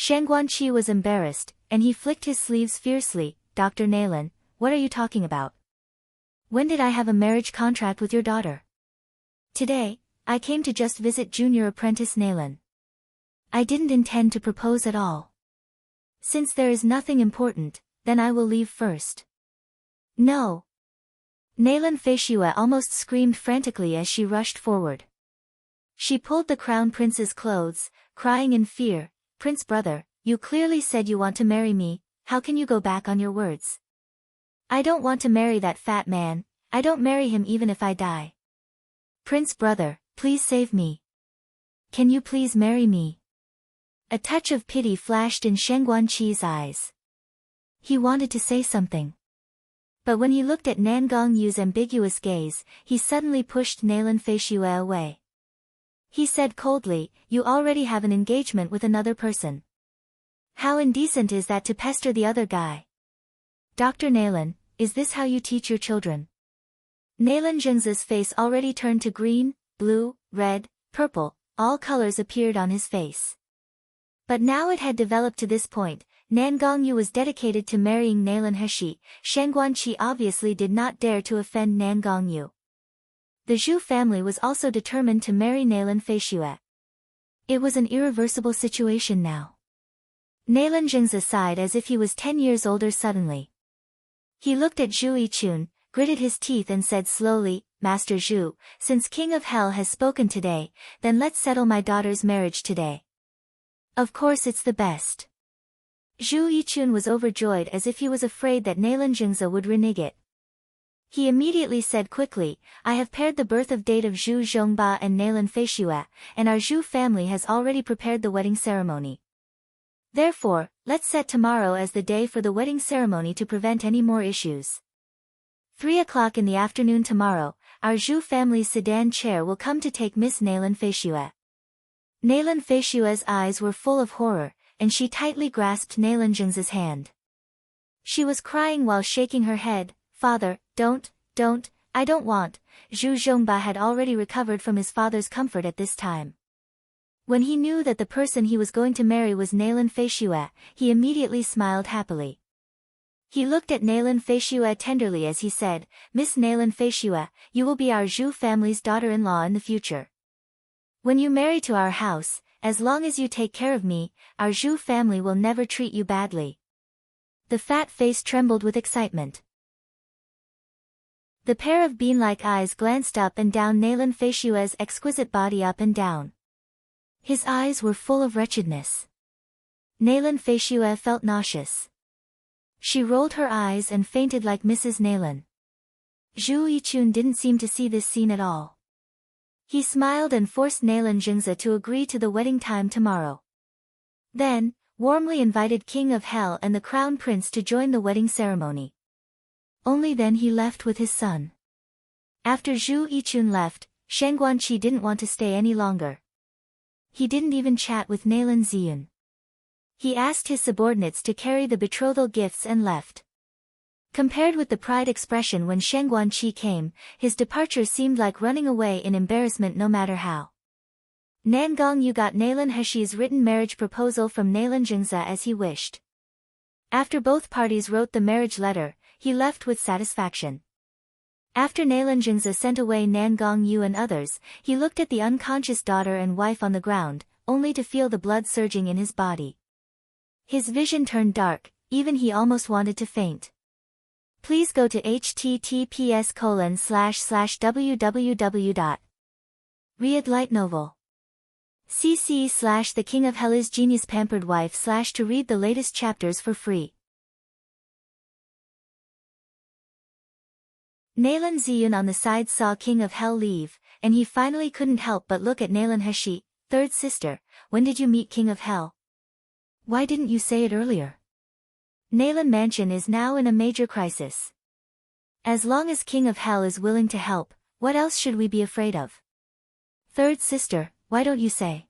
Shangguanqi was embarrassed, and he flicked his sleeves fiercely. Dr. Nalan, what are you talking about? When did I have a marriage contract with your daughter? Today, I came to just visit junior apprentice Nalan. I didn't intend to propose at all. Since there is nothing important, then I will leave first. No. Nalan Feishue almost screamed frantically as she rushed forward. She pulled the crown prince's clothes, crying in fear, Prince brother, you clearly said you want to marry me, how can you go back on your words? I don't want to marry that fat man, I don't marry him even if I die. Prince brother, please save me. Can you please marry me? A touch of pity flashed in Shangguanqi's eyes. He wanted to say something. But when he looked at Nan Gongyu's ambiguous gaze, he suddenly pushed Nalan Feishue away. He said coldly, you already have an engagement with another person. How indecent is that to pester the other guy? Dr. Nalan, is this how you teach your children? Nalan Zhengze's face already turned to green, blue, red, purple, all colors appeared on his face. But now it had developed to this point, Nan Gongyu was dedicated to marrying Nalan Heshi. Shangguanqi obviously did not dare to offend Nan Gongyu. The Zhu family was also determined to marry Nalan Feishue. It was an irreversible situation now. Nalan Zhengze sighed as if he was 10 years older suddenly. He looked at Zhu Yichun, gritted his teeth and said slowly, Master Zhu, since King of Hell has spoken today, then let's settle my daughter's marriage today. Of course it's the best. Zhu Yichun was overjoyed as if he was afraid that Nalan Zhengze would renege it. He immediately said quickly, I have paired the birth of date of Zhu Zhongba and Nalan Feishue, and our Zhu family has already prepared the wedding ceremony. Therefore, let's set tomorrow as the day for the wedding ceremony to prevent any more issues. 3 o'clock in the afternoon tomorrow, our Zhu family's sedan chair will come to take Miss Nalan Feishue. Nalan Feishue's eyes were full of horror, and she tightly grasped Nalan Zhengze's hand. She was crying while shaking her head, Father, don't, I don't want. Zhu Zhongba had already recovered from his father's comfort at this time. When he knew that the person he was going to marry was Nalan Feishue, he immediately smiled happily. He looked at Nalan Feishue tenderly as he said, Miss Nalan Feishue, you will be our Zhu family's daughter-in-law in the future. When you marry to our house, as long as you take care of me, our Zhu family will never treat you badly. The fat face trembled with excitement. The pair of bean-like eyes glanced up and down Nalan Feishue's exquisite body up and down. His eyes were full of wretchedness. Nalan Feishue felt nauseous. She rolled her eyes and fainted like Mrs. Nalan. Zhu Yichun didn't seem to see this scene at all. He smiled and forced Nalan Zhengze to agree to the wedding time tomorrow. Then, warmly invited King of Hell and the Crown Prince to join the wedding ceremony. Only then he left with his son. After Zhu Yichun left, Shangguanqi didn't want to stay any longer. He didn't even chat with Nalan Ziyun. He asked his subordinates to carry the betrothal gifts and left. Compared with the pride expression when Shangguanqi came, his departure seemed like running away in embarrassment no matter how. Nan Gongyu got Nalan Heshi's written marriage proposal from Nalan Zhengze as he wished. After both parties wrote the marriage letter, he left with satisfaction. After Nalan Zhengze sent away Nan Gongyu and others, he looked at the unconscious daughter and wife on the ground, only to feel the blood surging in his body. His vision turned dark, even he almost wanted to faint. Please go to https://www.Riyadh Light Novel. cc/The King of Hell is Genius Pampered Wife/ to read the latest chapters for free. Nalan Ziyun on the side saw King of Hell leave, and he finally couldn't help but look at Nalan Heshi, third sister, when did you meet King of Hell? Why didn't you say it earlier? Nalan Mansion is now in a major crisis. As long as King of Hell is willing to help, what else should we be afraid of? Third sister, why don't you say?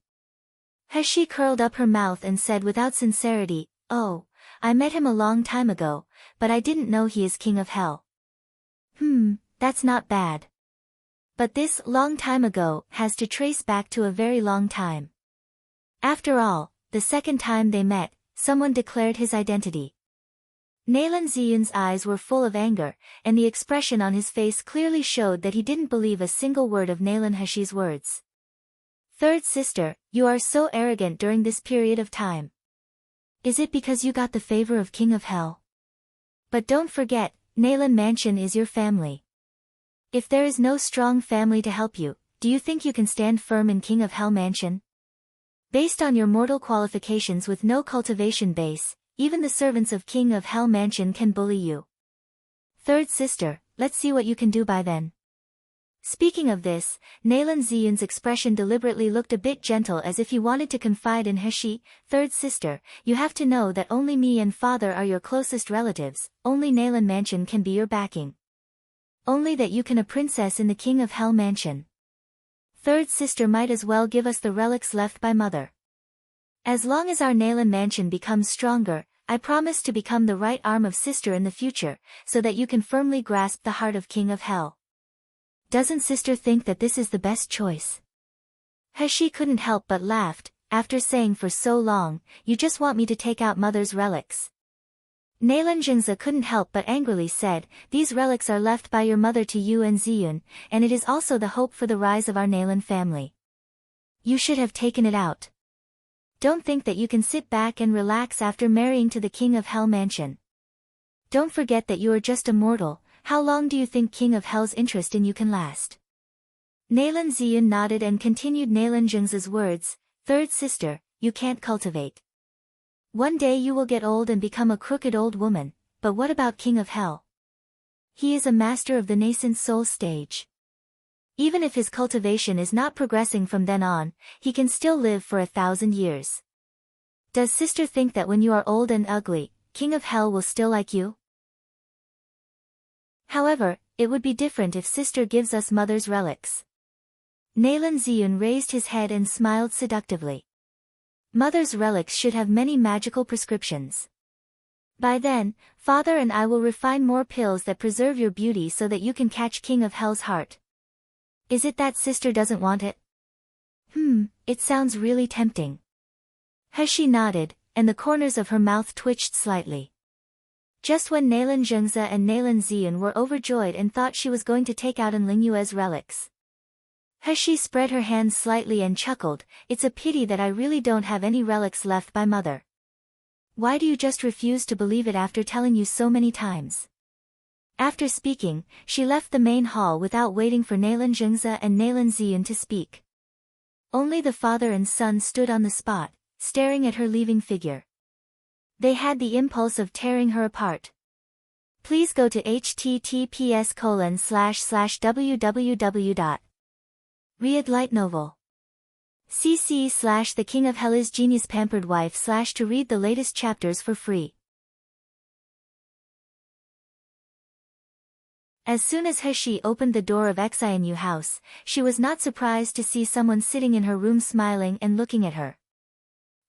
Heshi curled up her mouth and said without sincerity, oh, I met him a long time ago, but I didn't know he is King of Hell. That's not bad. But this long time ago has to trace back to a very long time. After all, the second time they met, someone declared his identity. Nalan Ziyun's eyes were full of anger, and the expression on his face clearly showed that he didn't believe a single word of Nalan Heshi's words. Third sister, you are so arrogant during this period of time. Is it because you got the favor of King of Hell? But don't forget, Nalan Mansion is your family. If there is no strong family to help you, do you think you can stand firm in King of Hell Mansion? Based on your mortal qualifications with no cultivation base, even the servants of King of Hell Mansion can bully you. Third sister, let's see what you can do by then. Speaking of this, Nalan Ziyun's expression deliberately looked a bit gentle as if he wanted to confide in Heshi. Third sister, you have to know that only me and father are your closest relatives, only Nalan Mansion can be your backing. Only that you can a princess in the King of Hell Mansion. Third sister might as well give us the relics left by mother. As long as our Nalan Mansion becomes stronger, I promise to become the right arm of sister in the future, so that you can firmly grasp the heart of King of Hell. Doesn't sister think that this is the best choice? Heshi couldn't help but laughed, after saying for so long, you just want me to take out mother's relics. Nalan Jingza couldn't help but angrily said, these relics are left by your mother to you and Ziyun, and it is also the hope for the rise of our Nalan family. You should have taken it out. Don't think that you can sit back and relax after marrying to the King of Hell Mansion. Don't forget that you are just a mortal. How long do you think King of Hell's interest in you can last? Nalan Ziyun nodded and continued Nalan Jingza's words, third sister, you can't cultivate. One day you will get old and become a crooked old woman, but what about King of Hell? He is a master of the nascent soul stage. Even if his cultivation is not progressing from then on, he can still live for 1,000 years. Does sister think that when you are old and ugly, King of Hell will still like you? However, it would be different if sister gives us mother's relics. Nalan Ziyun raised his head and smiled seductively. Mother's relics should have many magical prescriptions. By then, father and I will refine more pills that preserve your beauty so that you can catch King of Hell's heart. Is it that sister doesn't want it? It sounds really tempting. Heshi nodded, and the corners of her mouth twitched slightly. Just when Nalan Jingza and Nalan Ziyun were overjoyed and thought she was going to take out Lingyue's relics. Heshi spread her hands slightly and chuckled, it's a pity that I really don't have any relics left by mother. Why do you just refuse to believe it after telling you so many times? After speaking, she left the main hall without waiting for Nalan Jingza and Nalan Ziyun to speak. Only the father and son stood on the spot, staring at her leaving figure. They had the impulse of tearing her apart. Please go to https://www.Riyadh Light Novel. cc/The King of Hell is Genius Pampered Wife/ to read the latest chapters for free. As soon as Heshi opened the door of Xianyu house, she was not surprised to see someone sitting in her room smiling and looking at her.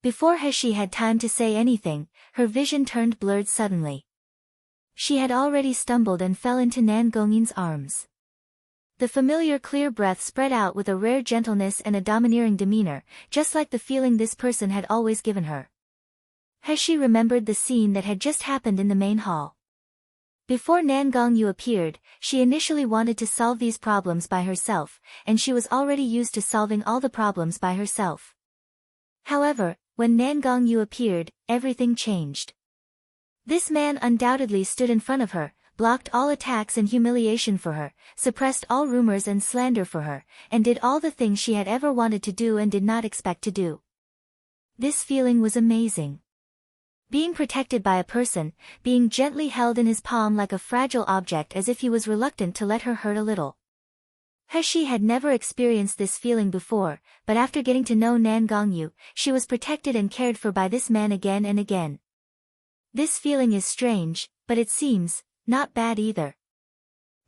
Before Heshi had time to say anything, her vision turned blurred suddenly. She had already stumbled and fell into Nan Gongyin's arms. The familiar clear breath spread out with a rare gentleness and a domineering demeanor, just like the feeling this person had always given her. Heshi remembered the scene that had just happened in the main hall. Before Nan Gongyu appeared, she initially wanted to solve these problems by herself, and she was already used to solving all the problems by herself. However, when Nan Gongyu appeared, everything changed. This man undoubtedly stood in front of her, blocked all attacks and humiliation for her, suppressed all rumors and slander for her, and did all the things she had ever wanted to do and did not expect to do. This feeling was amazing. Being protected by a person, being gently held in his palm like a fragile object as if he was reluctant to let her hurt a little. Heshi had never experienced this feeling before, but after getting to know Nan Gongyu, she was protected and cared for by this man again and again. This feeling is strange, but it seems not bad either.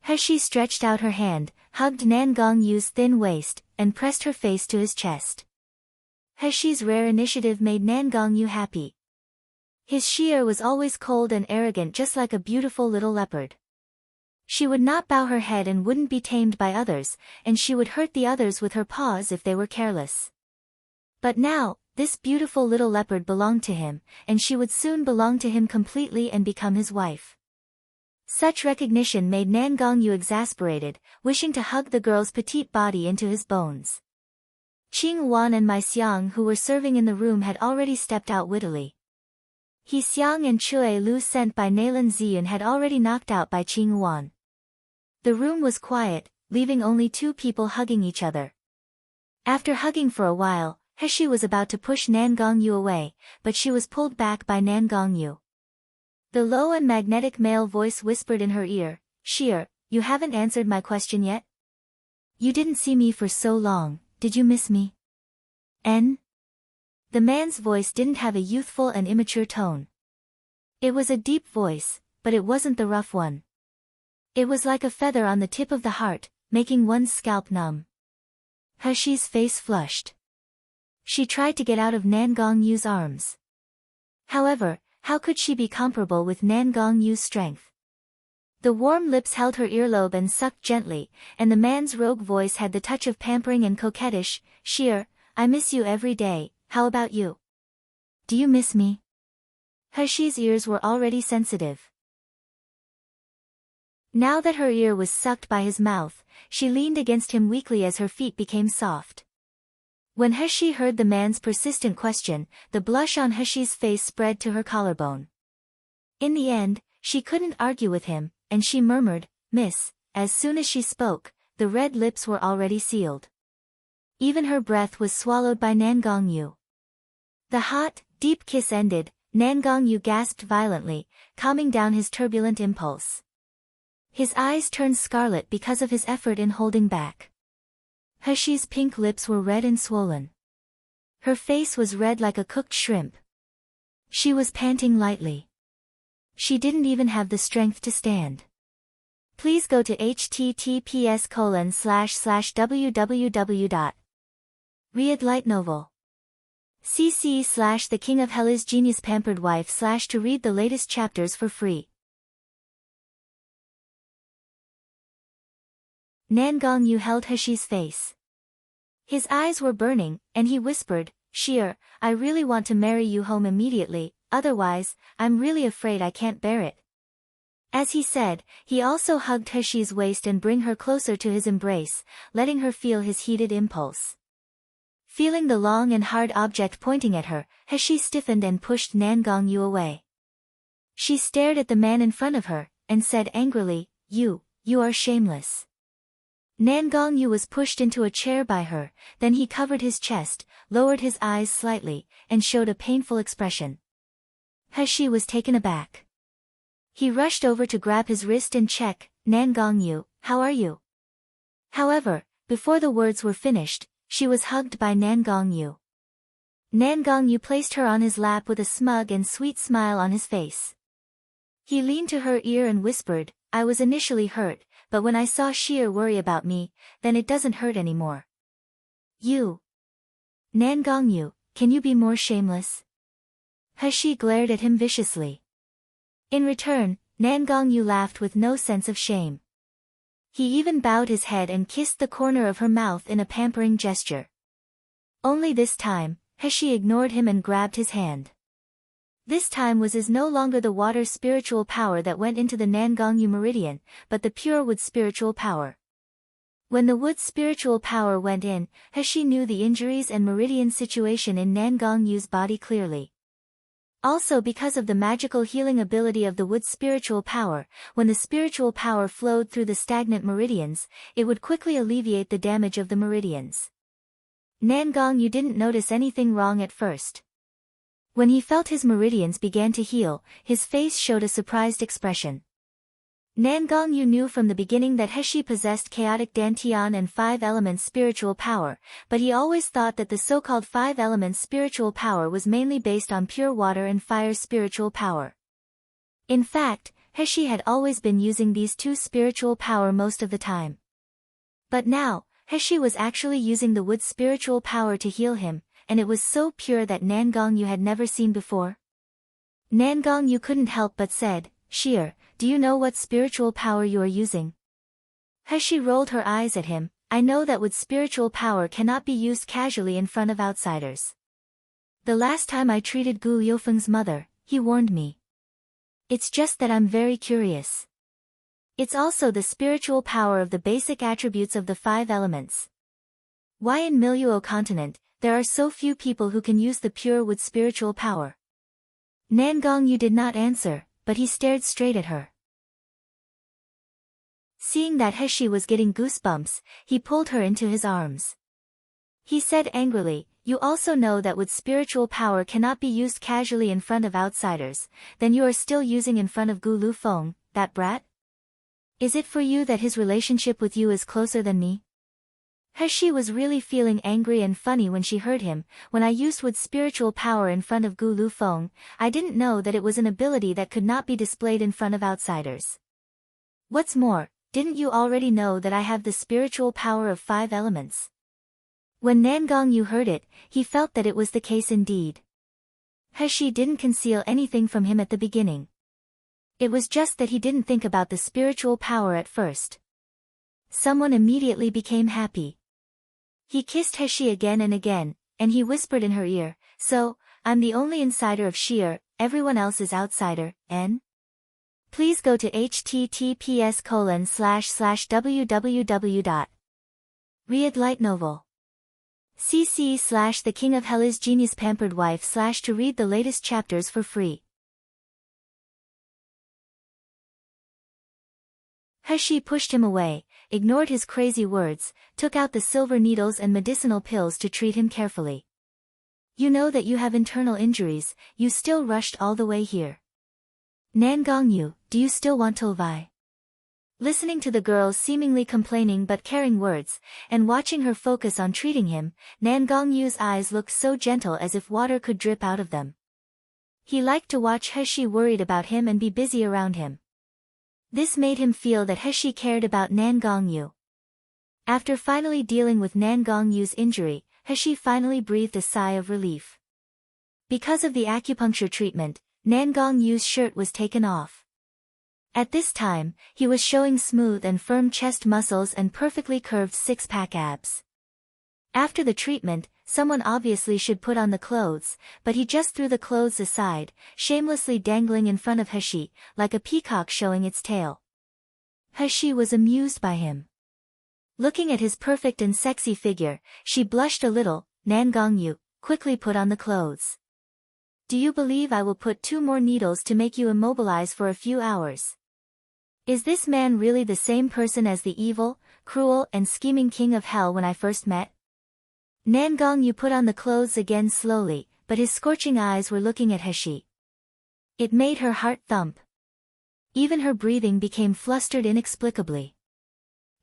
Heshi stretched out her hand, hugged Nan Gongyu's thin waist, and pressed her face to his chest. Heshi's rare initiative made Nan Gongyu happy. His Shi'er was always cold and arrogant, just like a beautiful little leopard. She would not bow her head and wouldn't be tamed by others, and she would hurt the others with her paws if they were careless. But now, this beautiful little leopard belonged to him, and she would soon belong to him completely and become his wife. Such recognition made Nan Gongyu exasperated, wishing to hug the girl's petite body into his bones. Qing Wan and Mai Xiang, who were serving in the room, had already stepped out wittily. He Xiang and Chue Lu, sent by Naylan Ziyun, had already knocked out by Qing Wan. The room was quiet, leaving only two people hugging each other. After hugging for a while, Heshi was about to push Nan Gongyu away, but she was pulled back by Nan Gongyu. The low and magnetic male voice whispered in her ear, "Sheer, you haven't answered my question yet? You didn't see me for so long, did you miss me?" N? The man's voice didn't have a youthful and immature tone. It was a deep voice, but it wasn't the rough one. It was like a feather on the tip of the heart, making one's scalp numb. Heshi's face flushed. She tried to get out of Nan Gongyu's arms. However, how could she be comparable with Nan Gongyu's strength? The warm lips held her earlobe and sucked gently, and the man's rogue voice had the touch of pampering and coquettish. "Sheer, I miss you every day, how about you? Do you miss me?" Heshi's ears were already sensitive. Now that her ear was sucked by his mouth, she leaned against him weakly as her feet became soft. When Heshi heard the man's persistent question, the blush on Heshi's face spread to her collarbone. In the end, she couldn't argue with him, and she murmured, "Miss." As soon as she spoke, the red lips were already sealed. Even her breath was swallowed by Nan Gongyu. The hot, deep kiss ended, Nan Gongyu gasped violently, calming down his turbulent impulse. His eyes turned scarlet because of his effort in holding back. Heshi's pink lips were red and swollen. Her face was red like a cooked shrimp. She was panting lightly. She didn't even have the strength to stand. Please go to https://www.Riyadh Light Novel. cc/The King of Hell is Genius Pampered Wife/ to read the latest chapters for free. Nan Gongyu held Heshi's face. His eyes were burning, and he whispered, "Sheer, I really want to marry you home immediately, otherwise, I'm really afraid I can't bear it." As he said, he also hugged Heshi's waist and bring her closer to his embrace, letting her feel his heated impulse. Feeling the long and hard object pointing at her, Heshi stiffened and pushed Nan Gongyu away. She stared at the man in front of her, and said angrily, You are shameless." Nan Gongyu was pushed into a chair by her, then he covered his chest, lowered his eyes slightly, and showed a painful expression. Heshi was taken aback. He rushed over to grab his wrist and check, "Nan Gongyu, how are you?" However, before the words were finished, she was hugged by Nan Gongyu. Nan Gongyu placed her on his lap with a smug and sweet smile on his face. He leaned to her ear and whispered, "I was initially hurt, but when I saw Sheer worry about me, then it doesn't hurt anymore." "You? Nan Gongyu, can you be more shameless?" Heshi glared at him viciously. In return, Nan Gongyu laughed with no sense of shame. He even bowed his head and kissed the corner of her mouth in a pampering gesture. Only this time, Heshi ignored him and grabbed his hand. This time was no longer the water spiritual power that went into the Nan Gongyu meridian, but the pure wood spiritual power. When the wood spiritual power went in, Heshi knew the injuries and meridian situation in Nan Gongyu's body clearly. Also because of the magical healing ability of the wood spiritual power, when the spiritual power flowed through the stagnant meridians, it would quickly alleviate the damage of the meridians. Nan Gongyu didn't notice anything wrong at first. When he felt his meridians began to heal, his face showed a surprised expression. Nan Gongyu knew from the beginning that Heshi possessed chaotic dantian and 5 elements spiritual power, but he always thought that the so-called 5 elements spiritual power was mainly based on pure water and fire spiritual power. In fact, Heshi had always been using these two spiritual power most of the time. But now, Heshi was actually using the wood spiritual power to heal him, and it was so pure that Nan Gongyu had never seen before. Nan Gongyu couldn't help but said, "Sheer, do you know what spiritual power you are using?" Heshi rolled her eyes at him. "I know that wood spiritual power cannot be used casually in front of outsiders. The last time I treated Gu Liufeng's mother, he warned me. It's just that I'm very curious. It's also the spiritual power of the basic attributes of the 5 elements. Why in Miluo continent, there are so few people who can use the pure wood spiritual power? Nan Gongyu did not answer, but he stared straight at her. Seeing that Heshi was getting goosebumps, he pulled her into his arms. He said angrily, "You also know that wood spiritual power cannot be used casually in front of outsiders, then you are still using in front of Gu Lufeng, that brat? Is it for you that his relationship with you is closer than me?" Heshi was really feeling angry and funny when she heard him. When I used wood spiritual power in front of Gu Lufeng, I didn't know that it was an ability that could not be displayed in front of outsiders. What's more, didn't you already know that I have the spiritual power of 5 elements? When Nan Gongyu heard it, he felt that it was the case indeed. Heshi didn't conceal anything from him at the beginning. It was just that he didn't think about the spiritual power at first. Someone immediately became happy. He kissed Heshi again and again, and he whispered in her ear, "So, I'm the only insider of Sheer, everyone else is outsider, N? Please go to https://www. Read light novel. cc/The King of Hell is Genius Pampered Wife/ to read the latest chapters for free. Heshi pushed him away, ignored his crazy words, took out the silver needles and medicinal pills to treat him carefully. "You know that you have internal injuries, you still rushed all the way here. Nan Gongyu, do you still want to live?" Listening to the girl's seemingly complaining but caring words, and watching her focus on treating him, Nan Gongyu's eyes looked so gentle as if water could drip out of them. He liked to watch Heshi worried about him and be busy around him. This made him feel that Heshi cared about Nan Gongyu. After finally dealing with Nan Gongyu's injury, Heshi finally breathed a sigh of relief. Because of the acupuncture treatment, Nan Gongyu's shirt was taken off. At this time, he was showing smooth and firm chest muscles and perfectly curved 6-pack abs. After the treatment, someone obviously should put on the clothes, but he just threw the clothes aside, shamelessly dangling in front of Heshi, like a peacock showing its tail. Heshi was amused by him. Looking at his perfect and sexy figure, she blushed a little. "Nan Gongyu, quickly put on the clothes. Do you believe I will put 2 more needles to make you immobilize for a few hours? Is this man really the same person as the evil, cruel and scheming king of hell when I first met?" Nan Gongyu put on the clothes again slowly, but his scorching eyes were looking at Heshi. It made her heart thump. Even her breathing became flustered inexplicably.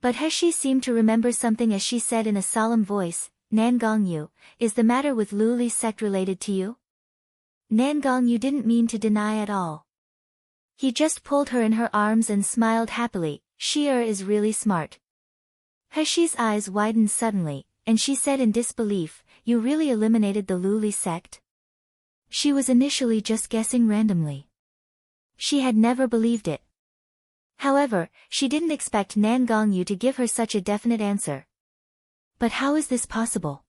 But Heshi seemed to remember something as she said in a solemn voice, "Nan Gongyu, is the matter with Luli's sect related to you?" Nan Gongyu didn't mean to deny at all. He just pulled her in her arms and smiled happily. "Sheer is really smart." Heshi's eyes widened suddenly, and she said in disbelief, "You really eliminated the Luli sect?" She was initially just guessing randomly. She had never believed it. However, she didn't expect Nan Gongyu to give her such a definite answer. "But how is this possible?"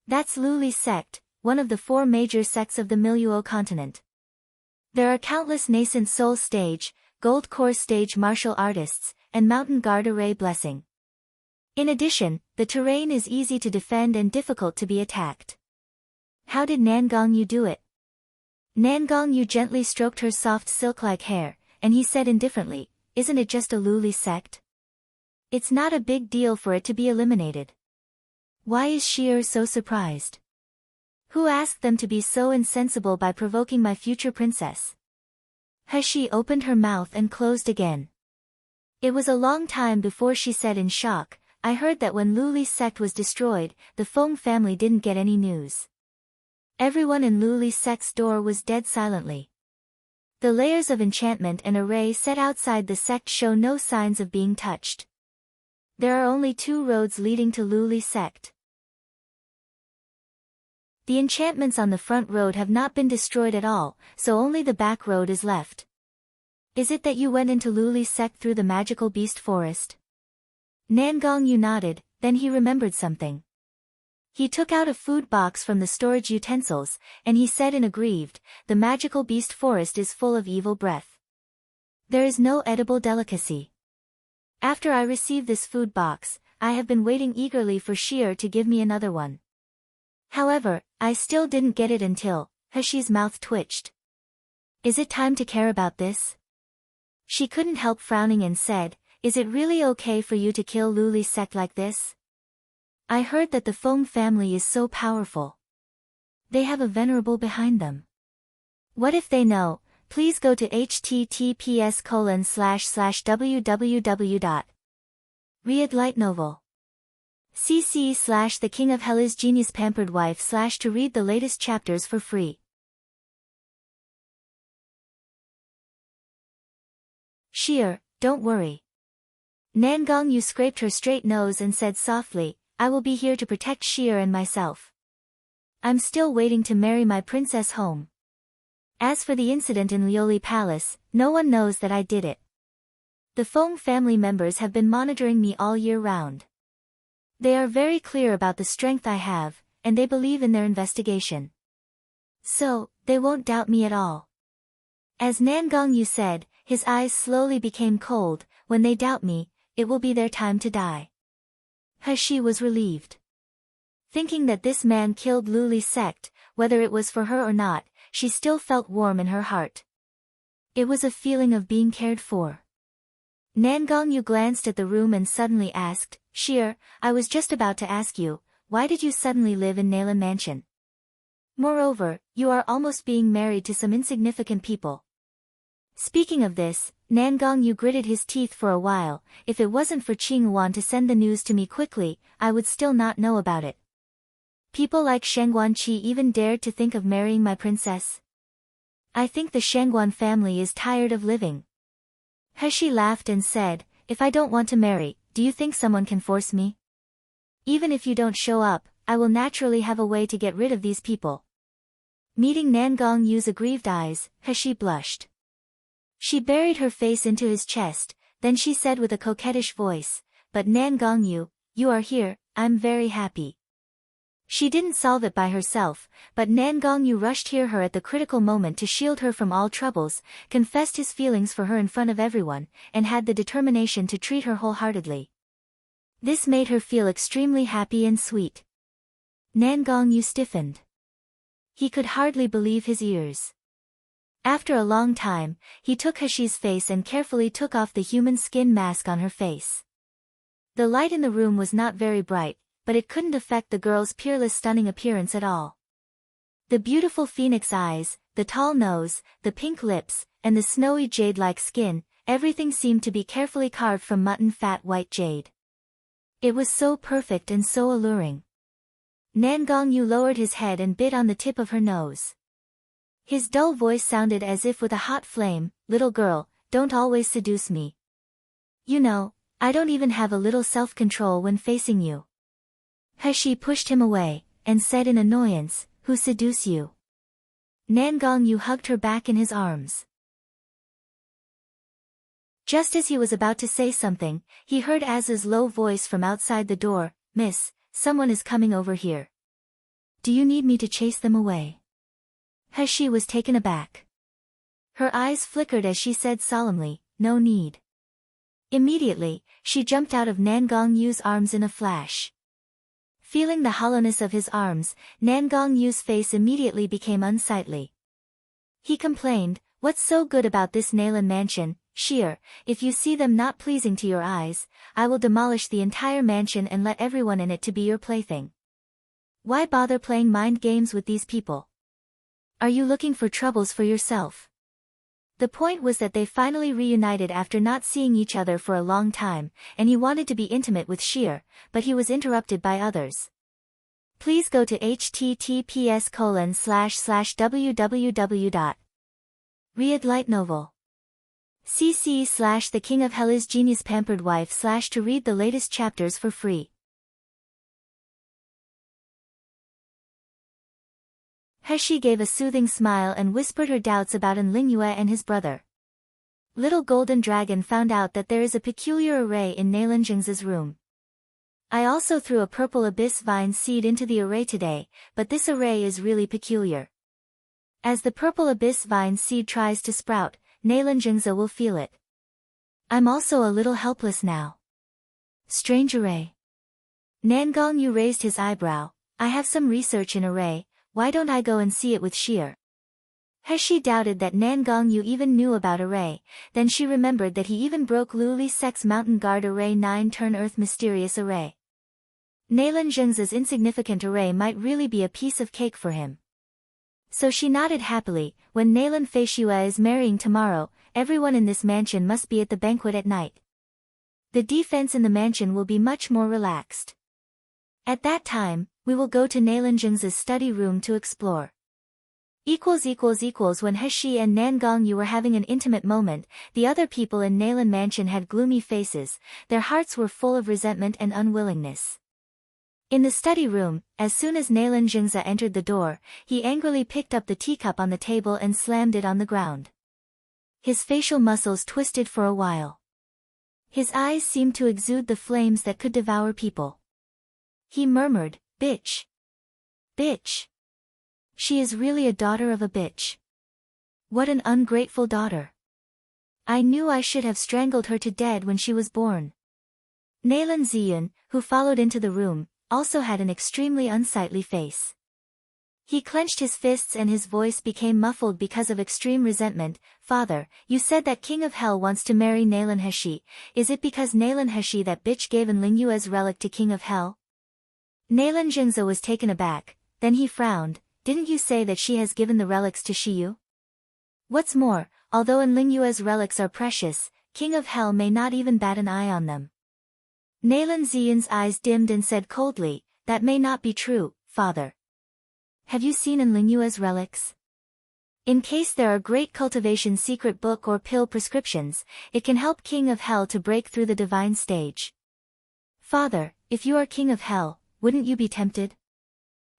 "That's Luli's sect, one of the 4 major sects of the Miluo continent. There are countless nascent soul stage, gold core stage martial artists, and mountain guard array blessing. In addition, the terrain is easy to defend and difficult to be attacked." "How did Nan Gongyu do it?" Nan Gongyu gently stroked her soft silk-like hair, and he said indifferently, "Isn't it just a Luli sect? It's not a big deal for it to be eliminated. Why is Sheer so surprised? Who asked them to be so insensible by provoking my future princess?" Heshi opened her mouth and closed again. It was a long time before she said in shock, "I heard that when Luli's sect was destroyed, the Feng family didn't get any news. Everyone in Luli's sect's door was dead silently. The layers of enchantment and array set outside the sect show no signs of being touched. There are only 2 roads leading to Luli's sect. The enchantments on the front road have not been destroyed at all, so only the back road is left. Is it that you went into Luli's sect through the magical beast forest?" Nan Gongyu nodded, then he remembered something. He took out a food box from the storage utensils, and he said in aggrieved, "The magical beast forest is full of evil breath. There is no edible delicacy. After I received this food box, I have been waiting eagerly for Sheer to give me another one. However, I still didn't get it until," Hashi's mouth twitched. "Is it time to care about this?" She couldn't help frowning and said, "Is it really okay for you to kill Luli's sect like this? I heard that the Feng family is so powerful. They have a venerable behind them. What if they know? Please go to https://www. Light novel. cc/The King of Hell is Genius Pampered Wife/ to read the latest chapters for free. Sheer, don't worry. Nangong Yu scraped her straight nose and said softly, "I will be here to protect Sheer and myself. I'm still waiting to marry my princess home. As for the incident in Lioli Palace, no one knows that I did it. The Feng family members have been monitoring me all year round. They are very clear about the strength I have, and they believe in their investigation. So, they won't doubt me at all." As Nangong Yu said, his eyes slowly became cold, "When they doubt me, it will be their time to die." Hashi was relieved. Thinking that this man killed Luli's sect, whether it was for her or not, she still felt warm in her heart. It was a feeling of being cared for. Nangong Yu glanced at the room and suddenly asked, "Sheer, I was just about to ask you, why did you suddenly live in Nalan Mansion? Moreover, you are almost being married to some insignificant people." Speaking of this, Nangong Yu gritted his teeth for a while. "If it wasn't for Qing Wan to send the news to me quickly, I would still not know about it. People like Shangguan Qi even dared to think of marrying my princess. I think the Shangguan family is tired of living." Hashi laughed and said, "If I don't want to marry, do you think someone can force me? Even if you don't show up, I will naturally have a way to get rid of these people." Meeting Nangong Yu's aggrieved eyes, Hashi blushed. She buried her face into his chest, then she said with a coquettish voice, "But Nangong Yu, you are here, I'm very happy." She didn't solve it by herself, but Nangong Yu rushed her at the critical moment to shield her from all troubles, confessed his feelings for her in front of everyone, and had the determination to treat her wholeheartedly. This made her feel extremely happy and sweet. Nangong Yu stiffened. He could hardly believe his ears. After a long time, he took Hashi's face and carefully took off the human skin mask on her face. The light in the room was not very bright, but it couldn't affect the girl's peerless stunning appearance at all. The beautiful phoenix eyes, the tall nose, the pink lips, and the snowy jade-like skin, everything seemed to be carefully carved from mutton fat white jade. It was so perfect and so alluring. Nangong Yu lowered his head and bit on the tip of her nose. His dull voice sounded as if with a hot flame, "Little girl, don't always seduce me. You know, I don't even have a little self-control when facing you." Hashi pushed him away, and said in annoyance, "Who seduce you?" Nangong Yu hugged her back in his arms. Just as he was about to say something, he heard Az's low voice from outside the door, "Miss, someone is coming over here. Do you need me to chase them away?" Hashi was taken aback. Her eyes flickered as she said solemnly, "No need." Immediately, she jumped out of Nangong Yu's arms in a flash. Feeling the hollowness of his arms, Nangong Yu's face immediately became unsightly. He complained, "What's so good about this Nalan mansion, Sheer? If you see them not pleasing to your eyes, I will demolish the entire mansion and let everyone in it to be your plaything. Why bother playing mind games with these people? Are you looking for troubles for yourself?" The point was that they finally reunited after not seeing each other for a long time, and he wanted to be intimate with Sheer, but he was interrupted by others. Please go to https://www. Light novel. cc/The King of Hell is Genius Pampered Wife/ to read the latest chapters for free. Hashi gave a soothing smile and whispered her doubts about Lingyue and his brother. Little Golden Dragon found out that there is a peculiar array in Nalan Jing's room. I also threw a purple abyss vine seed into the array today, but this array is really peculiar. As the purple abyss vine seed tries to sprout, Nalanjungza will feel it. I'm also a little helpless now. Strange array. Nangongyu raised his eyebrow. I have some research in array, why don't I go and see it with Sheer? Heshi doubted that Nangongyu even knew about array, then she remembered that he even broke Luli Sek's Mountain Guard array 9 turn Earth mysterious array. Nalanjungza's insignificant array might really be a piece of cake for him. So she nodded happily. When Nalan Feishua is marrying tomorrow, everyone in this mansion must be at the banquet at night. The defense in the mansion will be much more relaxed. At that time, we will go to Nalanjungza's study room to explore. When Heshi and Nangongyu were having an intimate moment, the other people in Nalan Mansion had gloomy faces, their hearts were full of resentment and unwillingness. In the study room, as soon as Nalanjungza entered the door, he angrily picked up the teacup on the table and slammed it on the ground. His facial muscles twisted for a while. His eyes seemed to exude the flames that could devour people. He murmured, "Bitch! Bitch! She is really a daughter of a bitch. What an ungrateful daughter. I knew I should have strangled her to death when she was born." Nalan Ziyun, who followed into the room, also had an extremely unsightly face. He clenched his fists and his voice became muffled because of extreme resentment. "Father, you said that King of Hell wants to marry Nalan Heshi. Is it because Nalan Heshi that bitch gave an Lingyue's relic to King of Hell?" Nalanjungza was taken aback, then he frowned. "Didn't you say that she has given the relics to Shiyu? What's more, although Lingyue's relics are precious, King of Hell may not even bat an eye on them." Nalan Ziyun's eyes dimmed and said coldly, "That may not be true, father. Have you seen Lingyue's relics? In case there are great cultivation secret book or pill prescriptions, it can help King of Hell to break through the divine stage. Father, if you are King of Hell, wouldn't you be tempted?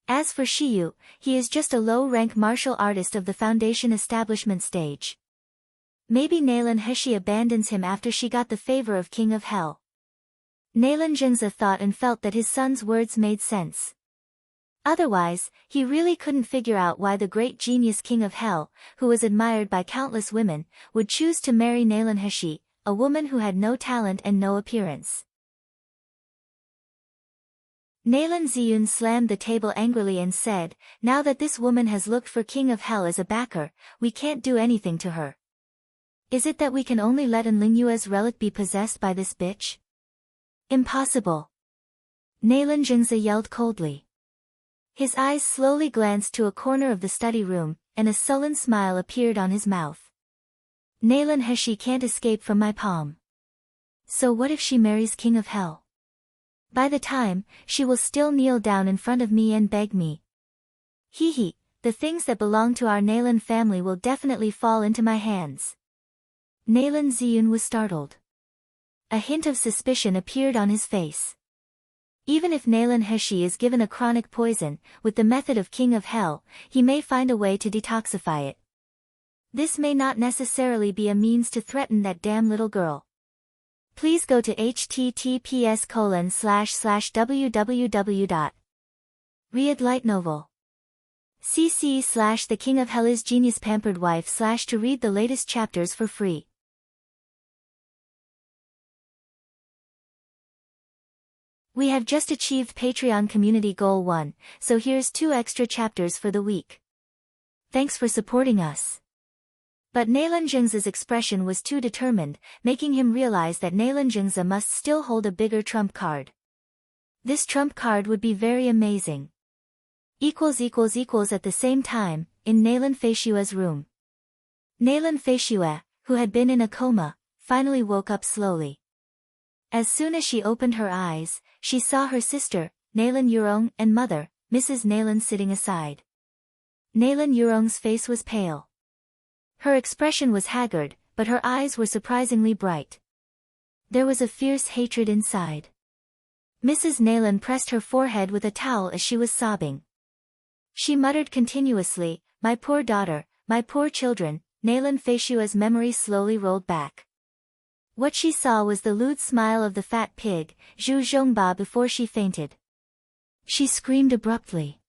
As for Shiyu, he is just a low-rank martial artist of the foundation establishment stage. Maybe Nalan Heshi abandons him after she got the favor of King of Hell." Nalanjungza thought and felt that his son's words made sense. Otherwise, he really couldn't figure out why the great genius King of Hell, who was admired by countless women, would choose to marry Nalan Heshi, a woman who had no talent and no appearance. Nalan Ziyun slammed the table angrily and said, "Now that this woman has looked for King of Hell as a backer, we can't do anything to her. Is it that we can only let Lingyue's relic be possessed by this bitch? Impossible." Nalanjungza yelled coldly. His eyes slowly glanced to a corner of the study room, and a sullen smile appeared on his mouth. "Nalan Heshi can't escape from my palm. So what if she marries King of Hell? By the time, she will still kneel down in front of me and beg me. Hee, the things that belong to our Nalan family will definitely fall into my hands." Nalan Ziyun was startled. A hint of suspicion appeared on his face. Even if Nalan Heshi is given a chronic poison, with the method of King of Hell, he may find a way to detoxify it. This may not necessarily be a means to threaten that damn little girl. Please go to https://www.readlightnovel. cc/the King of Hell is genius pampered wife/ to read the latest chapters for free. We have just achieved Patreon community goal 1, so here's 2 extra chapters for the week. Thanks for supporting us. But Nalanjungza's expression was too determined, making him realize that Nalanjungza must still hold a bigger trump card. This trump card would be very amazing. At the same time, in Nalan Feishua's room. Nalan Feishua, who had been in a coma, finally woke up slowly. As soon as she opened her eyes, she saw her sister, Nalan Yurong, and mother, Mrs. Nalan sitting aside. Nalan Yurong's face was pale. Her expression was haggard, but her eyes were surprisingly bright. There was a fierce hatred inside. Mrs. Nalan pressed her forehead with a towel as she was sobbing. She muttered continuously, "My poor daughter, my poor children." Nalan Feishua's memory slowly rolled back. What she saw was the lewd smile of the fat pig, Zhu Zhongba, before she fainted. She screamed abruptly.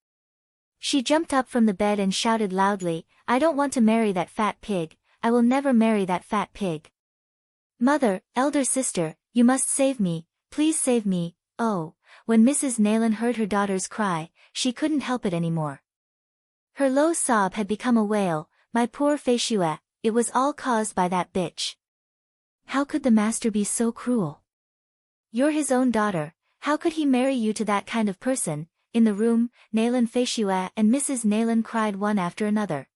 She jumped up from the bed and shouted loudly, "I don't want to marry that fat pig, I will never marry that fat pig. Mother, elder sister, you must save me, please save me." Oh, when Mrs. Nayland heard her daughter's cry, she couldn't help it anymore. Her low sob had become a wail, "My poor Feishue, it was all caused by that bitch. How could the master be so cruel? You're his own daughter, how could he marry you to that kind of person?" In the room, Nayland Feishue and Mrs. Nayland cried one after another.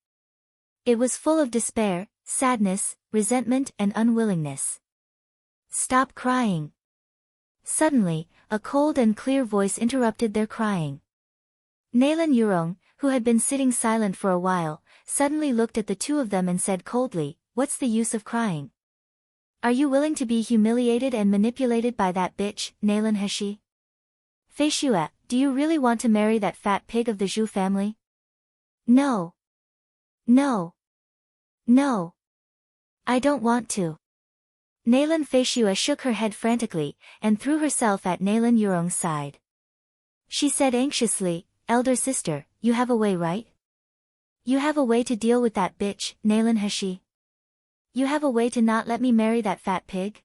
It was full of despair, sadness, resentment and unwillingness. "Stop crying." Suddenly, a cold and clear voice interrupted their crying. Nayland Yurong, who had been sitting silent for a while, suddenly looked at the two of them and said coldly, "What's the use of crying? Are you willing to be humiliated and manipulated by that bitch, Nayland Heshi? Feishue, do you really want to marry that fat pig of the Zhu family?" "No. No. No. I don't want to." Nayland Feishue shook her head frantically, and threw herself at Nayland Yurong's side. She said anxiously, "Elder sister, you have a way, right? You have a way to deal with that bitch, Nayland Heshi? You have a way to not let me marry that fat pig?"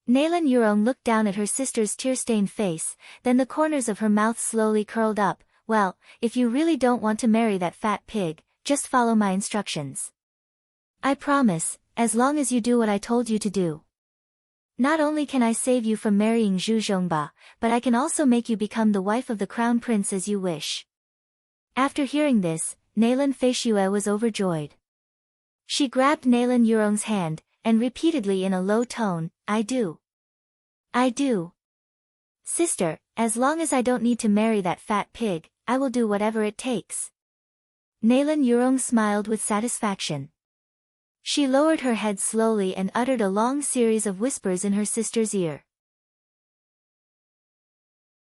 Nayland Yurong looked down at her sister's tear-stained face, then the corners of her mouth slowly curled up. "Well, if you really don't want to marry that fat pig, just follow my instructions. I promise, as long as you do what I told you to do. Not only can I save you from marrying Zhu Zhongba, but I can also make you become the wife of the crown prince as you wish." After hearing this, Nayland Feishue was overjoyed. She grabbed Nayland Yurong's hand, and repeatedly in a low tone, "I do. I do. Sister, as long as I don't need to marry that fat pig, I will do whatever it takes." Nayland Yurong smiled with satisfaction. She lowered her head slowly and uttered a long series of whispers in her sister's ear.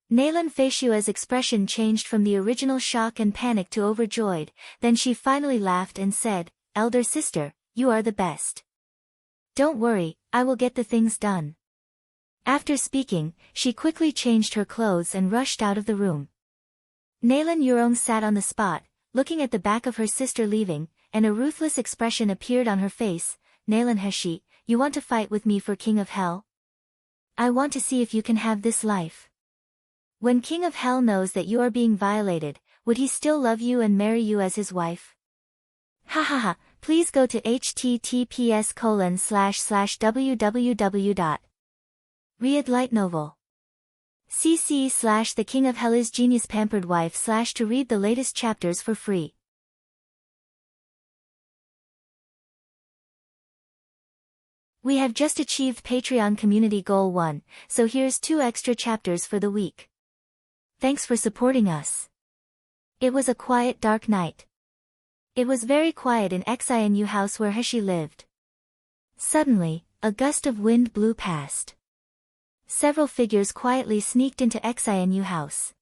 Nayland Feishue's expression changed from the original shock and panic to overjoyed, then she finally laughed and said, "Elder sister, you are the best. Don't worry, I will get the things done." After speaking, she quickly changed her clothes and rushed out of the room. Nayland Yurong sat on the spot, looking at the back of her sister leaving, and a ruthless expression appeared on her face. "Nayland Heshi, you want to fight with me for King of Hell? I want to see if you can have this life. When King of Hell knows that you are being violated, would he still love you and marry you as his wife?" Ha ha ha, please go to https://www.readlightnovel. cc/The King of Hell is Genius Pampered Wife/ to read the latest chapters for free. We have just achieved Patreon Community Goal 1, so here's 2 extra chapters for the week. Thanks for supporting us. It was a quiet dark night. It was very quiet in Xinu house where Heshi lived. Suddenly, a gust of wind blew past. Several figures quietly sneaked into Xinu house.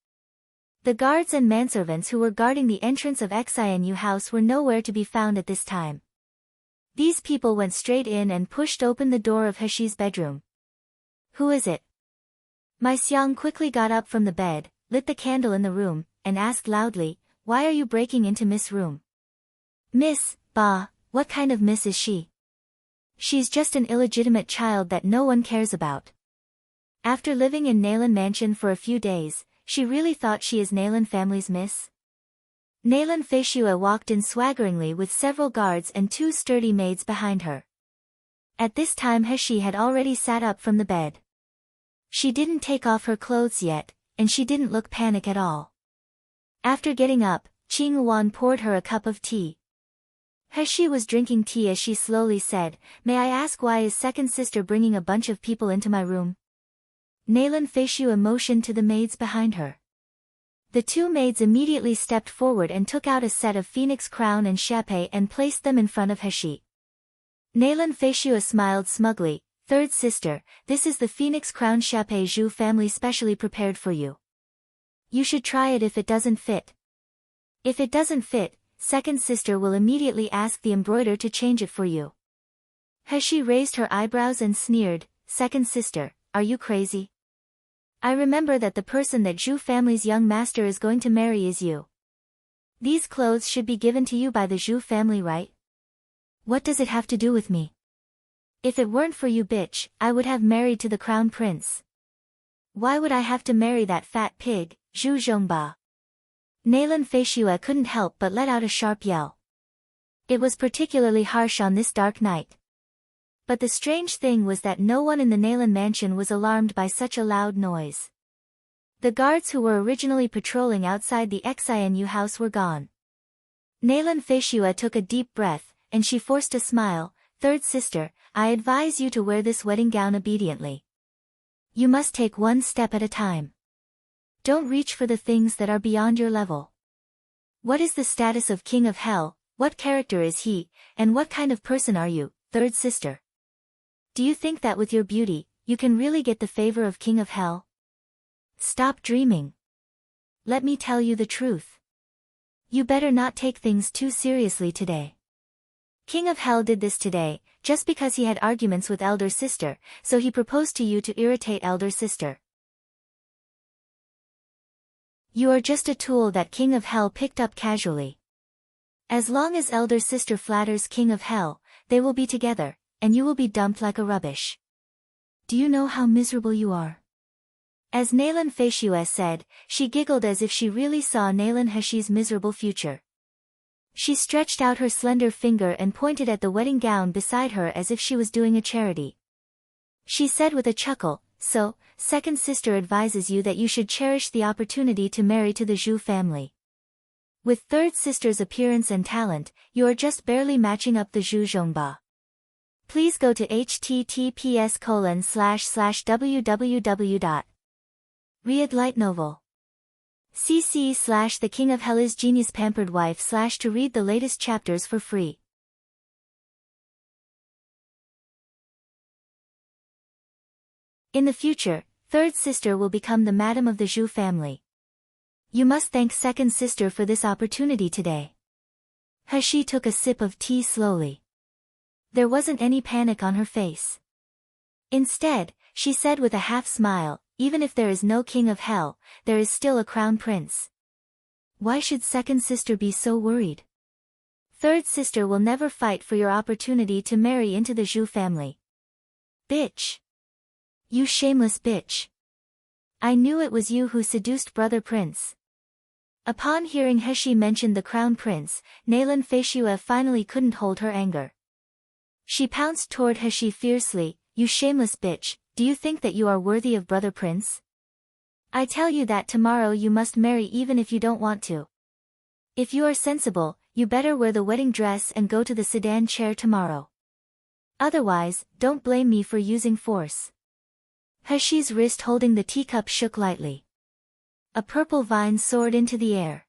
The guards and manservants who were guarding the entrance of Xinu house were nowhere to be found at this time. These people went straight in and pushed open the door of Heshi's bedroom. "Who is it?" My Xiang quickly got up from the bed, lit the candle in the room, and asked loudly, "Why are you breaking into Miss' room?" "Miss, Ba, what kind of miss is she? She's just an illegitimate child that no one cares about." After living in Nayland Mansion for a few days, she really thought she is Nayland family's miss? Nayland Feishue walked in swaggeringly with several guards and 2 sturdy maids behind her. At this time Heshi had already sat up from the bed. She didn't take off her clothes yet, and she didn't look panic at all. After getting up, Qing Wan poured her a cup of tea. Heshi was drinking tea as she slowly said, "May I ask why is second sister bringing a bunch of people into my room?" Nayland Feishue motioned to the maids behind her. The 2 maids immediately stepped forward and took out a set of phoenix crown and chape and placed them in front of Heshi. Nayland Feishue smiled smugly, "Third sister, this is the phoenix crown chape Zhu family specially prepared for you. You should try it if it doesn't fit. If it doesn't fit, second sister will immediately ask the embroiderer to change it for you." He raised her eyebrows and sneered, "Second sister, are you crazy? I remember that the person that Zhu family's young master is going to marry is you. These clothes should be given to you by the Zhu family, right? What does it have to do with me? If it weren't for you, bitch, I would have married to the crown prince. Why would I have to marry that fat pig, Zhu Zhongba?" Naylan Feishue couldn't help but let out a sharp yell. It was particularly harsh on this dark night. But the strange thing was that no one in the Naylan mansion was alarmed by such a loud noise. The guards who were originally patrolling outside the Xianyu house were gone. Naylan Feishue took a deep breath, and she forced a smile. "Third sister, I advise you to wear this wedding gown obediently. You must take one step at a time. Don't reach for the things that are beyond your level. What is the status of King of Hell, what character is he, and what kind of person are you, third sister? Do you think that with your beauty, you can really get the favor of King of Hell? Stop dreaming. Let me tell you the truth. You better not take things too seriously today. King of Hell did this today, just because he had arguments with elder sister, so he proposed to you to irritate elder sister. You are just a tool that King of Hell picked up casually. As long as elder sister flatters King of Hell, they will be together, and you will be dumped like a rubbish. Do you know how miserable you are?" As Naylan Feishue said, she giggled as if she really saw Naylan Heshi's miserable future. She stretched out her slender finger and pointed at the wedding gown beside her as if she was doing a charity. She said with a chuckle, "So, second sister advises you that you should cherish the opportunity to marry to the Zhu family. With third sister's appearance and talent, you are just barely matching up the Zhu Zhongba. Please go to https://www.read light novel. cc/the King of Hell is genius pampered wife/ to read the latest chapters for free. In the future, third sister will become the madam of the Zhu family. You must thank second sister for this opportunity today." He took a sip of tea slowly. There wasn't any panic on her face. Instead, she said with a half smile, "Even if there is no King of Hell, there is still a crown prince. Why should second sister be so worried? Third sister will never fight for your opportunity to marry into the Zhu family." "Bitch! You shameless bitch! I knew it was you who seduced brother prince." Upon hearing He mention the crown prince, Naylan Feishue finally couldn't hold her anger. She pounced toward He fiercely, "You shameless bitch, do you think that you are worthy of brother prince? I tell you that tomorrow you must marry even if you don't want to. If you are sensible, you better wear the wedding dress and go to the sedan chair tomorrow. Otherwise, don't blame me for using force." He's wrist holding the teacup shook lightly. A purple vine soared into the air.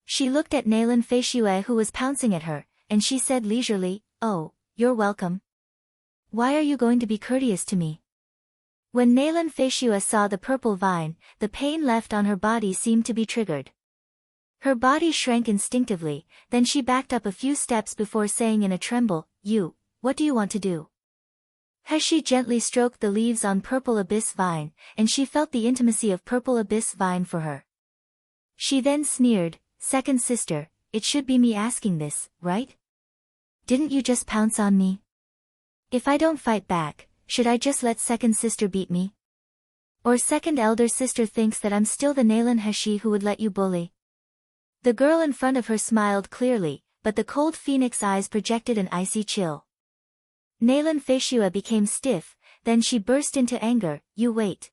She looked at Naylan Feishue who was pouncing at her, and she said leisurely, "Oh, you're welcome. Why are you going to be courteous to me?" When Naylan Feishue saw the purple vine, the pain left on her body seemed to be triggered. Her body shrank instinctively, then she backed up a few steps before saying in a tremble, What do you want to do?" He gently stroked the leaves on purple abyss vine, and she felt the intimacy of purple abyss vine for her. She then sneered, "Second sister, it should be me asking this, right? Didn't you just pounce on me? If I don't fight back, should I just let second sister beat me? Or second elder sister thinks that I'm still the Naylan He who would let you bully?" The girl in front of her smiled clearly, but the cold phoenix eyes projected an icy chill. Naylan Feishue became stiff, then she burst into anger, "You wait.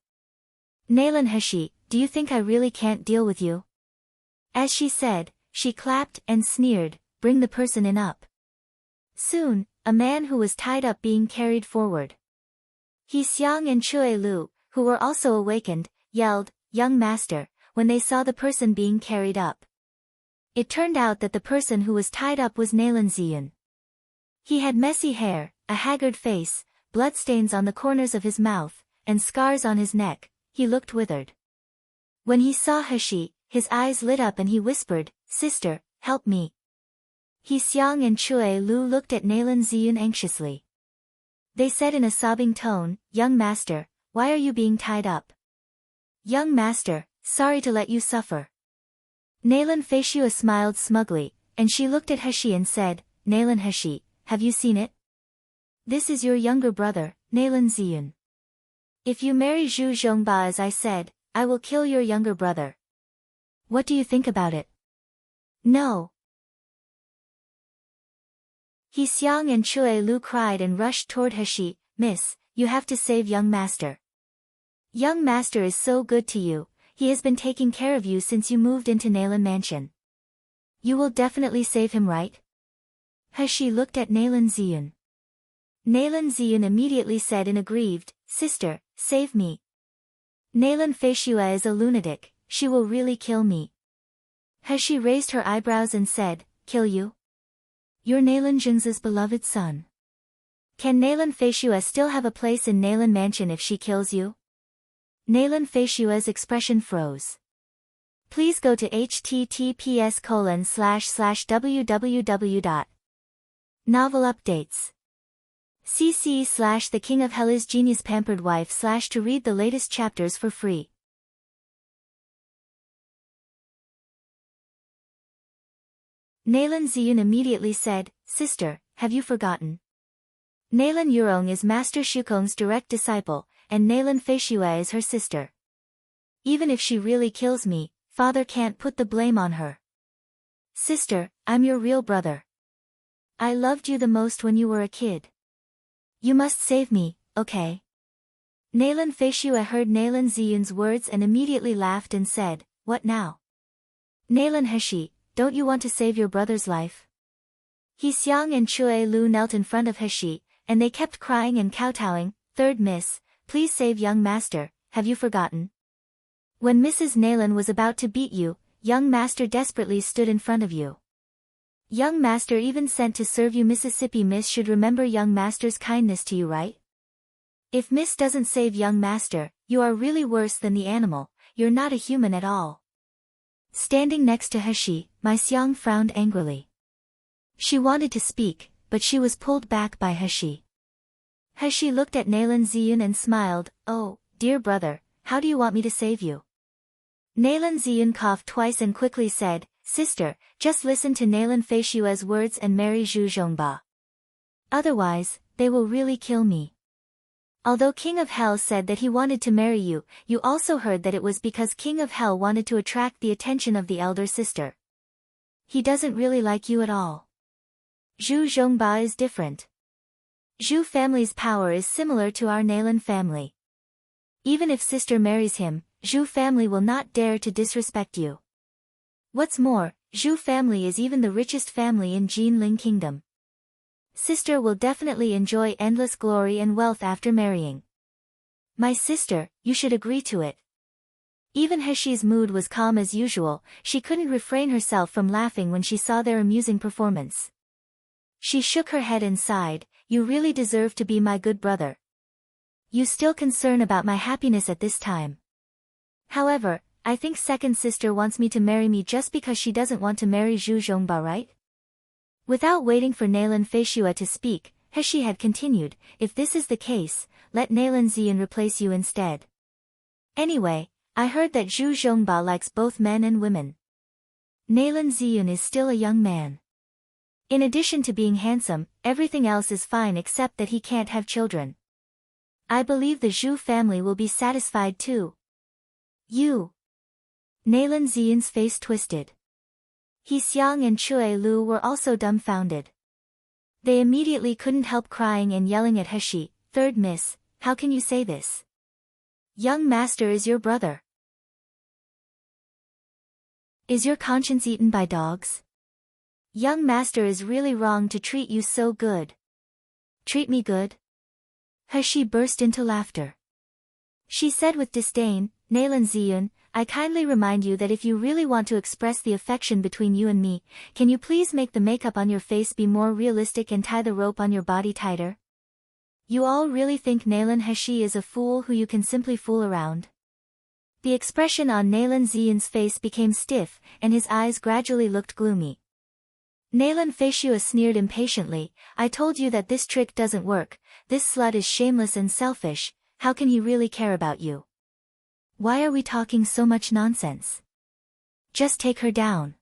Naylan He, do you think I really can't deal with you?" As she said, she clapped and sneered, "Bring the person in up." Soon, a man who was tied up being carried forward. He Xiang and Chui Lu, who were also awakened, yelled, "Young master," when they saw the person being carried up. It turned out that the person who was tied up was Naylan Ziyun. He had messy hair, a haggard face, bloodstains on the corners of his mouth, and scars on his neck. He looked withered. When he saw He, his eyes lit up and he whispered, "Sister, help me." He Xiang and Chui Lu looked at Naylan Ziyun anxiously. They said in a sobbing tone, "Young master, why are you being tied up?" "Young master, sorry to let you suffer." Nalan Feishua smiled smugly, and she looked at Hashi and said, "Nalan Hashi, have you seen it? This is your younger brother, Nalan Ziyun. If you marry Zhu Zhongba as I said, I will kill your younger brother. What do you think about it?" "No." He Xiang and Chue Lu cried and rushed toward Hashi. "Miss, you have to save young master. Young master is so good to you, he has been taking care of you since you moved into Nalan Mansion. You will definitely save him, right?" Hashi looked at Nalan Ziyun. Nalan Ziyun immediately said in aggrieved, "Sister, save me. Nalan Feishua is a lunatic, she will really kill me." Hashi raised her eyebrows and said, "Kill you? You're Nalan Junza's beloved son. Can Nalan Feishua still have a place in Nalan Mansion if she kills you?" Nalan Feishua's expression froze. Please go to https://www.novelupdates. cc/The King of Hell is Genius Pampered Wife/ to read the latest chapters for free. Nalan Ziyun immediately said, "Sister, have you forgotten? Nalan Yurong is Master Shukong's direct disciple, and Nalan Feishua is her sister. Even if she really kills me, father can't put the blame on her. Sister, I'm your real brother. I loved you the most when you were a kid. You must save me, okay?" Nalan Feishua heard Nalan Ziyun's words and immediately laughed and said, "What now? Nalan Hashi, don't you want to save your brother's life?" He Xiang and Chue Lu knelt in front of Hashi, and they kept crying and kowtowing. "Third Miss, please save young master, have you forgotten? When Mrs. Nalan was about to beat you, young master desperately stood in front of you. Young master even sent to serve you. Mississippi Miss should remember young master's kindness to you, right? If Miss doesn't save young master, you are really worse than the animal, you're not a human at all." Standing next to Hashi, Mai Xiang frowned angrily. She wanted to speak, but she was pulled back by Hashi. Hashi looked at Nalan Ziyun and smiled, "Oh, dear brother, how do you want me to save you?" Nalan Ziyun coughed twice and quickly said, "Sister, just listen to Nalan Feishua's words and marry Zhu Zhongba. Otherwise, they will really kill me. Although King of Hell said that he wanted to marry you, you also heard that it was because King of Hell wanted to attract the attention of the elder sister. He doesn't really like you at all. Zhu Zhongba is different. Zhu family's power is similar to our Nalan family. Even if sister marries him, Zhu family will not dare to disrespect you. What's more, Zhu family is even the richest family in Jinling Kingdom. Sister will definitely enjoy endless glory and wealth after marrying. My sister, you should agree to it." Even Hashi's mood was calm as usual, she couldn't refrain herself from laughing when she saw their amusing performance. She shook her head and sighed, "You really deserve to be my good brother. You still concern about my happiness at this time. However, I think second sister wants me to marry me just because she doesn't want to marry Zhu Zhongba, right?" Without waiting for Nalan Feishua to speak, Hashi had continued, "If this is the case, let Nalan Ziyun replace you instead. Anyway, I heard that Zhu Zhongba likes both men and women. Nalan Ziyun is still a young man. In addition to being handsome, everything else is fine except that he can't have children. I believe the Zhu family will be satisfied too." "You?" Nalan Ziyun's face twisted. He Xiang and Chue Lu were also dumbfounded. They immediately couldn't help crying and yelling at Hashi, "Third Miss, how can you say this? Young master is your brother. Is your conscience eaten by dogs? Young master is really wrong to treat you so good." "Treat me good?" Hashi burst into laughter. She said with disdain, "Nalan Ziyun, I kindly remind you that if you really want to express the affection between you and me, can you please make the makeup on your face be more realistic and tie the rope on your body tighter? You all really think Nalan Hashi is a fool who you can simply fool around?" The expression on Nalan Ziyun's face became stiff, and his eyes gradually looked gloomy. Nalan Feishua sneered impatiently, I told you that this trick doesn't work, this slut is shameless and selfish, how can he really care about you? Why are we talking so much nonsense? Just take her down.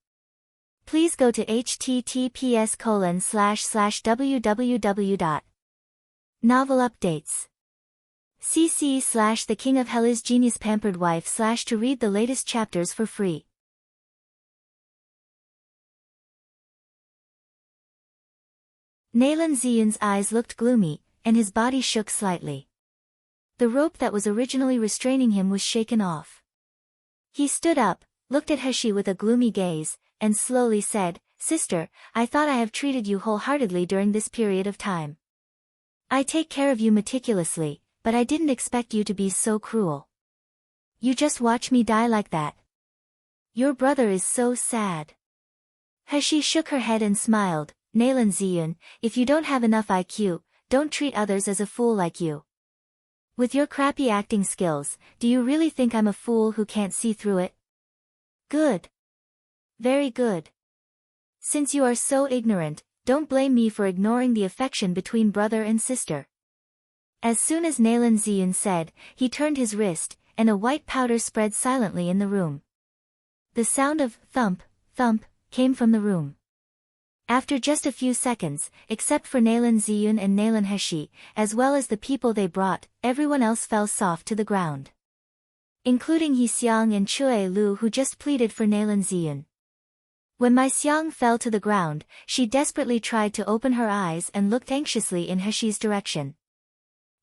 Please go to https://www. Novel updates. cc/The King of Hell is Genius Pampered Wife/ to read the latest chapters for free. Nalan Ziyun's eyes looked gloomy, and his body shook slightly. The rope that was originally restraining him was shaken off. He stood up, looked at Heshi with a gloomy gaze, and slowly said, Sister, I thought I have treated you wholeheartedly during this period of time. I take care of you meticulously, but I didn't expect you to be so cruel. You just watch me die like that. Your brother is so sad. Heshi shook her head and smiled, Nalan Ziyun, if you don't have enough IQ, don't treat others as a fool like you. With your crappy acting skills, do you really think I'm a fool who can't see through it? Good. Very good. Since you are so ignorant, don't blame me for ignoring the affection between brother and sister. As soon as Nalan Ziyun said, he turned his wrist, and a white powder spread silently in the room. The sound of thump, thump, came from the room. After just a few seconds, except for Nalan Ziyun and Nalan Heshi, as well as the people they brought, everyone else fell soft to the ground. Including He Xiang and Chue Lu who just pleaded for Nalan Ziyun. When Mai Xiang fell to the ground, she desperately tried to open her eyes and looked anxiously in Heshi's direction.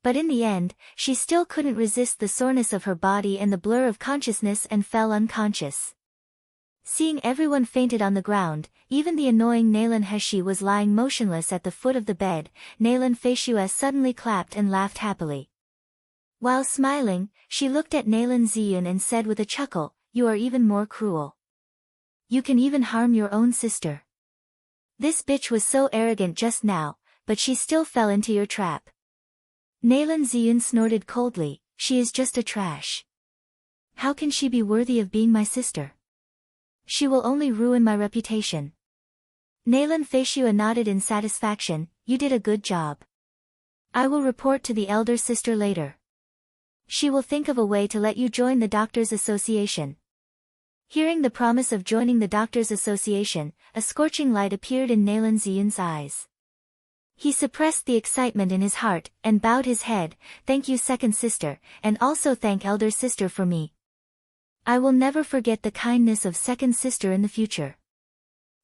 But in the end, she still couldn't resist the soreness of her body and the blur of consciousness and fell unconscious. Seeing everyone fainted on the ground, even the annoying Nalan Heshi was lying motionless at the foot of the bed, Nalan Feishua suddenly clapped and laughed happily. While smiling, she looked at Nalan Ziyun and said with a chuckle, You are even more cruel. You can even harm your own sister. This bitch was so arrogant just now, but she still fell into your trap. Nalan Ziyun snorted coldly, she is just a trash. How can she be worthy of being my sister? She will only ruin my reputation. Nalan Feishua nodded in satisfaction, you did a good job. I will report to the elder sister later. She will think of a way to let you join the Doctors' Association. Hearing the promise of joining the Doctors' Association, a scorching light appeared in Nalan Ziyun's eyes. He suppressed the excitement in his heart, and bowed his head, Thank you second sister, and also thank elder sister for me. I will never forget the kindness of second sister in the future.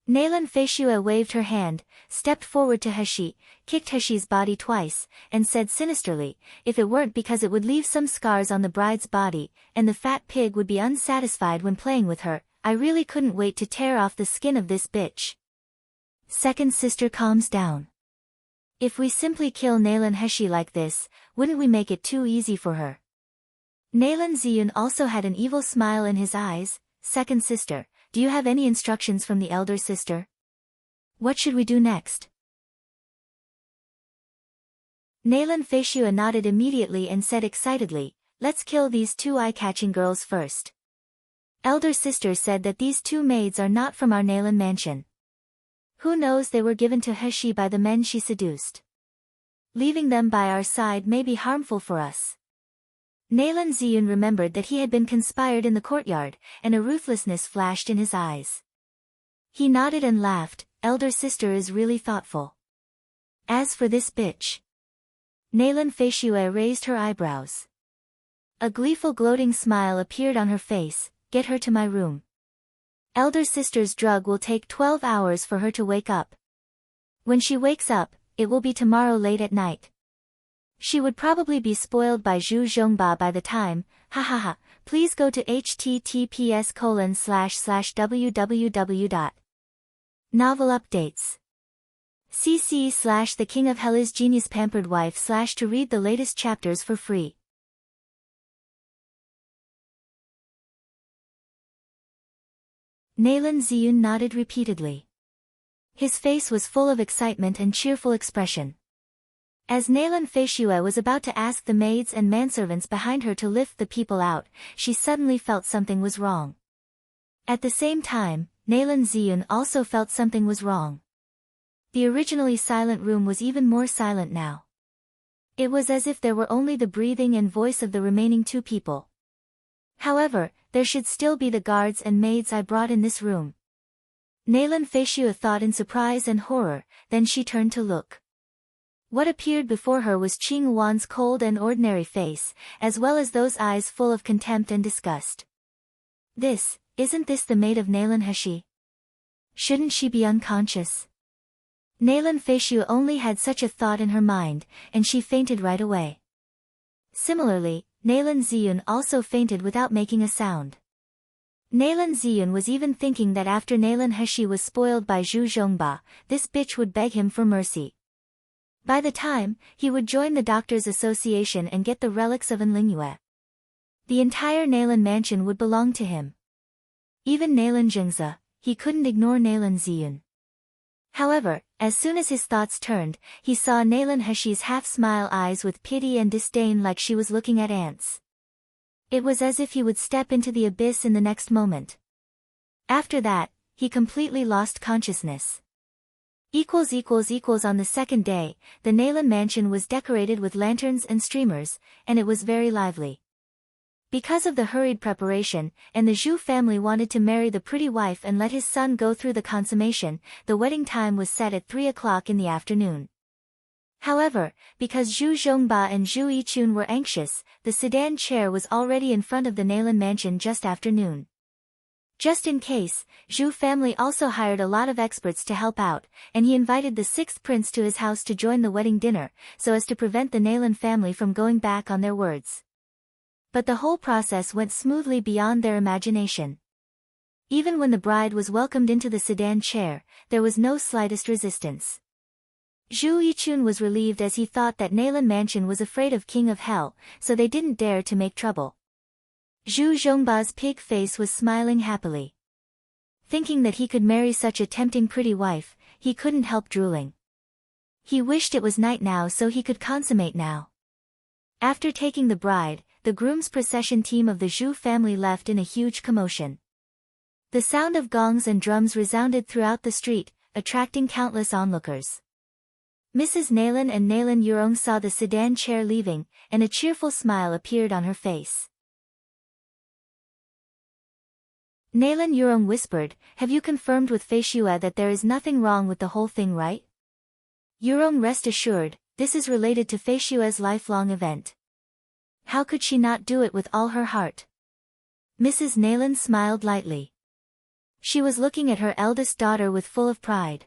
Nalan Feishua waved her hand, stepped forward to Heshi, kicked Heshi's body twice, and said sinisterly, If it weren't because it would leave some scars on the bride's body, and the fat pig would be unsatisfied when playing with her, I really couldn't wait to tear off the skin of this bitch. Second sister calms down. If we simply kill Nalan Heshi like this, wouldn't we make it too easy for her? Nalan Ziyun also had an evil smile in his eyes, Second sister, do you have any instructions from the elder sister? What should we do next? Nalan Feishua nodded immediately and said excitedly, Let's kill these two eye-catching girls first. Elder sister said that these two maids are not from our Nalan mansion. Who knows, they were given to Heshi by the men she seduced. Leaving them by our side may be harmful for us. Nalan Ziyun remembered that he had been conspired in the courtyard, and a ruthlessness flashed in his eyes. He nodded and laughed, elder sister is really thoughtful. As for this bitch. Nalan Feishua raised her eyebrows. A gleeful gloating smile appeared on her face, Get her to my room. Elder sister's drug will take 12 hours for her to wake up. When she wakes up, it will be tomorrow late at night. She would probably be spoiled by Zhu Zhongba by the time, hahaha, please go to https://www. Novel updates. cc/The King of Hell is Genius Pampered Wife/ to read the latest chapters for free. Nalan Ziyun nodded repeatedly. His face was full of excitement and cheerful expression. As Nalan Feishua was about to ask the maids and manservants behind her to lift the people out, she suddenly felt something was wrong. At the same time, Nalan Ziyun also felt something was wrong. The originally silent room was even more silent now. It was as if there were only the breathing and voice of the remaining two people. However, there should still be the guards and maids I brought in this room. Nalan Feishua thought in surprise and horror, then she turned to look. What appeared before her was Qing Wan's cold and ordinary face, as well as those eyes full of contempt and disgust. Isn't this the maid of Nalan Heshi? Shouldn't she be unconscious? Nalan Feishua only had such a thought in her mind, and she fainted right away. Similarly, Nalan Ziyun also fainted without making a sound. Nalan Ziyun was even thinking that after Nalan Heshi was spoiled by Zhu Zhongba, this bitch would beg him for mercy. By the time, he would join the Doctors' Association and get the relics of Enlingyue. The entire Nalan mansion would belong to him. Even Nalan Zhengze, he couldn't ignore Nalan Ziyun. However, as soon as his thoughts turned, he saw Nalan Heshi's half-smile eyes with pity and disdain like she was looking at ants. It was as if he would step into the abyss in the next moment. After that, he completely lost consciousness. On the second day, the Nalan mansion was decorated with lanterns and streamers, and it was very lively. Because of the hurried preparation, and the Zhu family wanted to marry the pretty wife and let his son go through the consummation, the wedding time was set at 3 o'clock in the afternoon. However, because Zhu Zhongba and Zhu Yichun were anxious, the sedan chair was already in front of the Nalan mansion just after noon. Just in case, Zhu family also hired a lot of experts to help out, and he invited the sixth prince to his house to join the wedding dinner, so as to prevent the Nalan family from going back on their words. But the whole process went smoothly beyond their imagination. Even when the bride was welcomed into the sedan chair, there was no slightest resistance. Zhu Yichun was relieved as he thought that Nalan mansion was afraid of King of Hell, so they didn't dare to make trouble. Zhu Zhongba's pig face was smiling happily. Thinking that he could marry such a tempting pretty wife, he couldn't help drooling. He wished it was night now so he could consummate now. After taking the bride, the groom's procession team of the Zhu family left in a huge commotion. The sound of gongs and drums resounded throughout the street, attracting countless onlookers. Mrs. Nalan and Nalan Yurong saw the sedan chair leaving, and a cheerful smile appeared on her face. Nalan Yurong whispered, "Have you confirmed with Feishua that there is nothing wrong with the whole thing, right?" Yurong, rest assured, this is related to Feishua's lifelong event. How could she not do it with all her heart? Mrs. Nalan smiled lightly. She was looking at her eldest daughter with full of pride.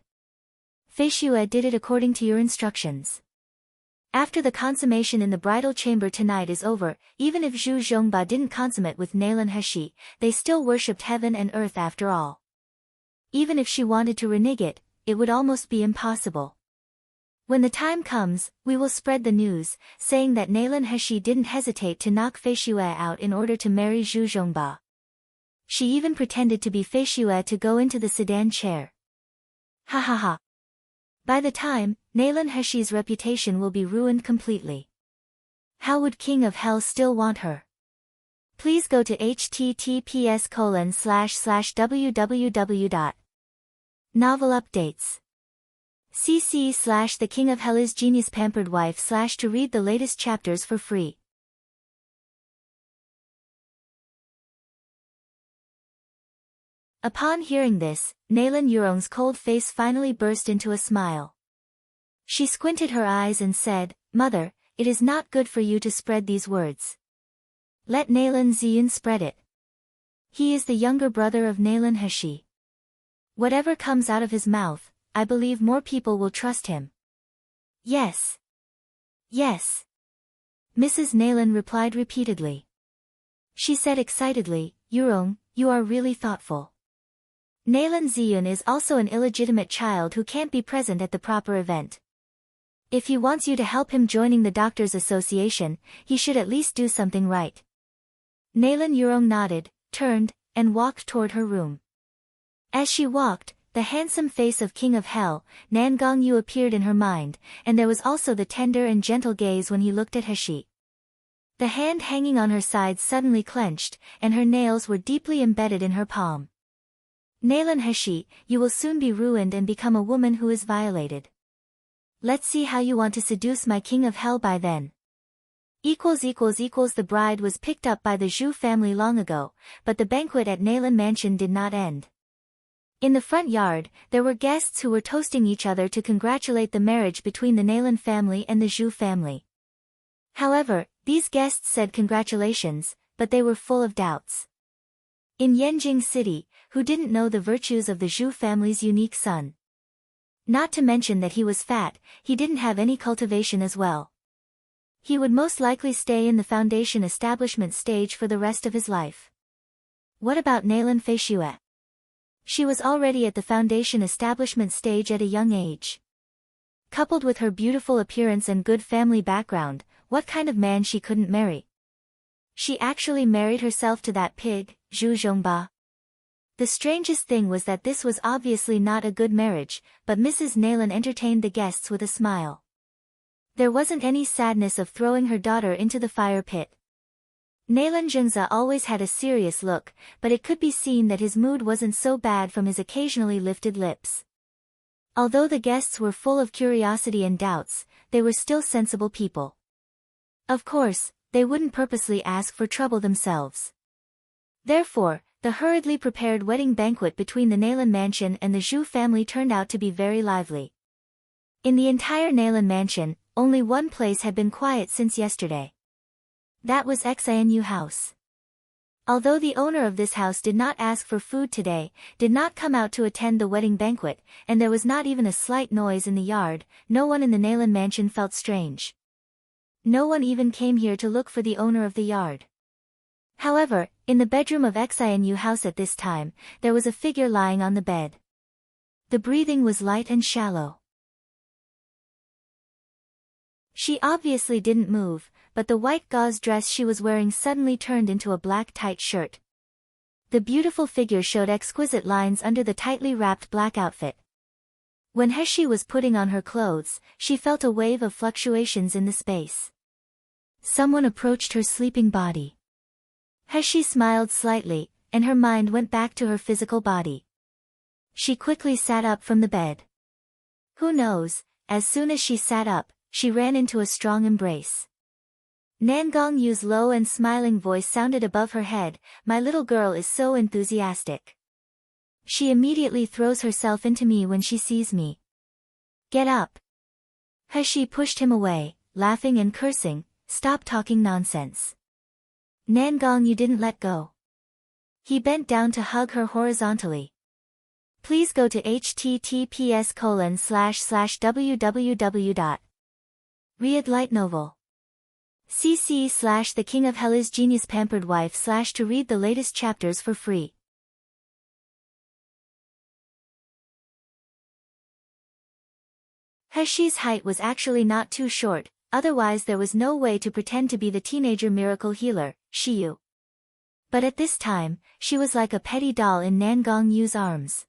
Feishua did it according to your instructions. After the consummation in the bridal chamber tonight is over, even if Zhu Zhongba didn't consummate with Nalan Heshi, they still worshipped heaven and earth after all. Even if she wanted to renege it would almost be impossible. When the time comes, we will spread the news, saying that Nalan Heshi didn't hesitate to knock Feishua out in order to marry Zhu Zhongba. She even pretended to be Feishua to go into the sedan chair. Ha ha ha. By the time, Nalan Heshi's reputation will be ruined completely. How would King of Hell still want her? Please go to https://www.novel updates. cc/The King of Hell is Genius Pampered Wife/ to read the latest chapters for free. Upon hearing this, Nalan Yurong's cold face finally burst into a smile. She squinted her eyes and said, "Mother, it is not good for you to spread these words. Let Nalan Ziyun spread it. He is the younger brother of Nalan Heshi. Whatever comes out of his mouth, I believe more people will trust him." "Yes. Yes." Mrs. Nalan replied repeatedly. She said excitedly, "Yurong, you are really thoughtful. Nalan Ziyun is also an illegitimate child who can't be present at the proper event. If he wants you to help him joining the Doctors' Association, he should at least do something right." Nalan Yurong nodded, turned, and walked toward her room. As she walked, the handsome face of King of Hell, Nan Gongyu, appeared in her mind, and there was also the tender and gentle gaze when he looked at Heshi. The hand hanging on her side suddenly clenched, and her nails were deeply embedded in her palm. Nalan Heshi, you will soon be ruined and become a woman who is violated. Let's see how you want to seduce my king of hell by then. The bride was picked up by the Zhu family long ago, but the banquet at Nalan Mansion did not end. In the front yard, there were guests who were toasting each other to congratulate the marriage between the Nalan family and the Zhu family. However, these guests said congratulations, but they were full of doubts. In Yanjing City, who didn't know the virtues of the Zhu family's unique son? Not to mention that he was fat, he didn't have any cultivation as well. He would most likely stay in the foundation establishment stage for the rest of his life. What about Nalan Feishue? She was already at the foundation establishment stage at a young age. Coupled with her beautiful appearance and good family background, what kind of man she couldn't marry? She actually married herself to that pig, Zhu Zhongba. The strangest thing was that this was obviously not a good marriage, but Mrs. Nalan entertained the guests with a smile. There wasn't any sadness of throwing her daughter into the fire pit. Nalan Zhengza always had a serious look, but it could be seen that his mood wasn't so bad from his occasionally lifted lips. Although the guests were full of curiosity and doubts, they were still sensible people. Of course, they wouldn't purposely ask for trouble themselves. Therefore, the hurriedly prepared wedding banquet between the Nalan mansion and the Zhu family turned out to be very lively. In the entire Nalan mansion, only one place had been quiet since yesterday. That was Xianyu house. Although the owner of this house did not ask for food today, did not come out to attend the wedding banquet, and there was not even a slight noise in the yard, no one in the Nalan mansion felt strange. No one even came here to look for the owner of the yard. However, in the bedroom of Xianyu house at this time, there was a figure lying on the bed. The breathing was light and shallow. She obviously didn't move, but the white gauze dress she was wearing suddenly turned into a black tight shirt. The beautiful figure showed exquisite lines under the tightly wrapped black outfit. When Heshi was putting on her clothes, she felt a wave of fluctuations in the space. Someone approached her sleeping body. Heshi smiled slightly, and her mind went back to her physical body. She quickly sat up from the bed. Who knows, as soon as she sat up, she ran into a strong embrace. Nangong Yu's low and smiling voice sounded above her head, "My little girl is so enthusiastic. She immediately throws herself into me when she sees me. Get up." Heshi pushed him away, laughing and cursing, "Stop talking nonsense." Nangong Yu didn't let go. He bent down to hug her horizontally. Please go to https://www.Riyadh Light Novel. cc/The King of Hell is Genius Pampered Wife/ to read the latest chapters for free. Heshi's height was actually not too short, otherwise there was no way to pretend to be the teenager miracle healer, Shiyu. But at this time, she was like a petty doll in Nangong Yu's arms.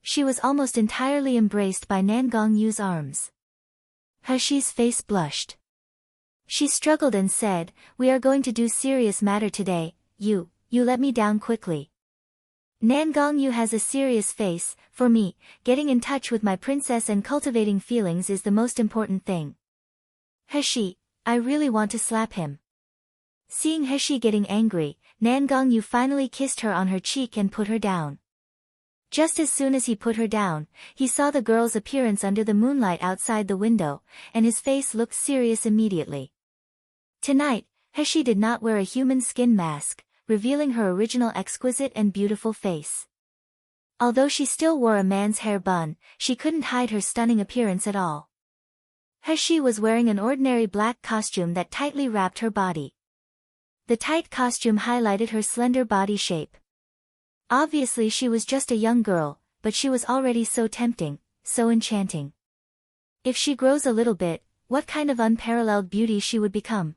She was almost entirely embraced by Nangong Yu's arms. Heshi's face blushed. She struggled and said, "We are going to do serious matter today, you let me down quickly." Nangong Yu has a serious face. For me, getting in touch with my princess and cultivating feelings is the most important thing. Heshi, I really want to slap him. Seeing Heshi getting angry, Nangong Yu finally kissed her on her cheek and put her down. Just as soon as he put her down, he saw the girl's appearance under the moonlight outside the window, and his face looked serious immediately. Tonight, Heshi did not wear a human skin mask, revealing her original exquisite and beautiful face. Although she still wore a man's hair bun, she couldn't hide her stunning appearance at all. Heshi was wearing an ordinary black costume that tightly wrapped her body. The tight costume highlighted her slender body shape. Obviously she was just a young girl, but she was already so tempting, so enchanting. If she grows a little bit, what kind of unparalleled beauty she would become.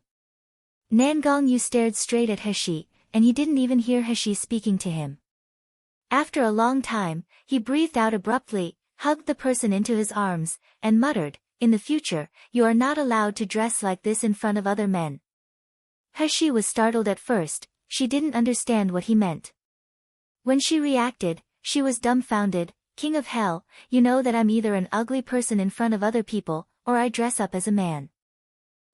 Nangong Yu stared straight at Heshi, and he didn't even hear Heshi speaking to him. After a long time, he breathed out abruptly, hugged the person into his arms, and muttered, "In the future, you are not allowed to dress like this in front of other men." Heshi was startled at first, she didn't understand what he meant. When she reacted, she was dumbfounded. King of Hell, you know that I'm either an ugly person in front of other people, or I dress up as a man.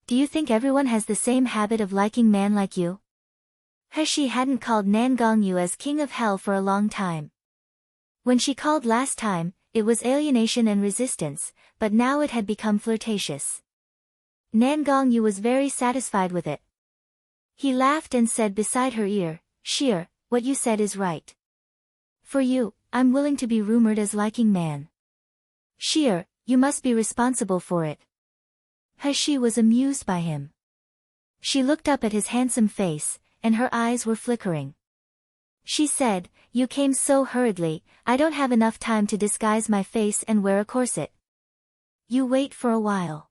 Do you think everyone has the same habit of liking man like you? He hadn't called Nan Gongyu as King of Hell for a long time. When she called last time, it was alienation and resistance, but now it had become flirtatious. Nan Gongyu was very satisfied with it. He laughed and said beside her ear, "Sheer, what you said is right. For you, I'm willing to be rumored as liking man. Sheer, you must be responsible for it." She was amused by him. She looked up at his handsome face, and her eyes were flickering. She said, "You came so hurriedly, I don't have enough time to disguise my face and wear a corset. You wait for a while.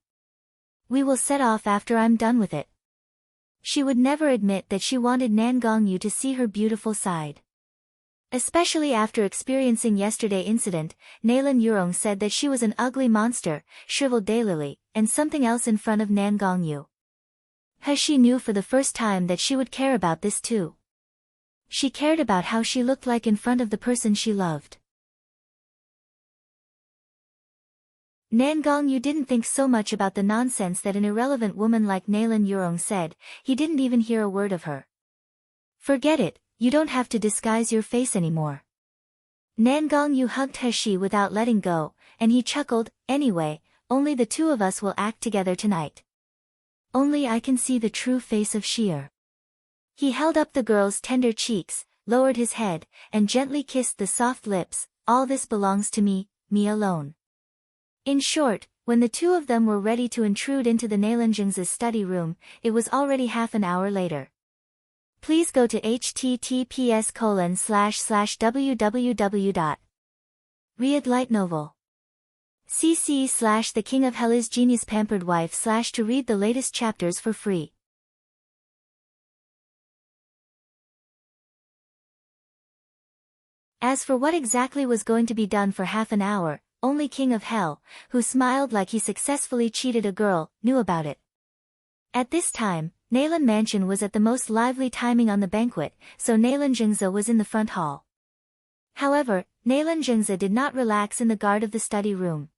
We will set off after I'm done with it." She would never admit that she wanted Nan Gongyu to see her beautiful side. Especially after experiencing yesterday's incident, Nalan Yurong said that she was an ugly monster, shriveled daylily, and something else in front of Nan Gongyu. She knew for the first time that she would care about this too. She cared about how she looked like in front of the person she loved. Nan Gongyu didn't think so much about the nonsense that an irrelevant woman like Nalan Yurong said. He didn't even hear a word of her. "Forget it, you don't have to disguise your face anymore." Nan Gongyu hugged He without letting go, and he chuckled, "Anyway, only the two of us will act together tonight. Only I can see the true face of Sheer." He held up the girl's tender cheeks, lowered his head, and gently kissed the soft lips. "All this belongs to me, me alone." In short, when the two of them were ready to intrude into the Nalanjing's study room, it was already half an hour later. Please go to https://www.read light novel cc/ The King of Hell is Genius Pampered Wife / to read the latest chapters for free. As for what exactly was going to be done for half an hour, only King of Hell, who smiled like he successfully cheated a girl, knew about it. At this time, Nalan Mansion was at the most lively timing on the banquet, so Nalan Jingza was in the front hall. However, Nalan Jingza did not relax in the guard of the study room.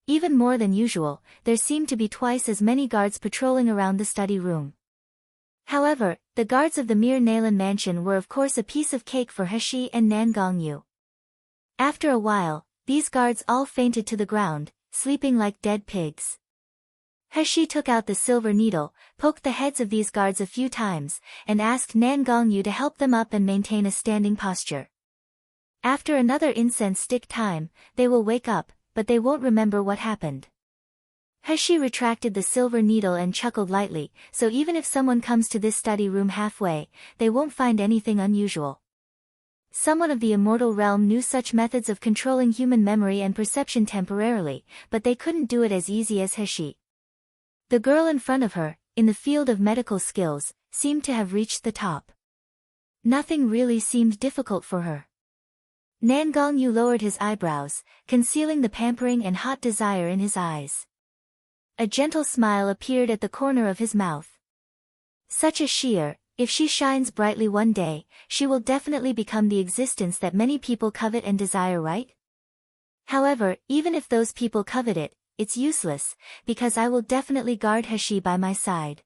Even more than usual, there seemed to be twice as many guards patrolling around the study room. However, the guards of the mere Nalan Mansion were of course a piece of cake for He and Nan Gongyu. After a while, these guards all fainted to the ground, sleeping like dead pigs. He took out the silver needle, poked the heads of these guards a few times, and asked Nan Gongyu to help them up and maintain a standing posture. After another incense stick time, they will wake up, but they won't remember what happened. He retracted the silver needle and chuckled lightly, so even if someone comes to this study room halfway, they won't find anything unusual. Someone of the immortal realm knew such methods of controlling human memory and perception temporarily, but they couldn't do it as easy as He. The girl in front of her, in the field of medical skills, seemed to have reached the top. Nothing really seemed difficult for her. Nan Gongyu lowered his eyebrows, concealing the pampering and hot desire in his eyes. A gentle smile appeared at the corner of his mouth. Such a Sheer, if she shines brightly one day, she will definitely become the existence that many people covet and desire, right? However, even if those people covet it, it's useless, because I will definitely guard He by my side.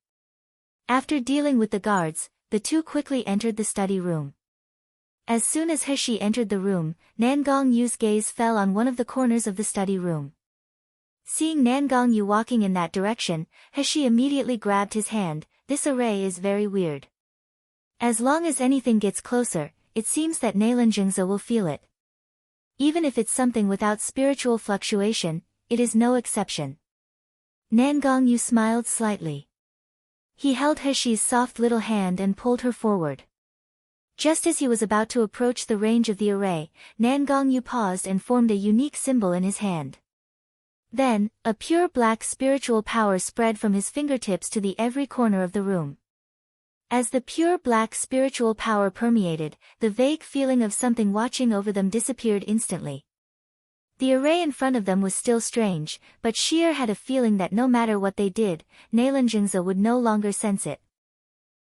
After dealing with the guards, the two quickly entered the study room. As soon as He entered the room, Nan Gongyu's gaze fell on one of the corners of the study room. Seeing Nan Gongyu walking in that direction, He immediately grabbed his hand. "This array is very weird. As long as anything gets closer, it seems that Nalan Jingza will feel it. Even if it's something without spiritual fluctuation, it is no exception." Nan Gongyu smiled slightly. He held He's soft little hand and pulled her forward. Just as he was about to approach the range of the array, Nan Gongyu paused and formed a unique symbol in his hand. Then, a pure black spiritual power spread from his fingertips to the every corner of the room. As the pure black spiritual power permeated, the vague feeling of something watching over them disappeared instantly. The array in front of them was still strange, but Sheer had a feeling that no matter what they did, Nalan Jingza would no longer sense it.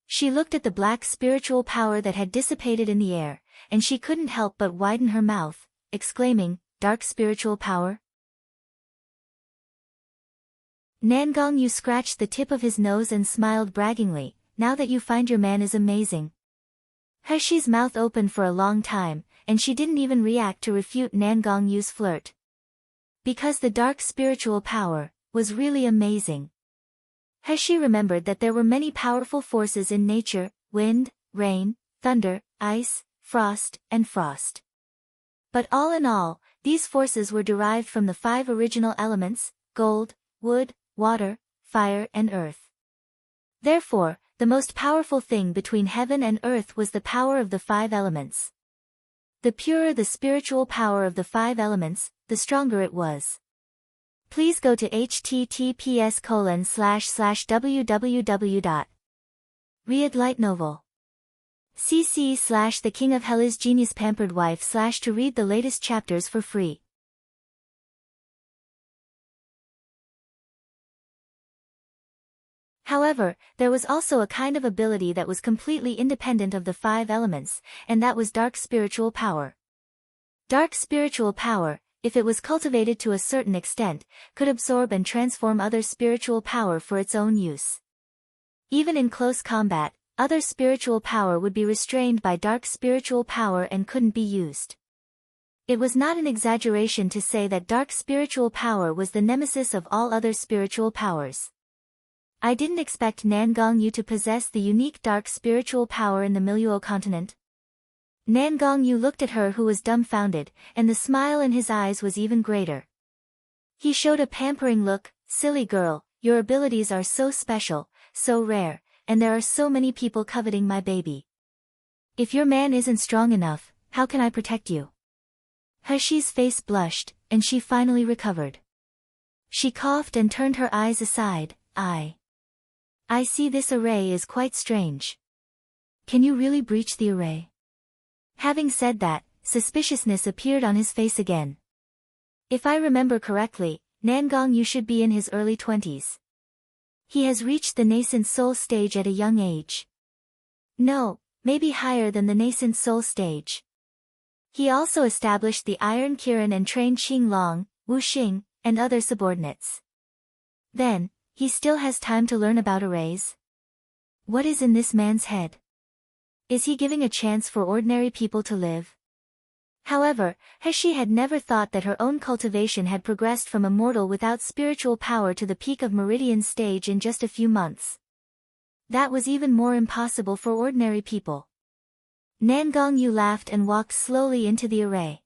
She looked at the black spiritual power that had dissipated in the air, and she couldn't help but widen her mouth, exclaiming, "Dark spiritual power?" Nangong scratched the tip of his nose and smiled braggingly, "Now that you find your man is amazing." Heshi's mouth opened for a long time, and she didn't even react to refute Nangong's flirt. Because the dark spiritual power was really amazing. Heshi remembered that there were many powerful forces in nature: wind, rain, thunder, ice, frost, and frost. But all in all, these forces were derived from the 5 original elements: gold, wood, water, fire and earth. Therefore, the most powerful thing between heaven and earth was the power of the 5 elements. The purer the spiritual power of the 5 elements, the stronger it was. Please go to https://www.read light novel cc/the king of hell is genius pampered wife/ to read the latest chapters for free. However, there was also a kind of ability that was completely independent of the 5 elements, and that was dark spiritual power. Dark spiritual power, if it was cultivated to a certain extent, could absorb and transform other spiritual power for its own use. Even in close combat, other spiritual power would be restrained by dark spiritual power and couldn't be used. It was not an exaggeration to say that dark spiritual power was the nemesis of all other spiritual powers. I didn't expect Nangongyu to possess the unique dark spiritual power in the Miluo continent. Nangongyu looked at her, who was dumbfounded, and the smile in his eyes was even greater. He showed a pampering look. "Silly girl, your abilities are so special, so rare, and there are so many people coveting my baby. If your man isn't strong enough, how can I protect you?" Heshi's face blushed, and she finally recovered. She coughed and turned her eyes aside. I see this array is quite strange. Can you really breach the array?" Having said that, suspiciousness appeared on his face again. If I remember correctly, Nangongyu should be in his early 20s. He has reached the nascent soul stage at a young age. No, maybe higher than the nascent soul stage. He also established the Iron Kirin and trained Xing Long, Wu Xing, and other subordinates. Then, he still has time to learn about arrays? What is in this man's head? Is he giving a chance for ordinary people to live? However, Heshi had never thought that her own cultivation had progressed from a mortal without spiritual power to the peak of Meridian stage in just a few months. That was even more impossible for ordinary people. Nangongyu laughed and walked slowly into the array.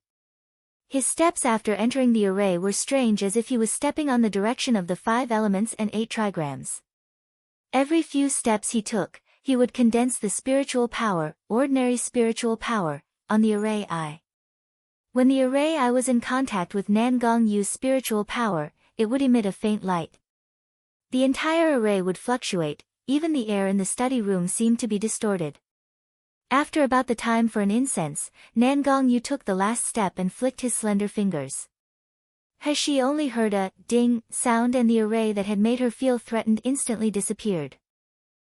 His steps after entering the array were strange, as if he was stepping on the direction of the 5 elements and 8 trigrams. Every few steps he took, he would condense the spiritual power, ordinary spiritual power, on the array I. When the array I was in contact with Nangongyu's spiritual power, it would emit a faint light. The entire array would fluctuate, even the air in the study room seemed to be distorted. After about the time for an incense, Nangongyu took the last step and flicked his slender fingers. Heshi only heard a ding sound, and the array that had made her feel threatened instantly disappeared.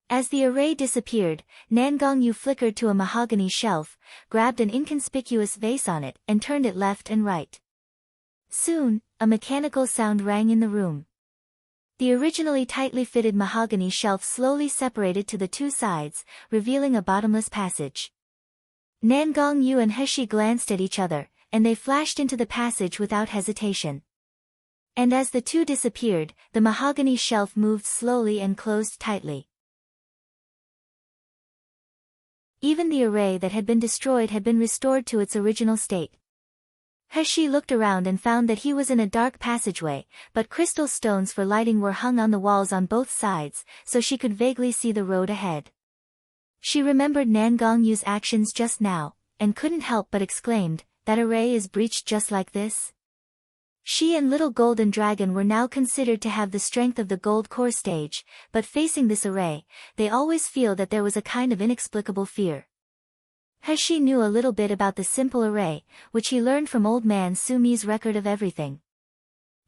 As the array disappeared, Nangongyu flickered to a mahogany shelf, grabbed an inconspicuous vase on it, and turned it left and right. Soon, a mechanical sound rang in the room. The originally tightly fitted mahogany shelf slowly separated to the 2 sides, revealing a bottomless passage. Nangongyu and Heshi glanced at each other, and they flashed into the passage without hesitation. And as the 2 disappeared, the mahogany shelf moved slowly and closed tightly. Even the array that had been destroyed had been restored to its original state. Heshi looked around and found that he was in a dark passageway, but crystal stones for lighting were hung on the walls on both sides, so she could vaguely see the road ahead. She remembered Nangongyu's actions just now, and couldn't help but exclaimed, "That array is breached just like this?" She and Little Golden Dragon were now considered to have the strength of the gold core stage, but facing this array, they always feel that there was a kind of inexplicable fear. Heshi knew a little bit about the simple array, which he learned from Old Man Sumi's record of everything.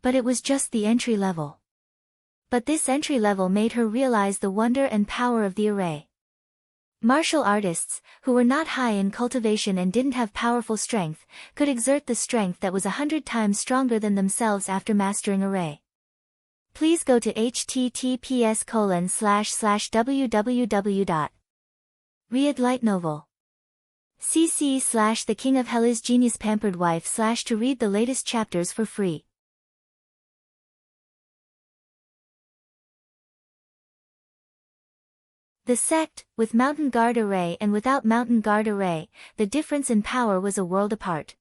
But it was just the entry level. But this entry level made her realize the wonder and power of the array. Martial artists, who were not high in cultivation and didn't have powerful strength, could exert the strength that was 100 times stronger than themselves after mastering a ray. Please go to https://www.read light novel. cc/the king of hell is genius pampered wife/ to read the latest chapters for free. The sect, with Mountain Guard array and without Mountain Guard array, the difference in power was a world apart.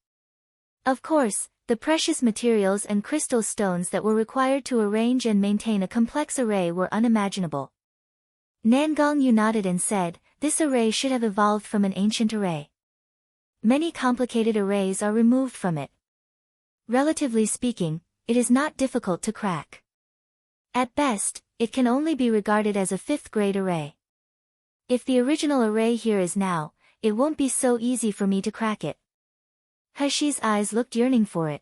Of course, the precious materials and crystal stones that were required to arrange and maintain a complex array were unimaginable. Nangong Yu nodded and said, this array should have evolved from an ancient array. Many complicated arrays are removed from it. Relatively speaking, it is not difficult to crack. At best, it can only be regarded as a 5th-grade array. If the original array here is now, it won't be so easy for me to crack it. Heshi's eyes looked yearning for it.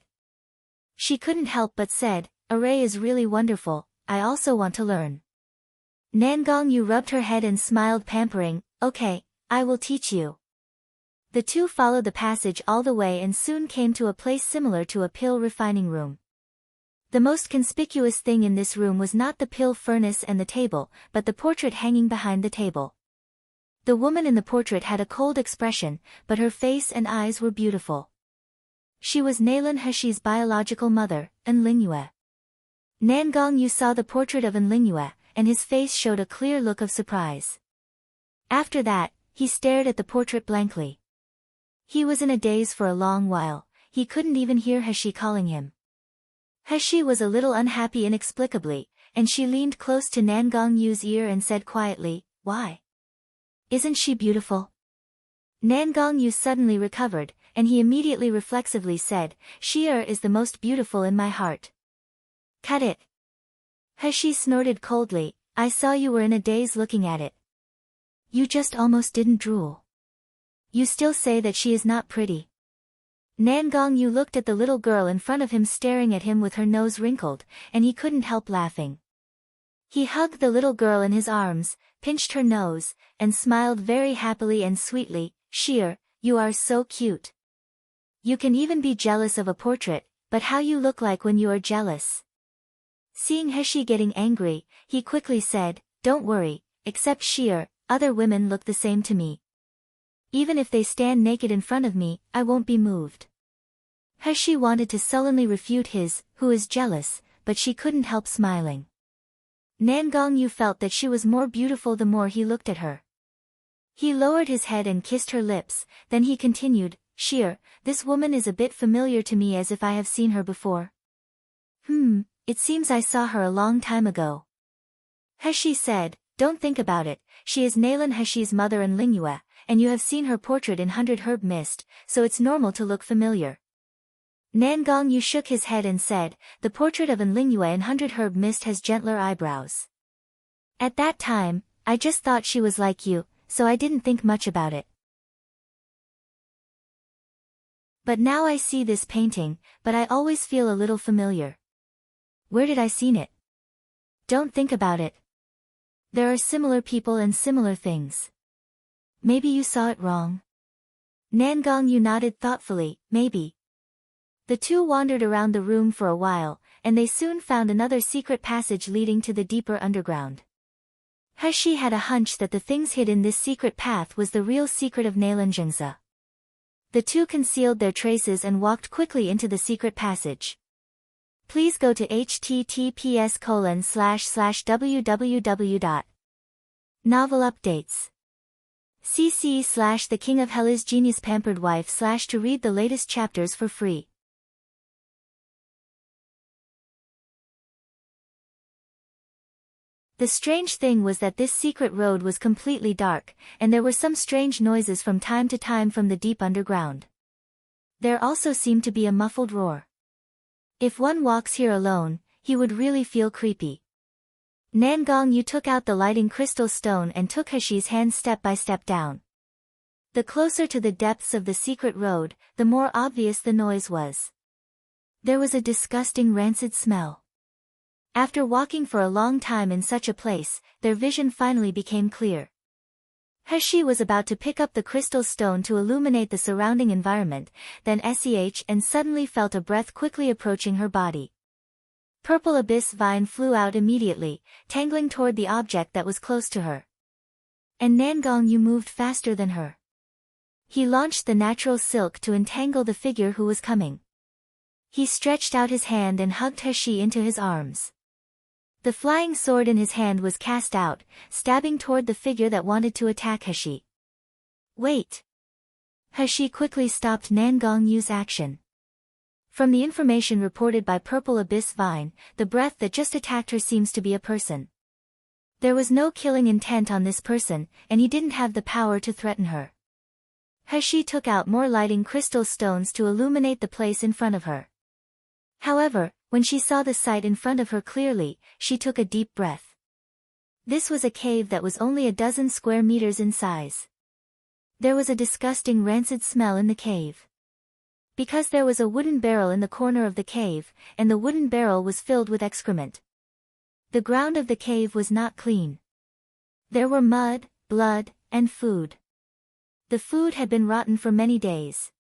She couldn't help but said, array is really wonderful, I also want to learn. Nangong Yu rubbed her head and smiled pampering, okay, I will teach you. The two followed the passage all the way and soon came to a place similar to a pill refining room. The most conspicuous thing in this room was not the pill furnace and the table, but the portrait hanging behind the table. The woman in the portrait had a cold expression, but her face and eyes were beautiful. She was Nalan Heshi's biological mother, Enlingyue. Nangong Yu saw the portrait of Enlingyue, and his face showed a clear look of surprise. After that, he stared at the portrait blankly. He was in a daze for a long while, he couldn't even hear Heshi calling him. Heshi was a little unhappy inexplicably, and she leaned close to Nangong Yu's ear and said quietly, why? Isn't she beautiful? Nangong Yu suddenly recovered, and he immediately reflexively said, Shi'er is the most beautiful in my heart. Cut it. Heshi snorted coldly, I saw you were in a daze looking at it. You just almost didn't drool. You still say that she is not pretty. Nangong Yu looked at the little girl in front of him staring at him with her nose wrinkled, and he couldn't help laughing. He hugged the little girl in his arms, pinched her nose, and smiled very happily and sweetly, Shi'er, you are so cute. You can even be jealous of a portrait, but how you look like when you are jealous. Seeing Heshi getting angry, he quickly said, don't worry, except Shi'er, other women look the same to me. Even if they stand naked in front of me, I won't be moved. Heshi wanted to sullenly refute his, who is jealous, but she couldn't help smiling. Nangong Yu felt that she was more beautiful the more he looked at her. He lowered his head and kissed her lips, then he continued, Shi'er, this woman is a bit familiar to me as if I have seen her before. It seems I saw her a long time ago. Heshi said, don't think about it, she is Nalan Heshi's mother Enlingyue, and you have seen her portrait in 100 Herb Mist, so it's normal to look familiar. Nangong Yu shook his head and said, the portrait of Enlingyue in 100 Herb Mist has gentler eyebrows. At that time, I just thought she was like you, so I didn't think much about it. But now I see this painting, but I always feel a little familiar. Where did I seen it? Don't think about it. There are similar people and similar things. Maybe you saw it wrong. Nangong Yu nodded thoughtfully, maybe. The two wandered around the room for a while, and they soon found another secret passage leading to the deeper underground. Heshi had a hunch that the things hid in this secret path was the real secret of Nalanjingza. The two concealed their traces and walked quickly into the secret passage. Please go to https://www.novel updates. cc/the king of hell is genius pampered wife/ to read the latest chapters for free. The strange thing was that this secret road was completely dark, and there were some strange noises from time to time from the deep underground. There also seemed to be a muffled roar. If one walks here alone, he would really feel creepy. Nangong Yu took out the lighting crystal stone and took Heshi's hand step by step down. The closer to the depths of the secret road, the more obvious the noise was. There was a disgusting rancid smell. After walking for a long time in such a place, their vision finally became clear. He was about to pick up the crystal stone to illuminate the surrounding environment, then and suddenly felt a breath quickly approaching her body. Purple abyss vine flew out immediately, tangling toward the object that was close to her. And Nangongyu moved faster than her. He launched the natural silk to entangle the figure who was coming. He stretched out his hand and hugged He into his arms. The flying sword in his hand was cast out, stabbing toward the figure that wanted to attack He. Wait! He quickly stopped Nangongyu's action. From the information reported by Purple Abyss Vine, the breath that just attacked her seems to be a person. There was no killing intent on this person, and he didn't have the power to threaten her. He took out more lighting crystal stones to illuminate the place in front of her. However, when she saw the sight in front of her clearly, she took a deep breath. This was a cave that was only a dozen square meters in size. There was a disgusting rancid smell in the cave. Because there was a wooden barrel in the corner of the cave, and the wooden barrel was filled with excrement. The ground of the cave was not clean. There were mud, blood, and food. The food had been rotten for many days.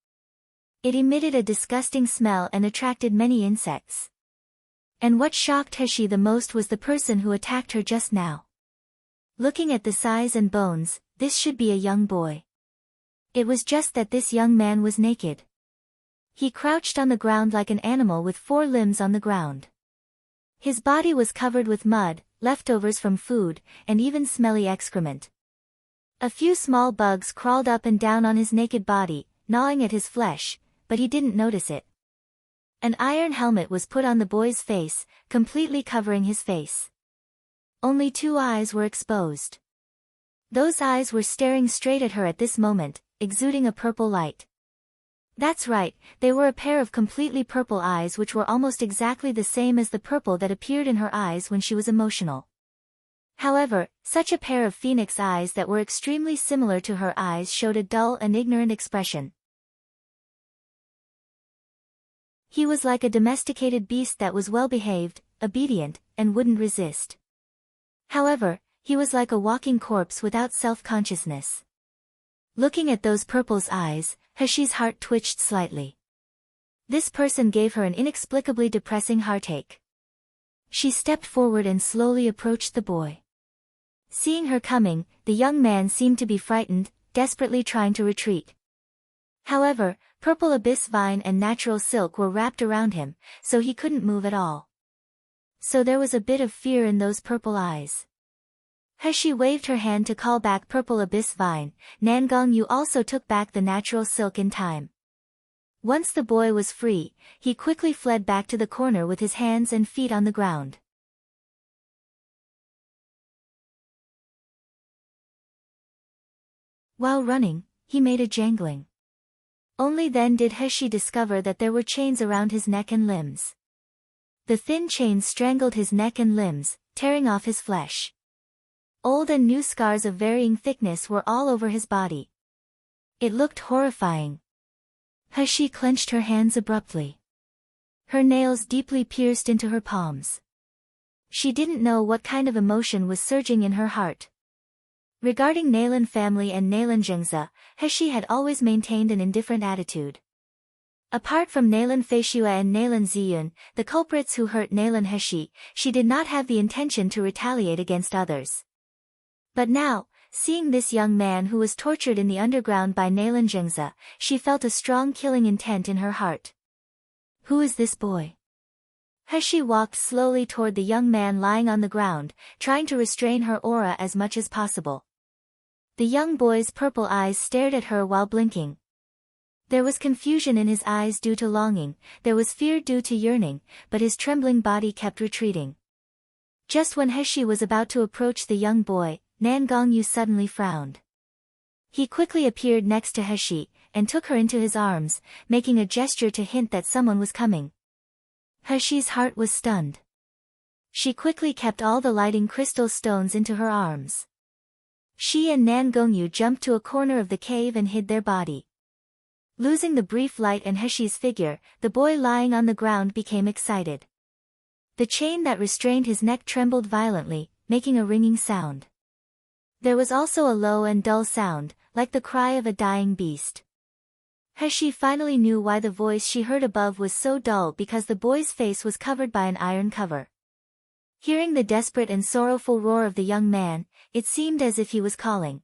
It emitted a disgusting smell and attracted many insects. And what shocked He the most was the person who attacked her just now. Looking at the size and bones, this should be a young boy. It was just that this young man was naked. He crouched on the ground like an animal with 4 limbs on the ground. His body was covered with mud, leftovers from food, and even smelly excrement. A few small bugs crawled up and down on his naked body, gnawing at his flesh, but he didn't notice it. An iron helmet was put on the boy's face, completely covering his face. Only 2 eyes were exposed. Those eyes were staring straight at her at this moment, exuding a purple light. That's right, they were a pair of completely purple eyes which were almost exactly the same as the purple that appeared in her eyes when she was emotional. However, such a pair of phoenix eyes that were extremely similar to her eyes showed a dull and ignorant expression. He was like a domesticated beast that was well-behaved, obedient, and wouldn't resist. However, he was like a walking corpse without self-consciousness. Looking at those purple's eyes, He's heart twitched slightly. This person gave her an inexplicably depressing heartache. She stepped forward and slowly approached the boy. Seeing her coming, the young man seemed to be frightened, desperately trying to retreat. However, Purple Abyss Vine and Natural Silk were wrapped around him, so he couldn't move at all. So there was a bit of fear in those purple eyes. As she waved her hand to call back Purple Abyss Vine, Nangongyu also took back the Natural Silk in time. Once the boy was free, he quickly fled back to the corner with his hands and feet on the ground. While running, he made a jangling. Only then did He discover that there were chains around his neck and limbs. The thin chains strangled his neck and limbs, tearing off his flesh. Old and new scars of varying thickness were all over his body. It looked horrifying. He clenched her hands abruptly. Her nails deeply pierced into her palms. She didn't know what kind of emotion was surging in her heart. Regarding Nalan family and Nalan Zhengze, He had always maintained an indifferent attitude. Apart from Nalan Feishua and Nalan Ziyun, the culprits who hurt Nalan she did not have the intention to retaliate against others. But now, seeing this young man who was tortured in the underground by Nalan Zhengze, she felt a strong killing intent in her heart. Who is this boy? He walked slowly toward the young man lying on the ground, trying to restrain her aura as much as possible. The young boy's purple eyes stared at her while blinking. There was confusion in his eyes due to longing, there was fear due to yearning, but his trembling body kept retreating. Just when He was about to approach the young boy, Nangongyu suddenly frowned. He quickly appeared next to He, and took her into his arms, making a gesture to hint that someone was coming. He's heart was stunned. She quickly kept all the lighting crystal stones into her arms. She and Nangongyu jumped to a corner of the cave and hid their body. Losing the brief light and He's figure, the boy lying on the ground became excited. The chain that restrained his neck trembled violently, making a ringing sound. There was also a low and dull sound, like the cry of a dying beast. He finally knew why the voice she heard above was so dull, because the boy's face was covered by an iron cover. Hearing the desperate and sorrowful roar of the young man, it seemed as if he was calling.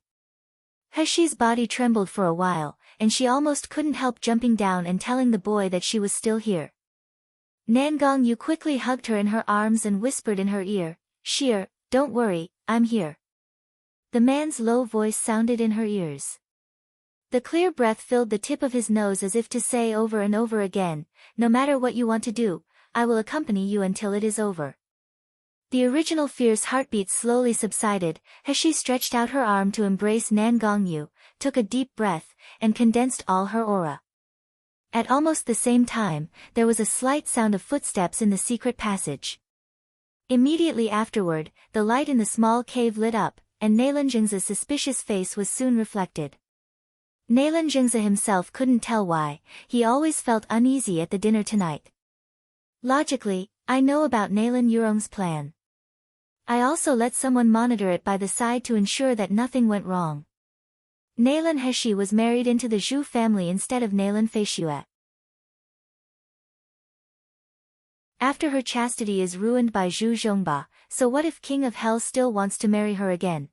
Heshi's body trembled for a while, and she almost couldn't help jumping down and telling the boy that she was still here. Nangong Yu quickly hugged her in her arms and whispered in her ear, "Sheer, don't worry, I'm here." The man's low voice sounded in her ears. The clear breath filled the tip of his nose as if to say over and over again, "No matter what you want to do, I will accompany you until it is over." The original fierce heartbeat slowly subsided, as she stretched out her arm to embrace Nangong Yu, took a deep breath, and condensed all her aura. At almost the same time, there was a slight sound of footsteps in the secret passage. Immediately afterward, the light in the small cave lit up, and Nailanjing's suspicious face was soon reflected. Nailanjing himself couldn't tell why, he always felt uneasy at the dinner tonight. Logically, I know about Nailan Yurong's plan. I also let someone monitor it by the side to ensure that nothing went wrong. Nailan Heshi was married into the Zhu family instead of Nailan Feishue. After her chastity is ruined by Zhu Zhongba, so what if King of Hell still wants to marry her again?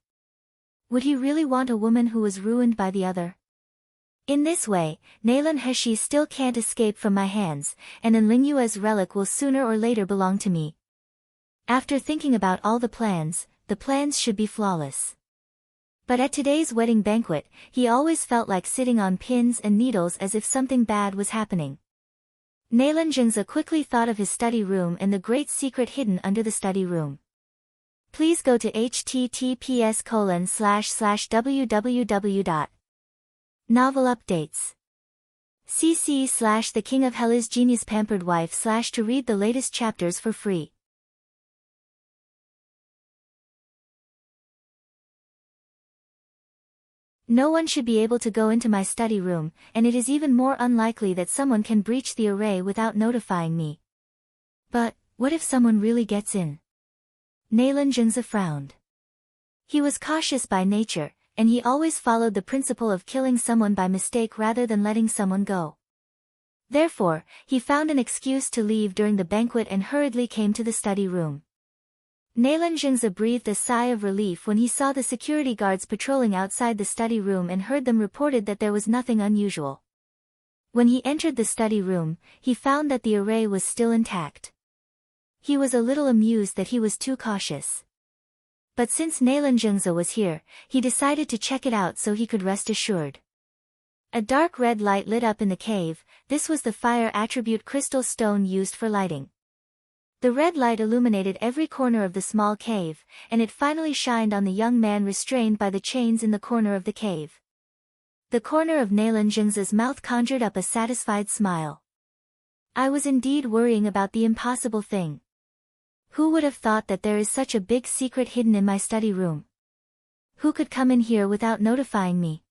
Would he really want a woman who was ruined by the other? In this way, Nailan Heshi still can't escape from my hands, and Enlingyue's relic will sooner or later belong to me. After thinking about all the plans should be flawless. But at today's wedding banquet, he always felt like sitting on pins and needles as if something bad was happening. Nailanjingza quickly thought of his study room and the great secret hidden under the study room. Please go to https://www. Novel updates. cc/The King of Hell is Genius Pampered Wife/ to read the latest chapters for free. No one should be able to go into my study room, and it is even more unlikely that someone can breach the array without notifying me. But, what if someone really gets in? Nailanjingza frowned. He was cautious by nature, and he always followed the principle of killing someone by mistake rather than letting someone go. Therefore, he found an excuse to leave during the banquet and hurriedly came to the study room. Nailanjingza breathed a sigh of relief when he saw the security guards patrolling outside the study room and heard them reported that there was nothing unusual. When he entered the study room, he found that the array was still intact. He was a little amused that he was too cautious. But since Nailanjingza was here, he decided to check it out so he could rest assured. A dark red light lit up in the cave. This was the fire attribute crystal stone used for lighting. The red light illuminated every corner of the small cave, and it finally shined on the young man restrained by the chains in the corner of the cave. The corner of Nailanjingza's mouth conjured up a satisfied smile. I was indeed worrying about the impossible thing. Who would have thought that there is such a big secret hidden in my study room? Who could come in here without notifying me?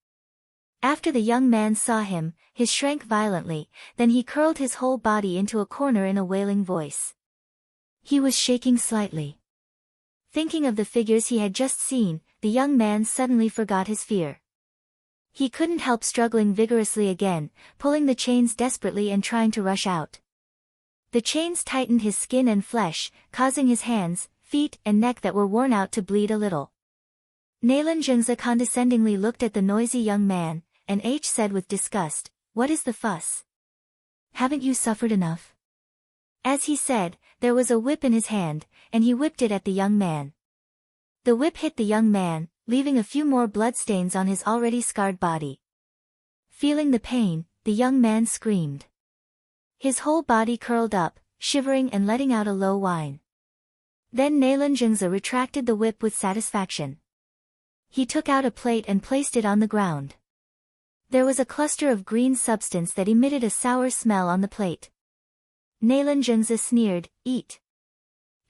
After the young man saw him, he shrank violently, then he curled his whole body into a corner in a wailing voice. He was shaking slightly. Thinking of the figures he had just seen, the young man suddenly forgot his fear. He couldn't help struggling vigorously again, pulling the chains desperately and trying to rush out. The chains tightened his skin and flesh, causing his hands, feet, and neck that were worn out to bleed a little. Nailanjingza condescendingly looked at the noisy young man, and said with disgust, "What is the fuss? Haven't you suffered enough?" As he said, there was a whip in his hand, and he whipped it at the young man. The whip hit the young man, leaving a few more bloodstains on his already scarred body. Feeling the pain, the young man screamed. His whole body curled up, shivering and letting out a low whine. Then Nailanjingza retracted the whip with satisfaction. He took out a plate and placed it on the ground. There was a cluster of green substance that emitted a sour smell on the plate. Nailanjingza sneered, "Eat.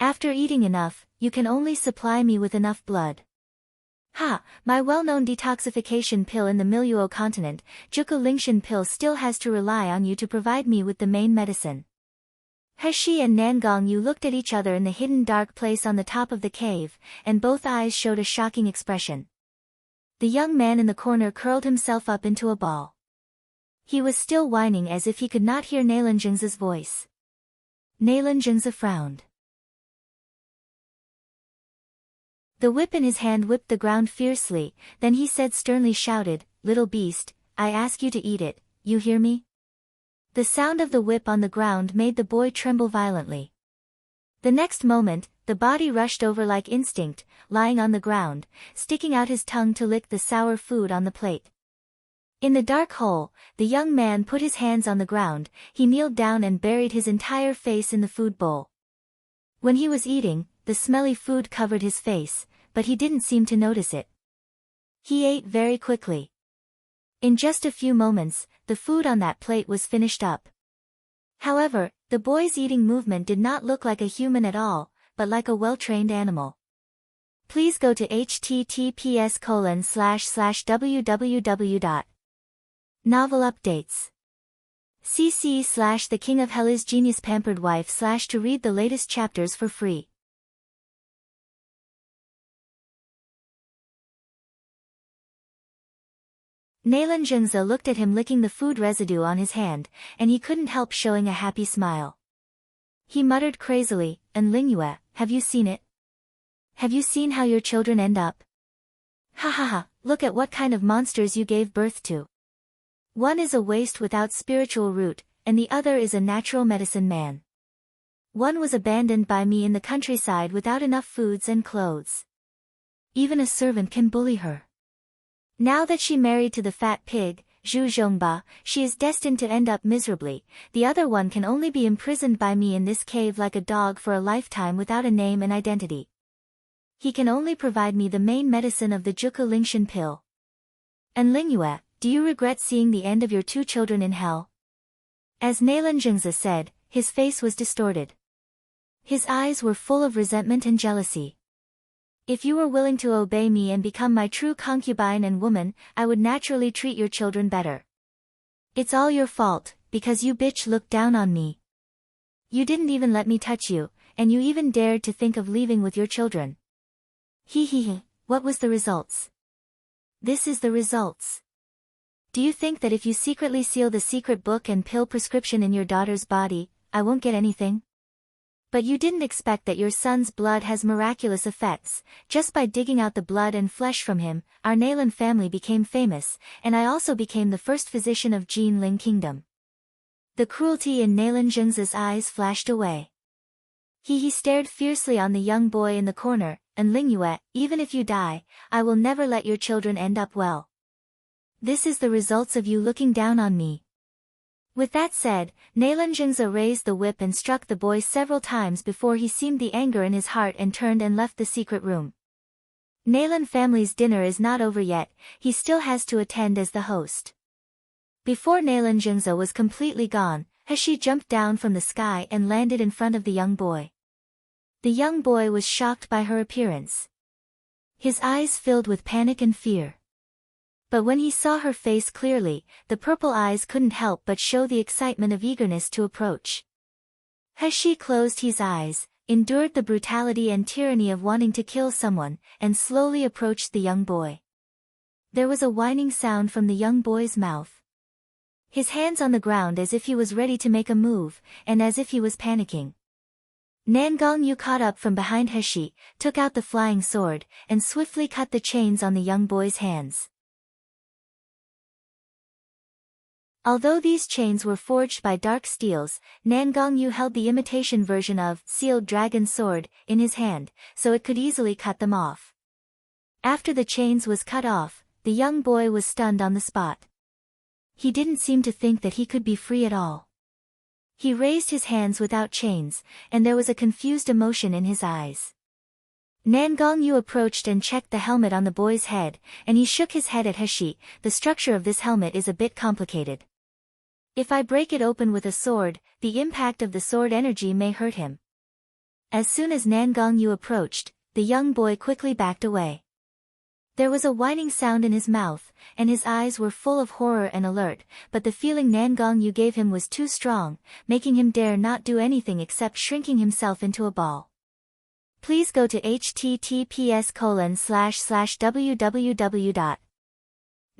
After eating enough, you can only supply me with enough blood." Ha, my well-known detoxification pill in the Miluo continent, Juku Lingshan pill still has to rely on you to provide me with the main medicine. Heshi and Nangong Yu looked at each other in the hidden dark place on the top of the cave, and both eyes showed a shocking expression. The young man in the corner curled himself up into a ball. He was still whining as if he could not hear Naelanjung's voice. Naelanjung frowned. The whip in his hand whipped the ground fiercely, then he said sternly shouted, "Little beast, I ask you to eat it, you hear me?" The sound of the whip on the ground made the boy tremble violently. The next moment, the body rushed over like instinct, lying on the ground, sticking out his tongue to lick the sour food on the plate. In the dark hole, the young man put his hands on the ground, he kneeled down and buried his entire face in the food bowl. When he was eating, the smelly food covered his face, but he didn't seem to notice it. He ate very quickly. In just a few moments, the food on that plate was finished up. However, the boy's eating movement did not look like a human at all, but like a well-trained animal. Please go to https://www.novel updates. cc/the King of Hell is Genius Pampered Wife/ to read the latest chapters for free. Naelanjung looked at him licking the food residue on his hand, and he couldn't help showing a happy smile. He muttered crazily, "And Lingyue, have you seen it? Have you seen how your children end up? Ha ha ha, look at what kind of monsters you gave birth to. One is a waste without spiritual root, and the other is a natural medicine man. One was abandoned by me in the countryside without enough foods and clothes. Even a servant can bully her. Now that she married to the fat pig, Zhu Zhongba, she is destined to end up miserably. The other one can only be imprisoned by me in this cave like a dog for a lifetime without a name and identity. He can only provide me the main medicine of the Juku Lingshan pill. And Lingyue, do you regret seeing the end of your two children in hell?" As Naelanjung said, his face was distorted. His eyes were full of resentment and jealousy. "If you were willing to obey me and become my true concubine and woman, I would naturally treat your children better. It's all your fault, because you bitch looked down on me. You didn't even let me touch you, and you even dared to think of leaving with your children. He, what was the results? This is the results. Do you think that if you secretly seal the secret book and pill prescription in your daughter's body, I won't get anything? But you didn't expect that your son's blood has miraculous effects. Just by digging out the blood and flesh from him, our Naelan family became famous, and I also became the first physician of Jinling Kingdom." The cruelty in Naelanjung's eyes flashed away. He stared fiercely on the young boy in the corner, "And Lingyue, even if you die, I will never let your children end up well. This is the results of you looking down on me." With that said, Naelanjung raised the whip and struck the boy several times before he seemed the anger in his heart and turned and left the secret room. Naelan family's dinner is not over yet, he still has to attend as the host. Before Naelanjung was completely gone, Hashi jumped down from the sky and landed in front of the young boy. The young boy was shocked by her appearance. His eyes filled with panic and fear. But when he saw her face clearly, the purple eyes couldn't help but show the excitement of eagerness to approach. Hashi closed his eyes, endured the brutality and tyranny of wanting to kill someone, and slowly approached the young boy. There was a whining sound from the young boy's mouth. His hands on the ground as if he was ready to make a move, and as if he was panicking. Nangongyu caught up from behind Hashi, took out the flying sword, and swiftly cut the chains on the young boy's hands. Although these chains were forged by dark steels, Nangongyu held the imitation version of sealed dragon sword in his hand, so it could easily cut them off. After the chains was cut off, the young boy was stunned on the spot. He didn't seem to think that he could be free at all. He raised his hands without chains, and there was a confused emotion in his eyes. Nangongyu approached and checked the helmet on the boy's head, and he shook his head at Hashi. "The structure of this helmet is a bit complicated. If I break it open with a sword, the impact of the sword energy may hurt him." As soon as Nangongyu approached, the young boy quickly backed away. There was a whining sound in his mouth, and his eyes were full of horror and alert, but the feeling Nangongyu gave him was too strong, making him dare not do anything except shrinking himself into a ball. Please go to https://www.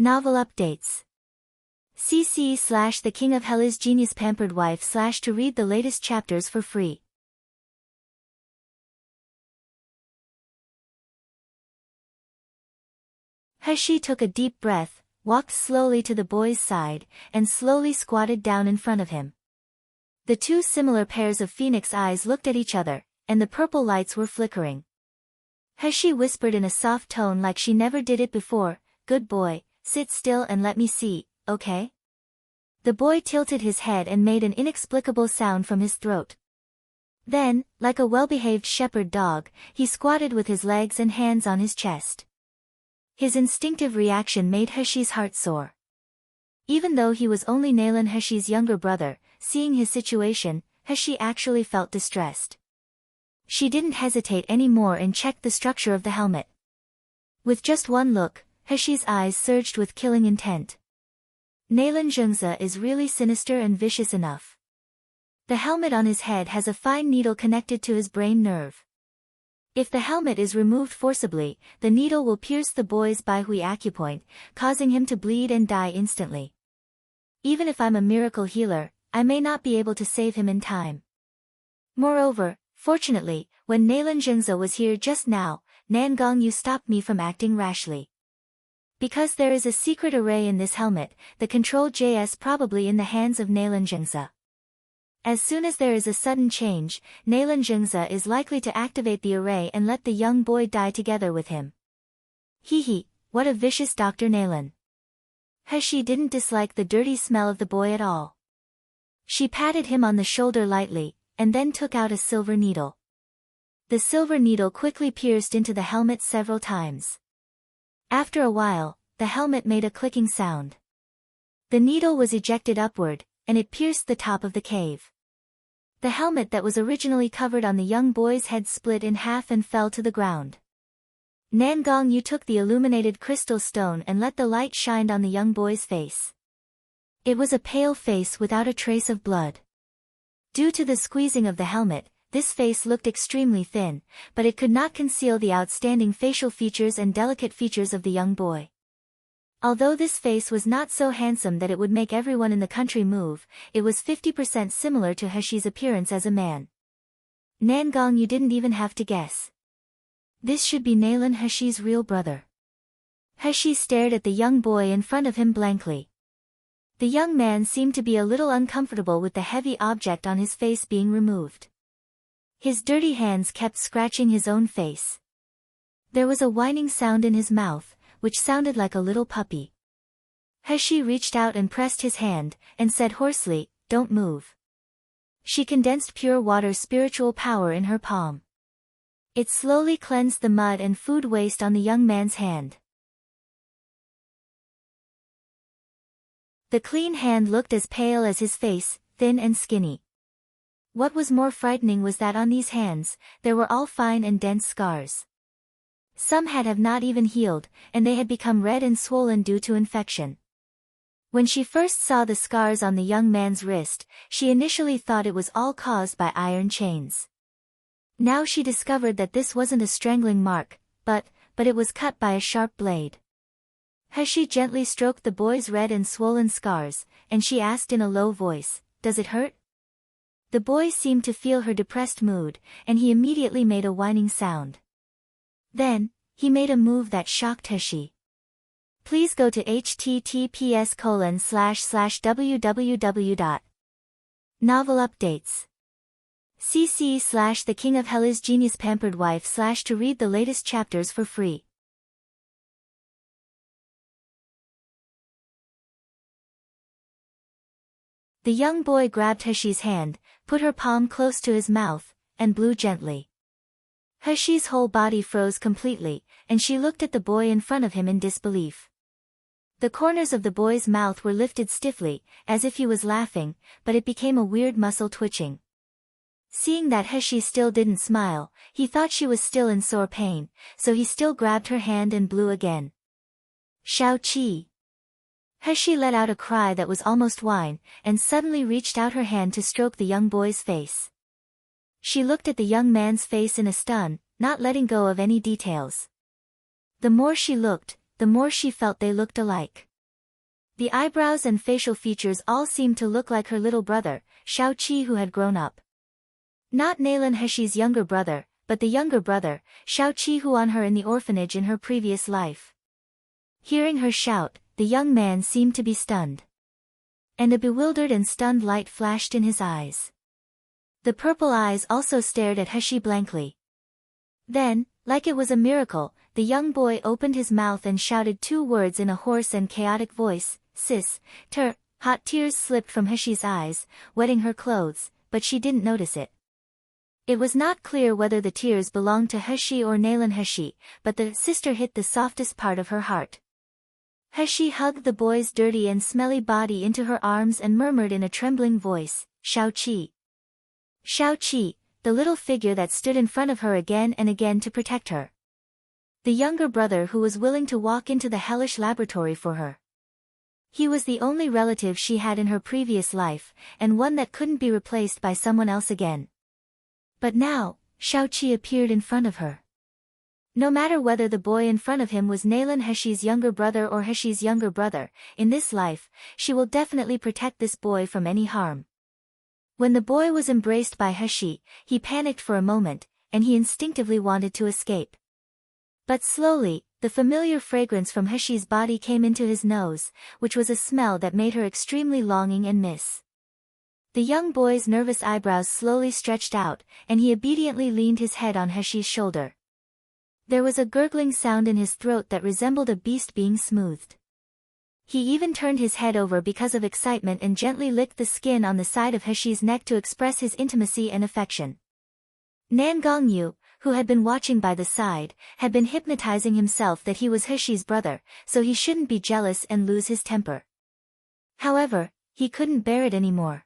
Novel updates. CC/The King of Hell is Genius Pampered Wife / to read the latest chapters for free. He took a deep breath, walked slowly to the boy's side, and slowly squatted down in front of him. The two similar pairs of phoenix eyes looked at each other, and the purple lights were flickering. He whispered in a soft tone like she never did it before, "Good boy, sit still and let me see, okay?" The boy tilted his head and made an inexplicable sound from his throat. Then, like a well-behaved shepherd dog, he squatted with his legs and hands on his chest. His instinctive reaction made Heshi's heart soar. Even though he was only Nalan Heshi's younger brother, seeing his situation, Heshi actually felt distressed. She didn't hesitate any more and checked the structure of the helmet. With just one look, Heshi's eyes surged with killing intent. Nalan Zhengze is really sinister and vicious enough. The helmet on his head has a fine needle connected to his brain nerve. If the helmet is removed forcibly, the needle will pierce the boy's Baihui acupoint, causing him to bleed and die instantly. Even if I'm a miracle healer, I may not be able to save him in time. Moreover, fortunately, when Nalan Zhengze was here just now, Nangong Yu stopped me from acting rashly. Because there is a secret array in this helmet, the control JS probably in the hands of Nalan Zhengze. As soon as there is a sudden change, Nalan Zhengze is likely to activate the array and let the young boy die together with him. Hee, what a vicious Dr. Nalan. Heshi didn't dislike the dirty smell of the boy at all. She patted him on the shoulder lightly, and then took out a silver needle. The silver needle quickly pierced into the helmet several times. After a while, the helmet made a clicking sound. The needle was ejected upward, and it pierced the top of the cave. The helmet that was originally covered on the young boy's head split in half and fell to the ground. Nangong Yu took the illuminated crystal stone and let the light shine on the young boy's face. It was a pale face without a trace of blood. Due to the squeezing of the helmet, this face looked extremely thin, but it could not conceal the outstanding facial features and delicate features of the young boy. Although this face was not so handsome that it would make everyone in the country move, it was 50% similar to Heshi's appearance as a man. Nangong Yu didn't even have to guess. This should be Nalan Heshi's real brother. Heshi stared at the young boy in front of him blankly. The young man seemed to be a little uncomfortable with the heavy object on his face being removed. His dirty hands kept scratching his own face. There was a whining sound in his mouth, which sounded like a little puppy. Heshi reached out and pressed his hand, and said hoarsely, "Don't move." She condensed pure water spiritual power in her palm. It slowly cleansed the mud and food waste on the young man's hand. The clean hand looked as pale as his face, thin and skinny. What was more frightening was that on these hands, there were all fine and dense scars. Some have not even healed, and they had become red and swollen due to infection. When she first saw the scars on the young man's wrist, she initially thought it was all caused by iron chains. Now she discovered that this wasn't a strangling mark, but it was cut by a sharp blade. Heshi gently stroked the boy's red and swollen scars, and she asked in a low voice, "Does it hurt?" The boy seemed to feel her depressed mood, and he immediately made a whining sound. Then, he made a move that shocked Heshi. Please go to https://www. Novel updates. CC/The King of Hell is Genius Pampered Wife / to read the latest chapters for free. The young boy grabbed Heshi's hand, put her palm close to his mouth, and blew gently. Heshi's whole body froze completely, and she looked at the boy in front of him in disbelief. The corners of the boy's mouth were lifted stiffly, as if he was laughing, but it became a weird muscle twitching. Seeing that Heshi still didn't smile, he thought she was still in sore pain, so he still grabbed her hand and blew again. Shao Qi. Heshi let out a cry that was almost whine, and suddenly reached out her hand to stroke the young boy's face. She looked at the young man's face in a stun, not letting go of any details. The more she looked, the more she felt they looked alike. The eyebrows and facial features all seemed to look like her little brother, Xiaoqi, who had grown up. Not Nalan Heshi's younger brother, but the younger brother, Xiaoqi, who on her in the orphanage in her previous life. Hearing her shout, the young man seemed to be stunned. And a bewildered and stunned light flashed in his eyes. The purple eyes also stared at Heshi blankly. Then, like it was a miracle, the young boy opened his mouth and shouted 2 words in a hoarse and chaotic voice, "Sis, ter." Hot tears slipped from Heshi's eyes, wetting her clothes, but she didn't notice it. It was not clear whether the tears belonged to Heshi or Nalan Heshi, but the sister hit the softest part of her heart. Heshi hugged the boy's dirty and smelly body into her arms and murmured in a trembling voice, "Xiaoqi." Xiaoqi, the little figure that stood in front of her again and again to protect her. The younger brother who was willing to walk into the hellish laboratory for her. He was the only relative she had in her previous life, and one that couldn't be replaced by someone else again. But now, Xiaoqi appeared in front of her. No matter whether the boy in front of him was Nalan Heshi's younger brother or Heshi's younger brother, in this life, she will definitely protect this boy from any harm. When the boy was embraced by Heshi, he panicked for a moment, and he instinctively wanted to escape. But slowly, the familiar fragrance from Heshi's body came into his nose, which was a smell that made her extremely longing and miss. The young boy's nervous eyebrows slowly stretched out, and he obediently leaned his head on Heshi's shoulder. There was a gurgling sound in his throat that resembled a beast being smoothed. He even turned his head over because of excitement and gently licked the skin on the side of Heshi's neck to express his intimacy and affection. Nan Gongyu, who had been watching by the side, had been hypnotizing himself that he was Heshi's brother, so he shouldn't be jealous and lose his temper. However, he couldn't bear it anymore.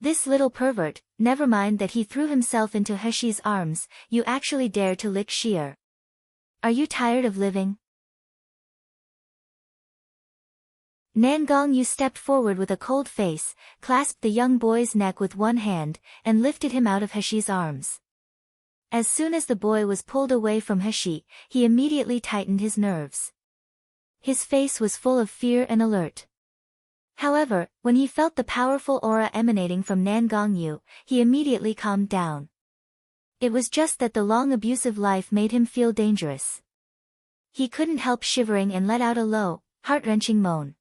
This little pervert, never mind that he threw himself into Heshi's arms, you actually dare to lick Xier. Are you tired of living? Nan Gongyu stepped forward with a cold face, clasped the young boy's neck with one hand, and lifted him out of Heshi's arms. As soon as the boy was pulled away from Heshi, he immediately tightened his nerves. His face was full of fear and alert. However, when he felt the powerful aura emanating from Nan Gongyu, he immediately calmed down. It was just that the long abusive life made him feel dangerous. He couldn't help shivering and let out a low, heart-wrenching moan.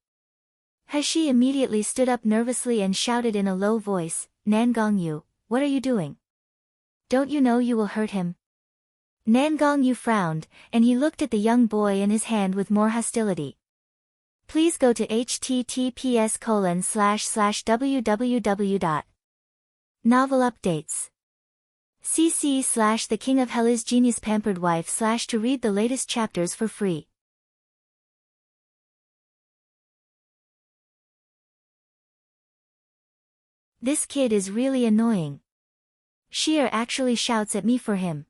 Heshi immediately stood up nervously and shouted in a low voice, "Nan Gongyu, what are you doing? Don't you know you will hurt him?" Nan Gongyu frowned, and he looked at the young boy and his hand with more hostility. Please go to https://www. Novel updates. cc/The King of Hell is Genius Pampered Wife/ to read the latest chapters for free. This kid is really annoying. Xier actually shouts at me for him.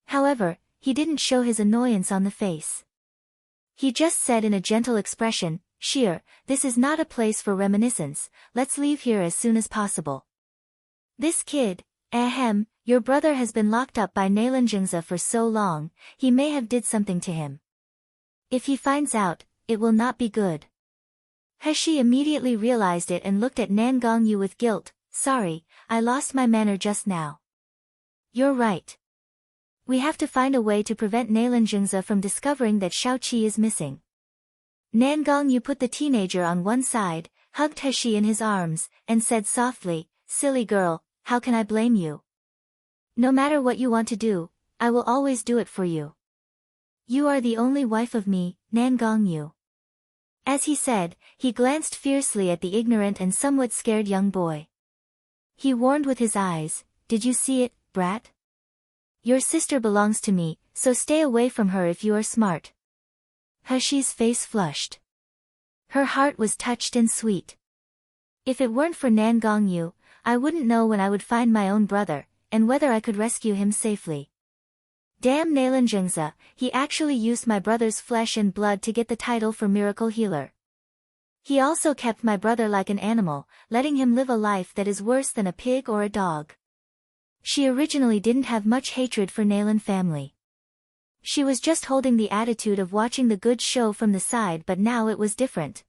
However, he didn't show his annoyance on the face. He just said in a gentle expression, "Xier, this is not a place for reminiscence, let's leave here as soon as possible." This kid, your brother has been locked up by Nalanjingza for so long, he may have did something to him. If he finds out, it will not be good. Heshi immediately realized it and looked at Nan Gongyu with guilt. "Sorry, I lost my manner just now." "You're right. We have to find a way to prevent Nalanjingza from discovering that Xiaoqi is missing." Nan Gongyu put the teenager on one side, hugged Heshi in his arms, and said softly, "Silly girl, how can I blame you? No matter what you want to do, I will always do it for you. You are the only wife of me, Nan Gongyu." As he said, he glanced fiercely at the ignorant and somewhat scared young boy. He warned with his eyes, "Did you see it, brat? Your sister belongs to me, so stay away from her if you are smart." Heshi's face flushed. Her heart was touched and sweet. If it weren't for Nan Gongyu, I wouldn't know when I would find my own brother, and whether I could rescue him safely. Damn Nalanjingza, he actually used my brother's flesh and blood to get the title for miracle healer. He also kept my brother like an animal, letting him live a life that is worse than a pig or a dog. She originally didn't have much hatred for Nalan family. She was just holding the attitude of watching the good show from the side, but now it was different.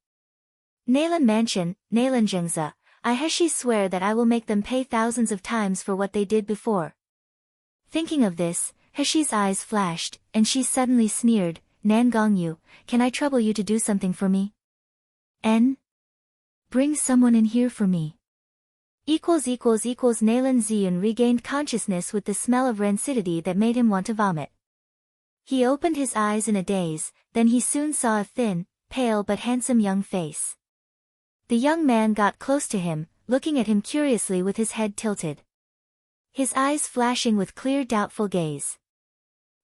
Nalan Mansion, Nalanjungza, I Heshi swear that I will make them pay thousands of times for what they did before. Thinking of this, Heshi's eyes flashed, and she suddenly sneered, Nangongyu, can I trouble you to do something for me? N? Bring someone in here for me. Nalan Ziyun regained consciousness with the smell of rancidity that made him want to vomit. He opened his eyes in a daze, then he soon saw a thin, pale but handsome young face. The young man got close to him, looking at him curiously with his head tilted. His eyes flashing with clear doubtful gaze.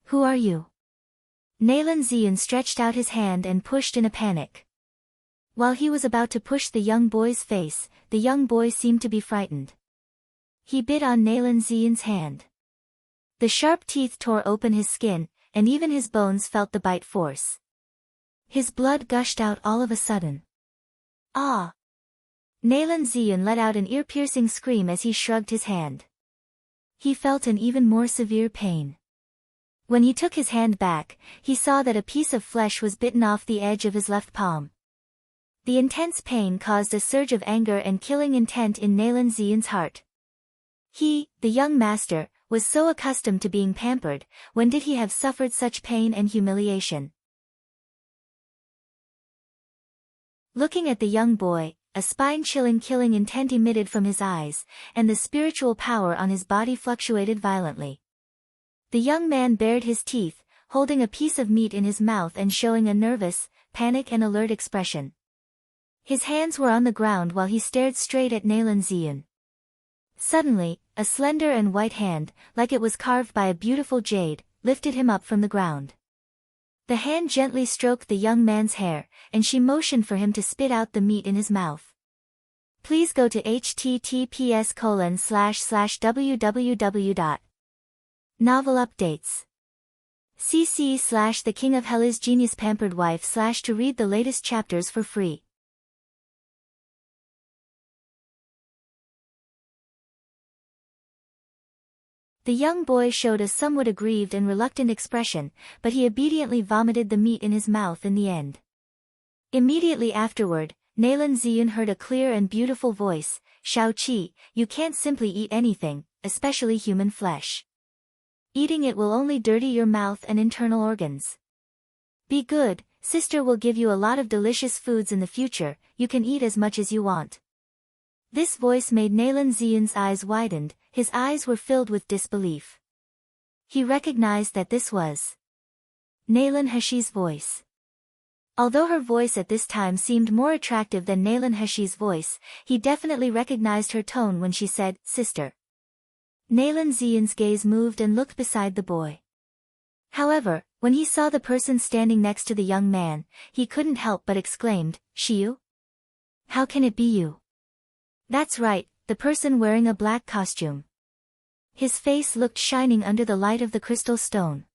Who are you? Nalan Ziyun stretched out his hand and pushed in a panic. While he was about to push the young boy's face, the young boy seemed to be frightened. He bit on Nalan Ziyun's hand. The sharp teeth tore open his skin, and even his bones felt the bite force. His blood gushed out all of a sudden. Ah! Nalan Ziyun let out an ear-piercing scream as he shrugged his hand. He felt an even more severe pain. When he took his hand back, he saw that a piece of flesh was bitten off the edge of his left palm. The intense pain caused a surge of anger and killing intent in Nalan Ziyun's heart. He, the young master, was so accustomed to being pampered, when did he have suffered such pain and humiliation? Looking at the young boy, a spine-chilling killing intent emitted from his eyes, and the spiritual power on his body fluctuated violently. The young man bared his teeth, holding a piece of meat in his mouth and showing a nervous, panic and alert expression. His hands were on the ground while he stared straight at Nalan Ziyun. Suddenly, a slender and white hand, like it was carved by a beautiful jade, lifted him up from the ground. The hand gently stroked the young man's hair, and she motioned for him to spit out the meat in his mouth. Please go to https://www. Novel updates. cc/The King of Hell's Genius Pampered Wife/ to read the latest chapters for free. The young boy showed a somewhat aggrieved and reluctant expression, but he obediently vomited the meat in his mouth in the end. Immediately afterward, Nalan Ziyun heard a clear and beautiful voice, Shao-Chi, you can't simply eat anything, especially human flesh. Eating it will only dirty your mouth and internal organs. Be good, sister will give you a lot of delicious foods in the future, you can eat as much as you want. This voice made Nalan Ziyun's eyes widened, his eyes were filled with disbelief. He recognized that this was Nalan Heshi's voice. Although her voice at this time seemed more attractive than Nalan Heshi's voice, he definitely recognized her tone when she said, sister. Nalan Ziyun's gaze moved and looked beside the boy. However, when he saw the person standing next to the young man, he couldn't help but exclaimed, Shiyu? How can it be you? That's right, the person wearing a black costume. His face looked shining under the light of the crystal stone.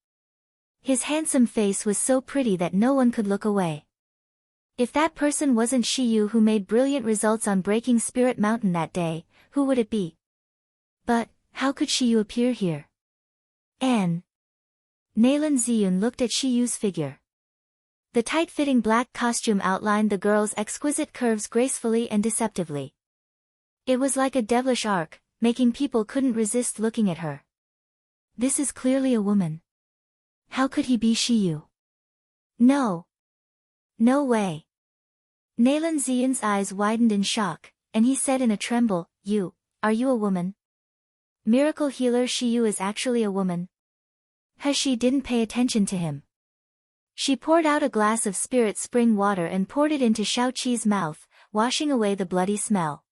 His handsome face was so pretty that no one could look away. If that person wasn't Shiyu who made brilliant results on breaking Spirit Mountain that day, who would it be? But, how could Shiyu appear here? Nalan Ziyun looked at Shiyu's figure. The tight-fitting black costume outlined the girl's exquisite curves gracefully and deceptively. It was like a devilish arc, making people couldn't resist looking at her. This is clearly a woman. How could he be Shiyu? No. No way. Nalan Ziyun's eyes widened in shock, and he said in a tremble, are you a woman? Miracle healer Shiyu is actually a woman. Heshi didn't pay attention to him. She poured out a glass of spirit spring water and poured it into Shao-Chi's mouth, washing away the bloody smell.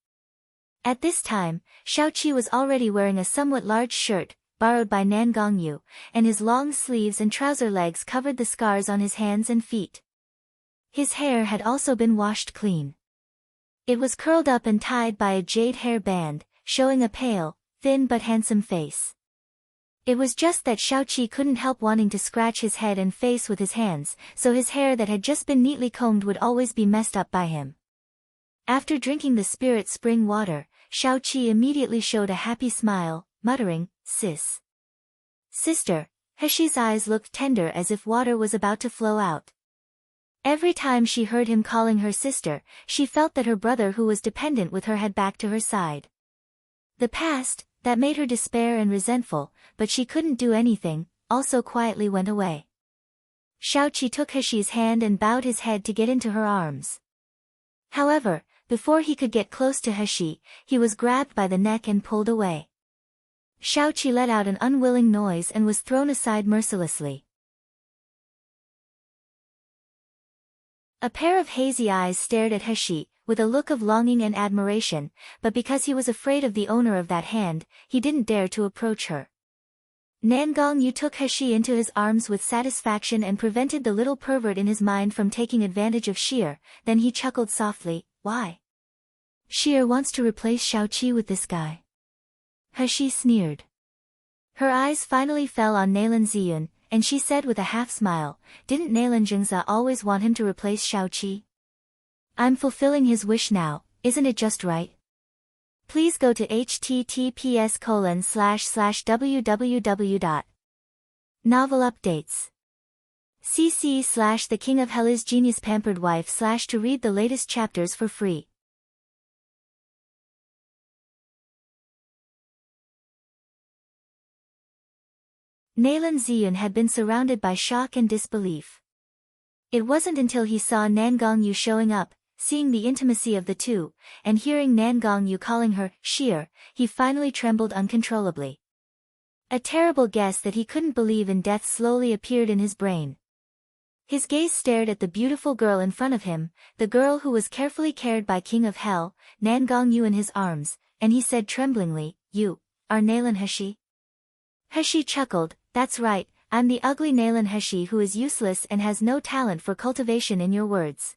At this time, Shao-Chi was already wearing a somewhat large shirt, borrowed by Nangongyu, and his long sleeves and trouser legs covered the scars on his hands and feet. His hair had also been washed clean. It was curled up and tied by a jade hair band, showing a pale, thin but handsome face. It was just that Shao-Chi couldn't help wanting to scratch his head and face with his hands, so his hair that had just been neatly combed would always be messed up by him. After drinking the spirit spring water, Shao-Chi immediately showed a happy smile, muttering, Sis. Sister. Heshi's eyes looked tender as if water was about to flow out. Every time she heard him calling her sister, she felt that her brother who was dependent with her had back to her side. The past, that made her despair and resentful, but she couldn't do anything, also quietly went away. Xiaoqi took Heshi's hand and bowed his head to get into her arms. However, before he could get close to Heshi, he was grabbed by the neck and pulled away. Xiaoqi let out an unwilling noise and was thrown aside mercilessly. A pair of hazy eyes stared at Heshi, with a look of longing and admiration, but because he was afraid of the owner of that hand, he didn't dare to approach her. Nangong Yu took Heshi into his arms with satisfaction and prevented the little pervert in his mind from taking advantage of Sheer, then he chuckled softly, "Why? Sheer wants to replace Xiaoqi with this guy." Heshi sneered. Her eyes finally fell on Nalan Ziyun, and she said with a half-smile, "Didn't Nalan Jingza always want him to replace Xiaoqi? I'm fulfilling his wish now, isn't it just right?" Please go to https://www. Novel updates. cc/The King of Hell's Genius Pampered Wife/ to read the latest chapters for free. Nalan Ziyun had been surrounded by shock and disbelief. It wasn't until he saw Nangong Yu showing up, seeing the intimacy of the two, and hearing Nangong Yu calling her Sheer, he finally trembled uncontrollably. A terrible guess that he couldn't believe in death slowly appeared in his brain. His gaze stared at the beautiful girl in front of him, the girl who was carefully cared by King of Hell, Nangong Yu in his arms, and he said tremblingly, "You are Nalan Heshi?" Heshi chuckled, "That's right, I'm the ugly Nalan Heshi who is useless and has no talent for cultivation in your words."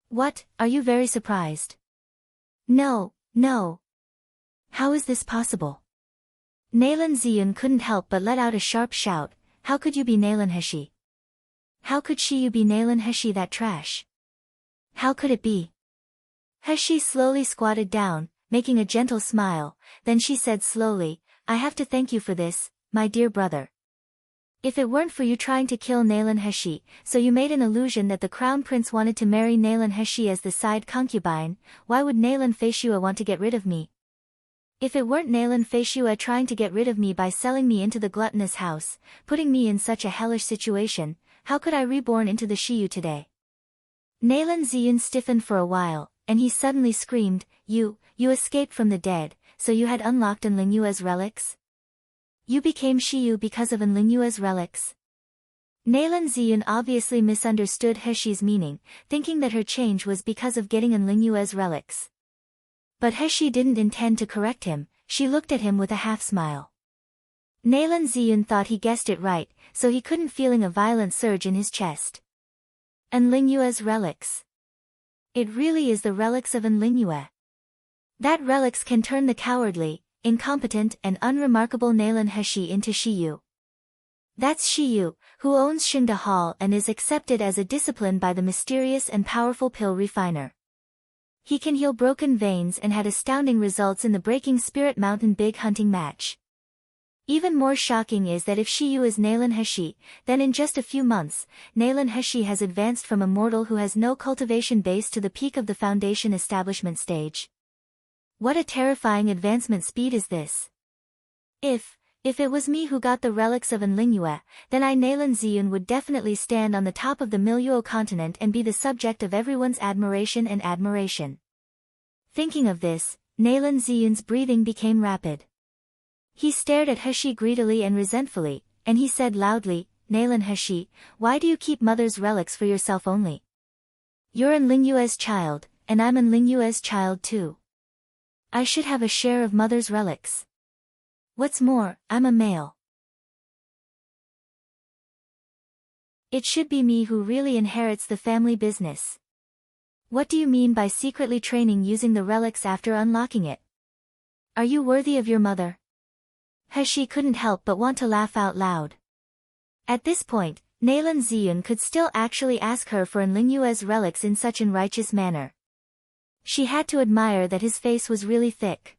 "What, are you very surprised?" No. How is this possible?" Nalan Ziyun couldn't help but let out a sharp shout, "How could you be Nalan Heshi? How could you be Nalan Heshi, that trash? How could it be?" Heshi slowly squatted down, making a gentle smile, then she said slowly, "I have to thank you for this, my dear brother. If it weren't for you trying to kill Nalan Heshi, so you made an illusion that the crown prince wanted to marry Nalan Heshi as the side concubine, why would Nalan Feishua want to get rid of me? If it weren't Nalan Feishua trying to get rid of me by selling me into the gluttonous house, putting me in such a hellish situation, how could I reborn into the Shiyu today?" Nalan Ziyun stiffened for a while, and he suddenly screamed, You escaped from the dead, so you had unlocked Enlingyue's relics? You became Shiyu because of Enlingyue's relics?" Nalan Ziyun obviously misunderstood Heshi's meaning, thinking that her change was because of getting Enlingyue's relics. But Heshi didn't intend to correct him, she looked at him with a half-smile. Nalan Ziyun thought he guessed it right, so he couldn't feeling a violent surge in his chest. Enlingyue's relics. It really is the relics of Enlingyue. That relics can turn the cowardly, incompetent and unremarkable Nalan Heshi into Shiyu. That's Shiyu, who owns Xingda Hall and is accepted as a discipline by the mysterious and powerful pill refiner. He can heal broken veins and had astounding results in the Breaking Spirit Mountain big hunting match. Even more shocking is that if Shiyu is Nalan Heshi, then in just a few months, Nalan Heshi has advanced from a mortal who has no cultivation base to the peak of the foundation establishment stage. What a terrifying advancement speed is this? If it was me who got the relics of Enlingyue, then I Nalan Ziyun would definitely stand on the top of the Miluo continent and be the subject of everyone's admiration and admiration. Thinking of this, Nalan Ziyun's breathing became rapid. He stared at Heshi greedily and resentfully, and he said loudly, Nalan Heshi, why do you keep mother's relics for yourself only? You're Enlingyue's child, and I'm Enlingyue's child too. I should have a share of mother's relics. What's more, I'm a male. It should be me who really inherits the family business. What do you mean by secretly training using the relics after unlocking it? Are you worthy of your mother? Heshi couldn't help but want to laugh out loud. At this point, Nalan Ziyun could still actually ask her for Enlingyue's relics in such an righteous manner. She had to admire that his face was really thick.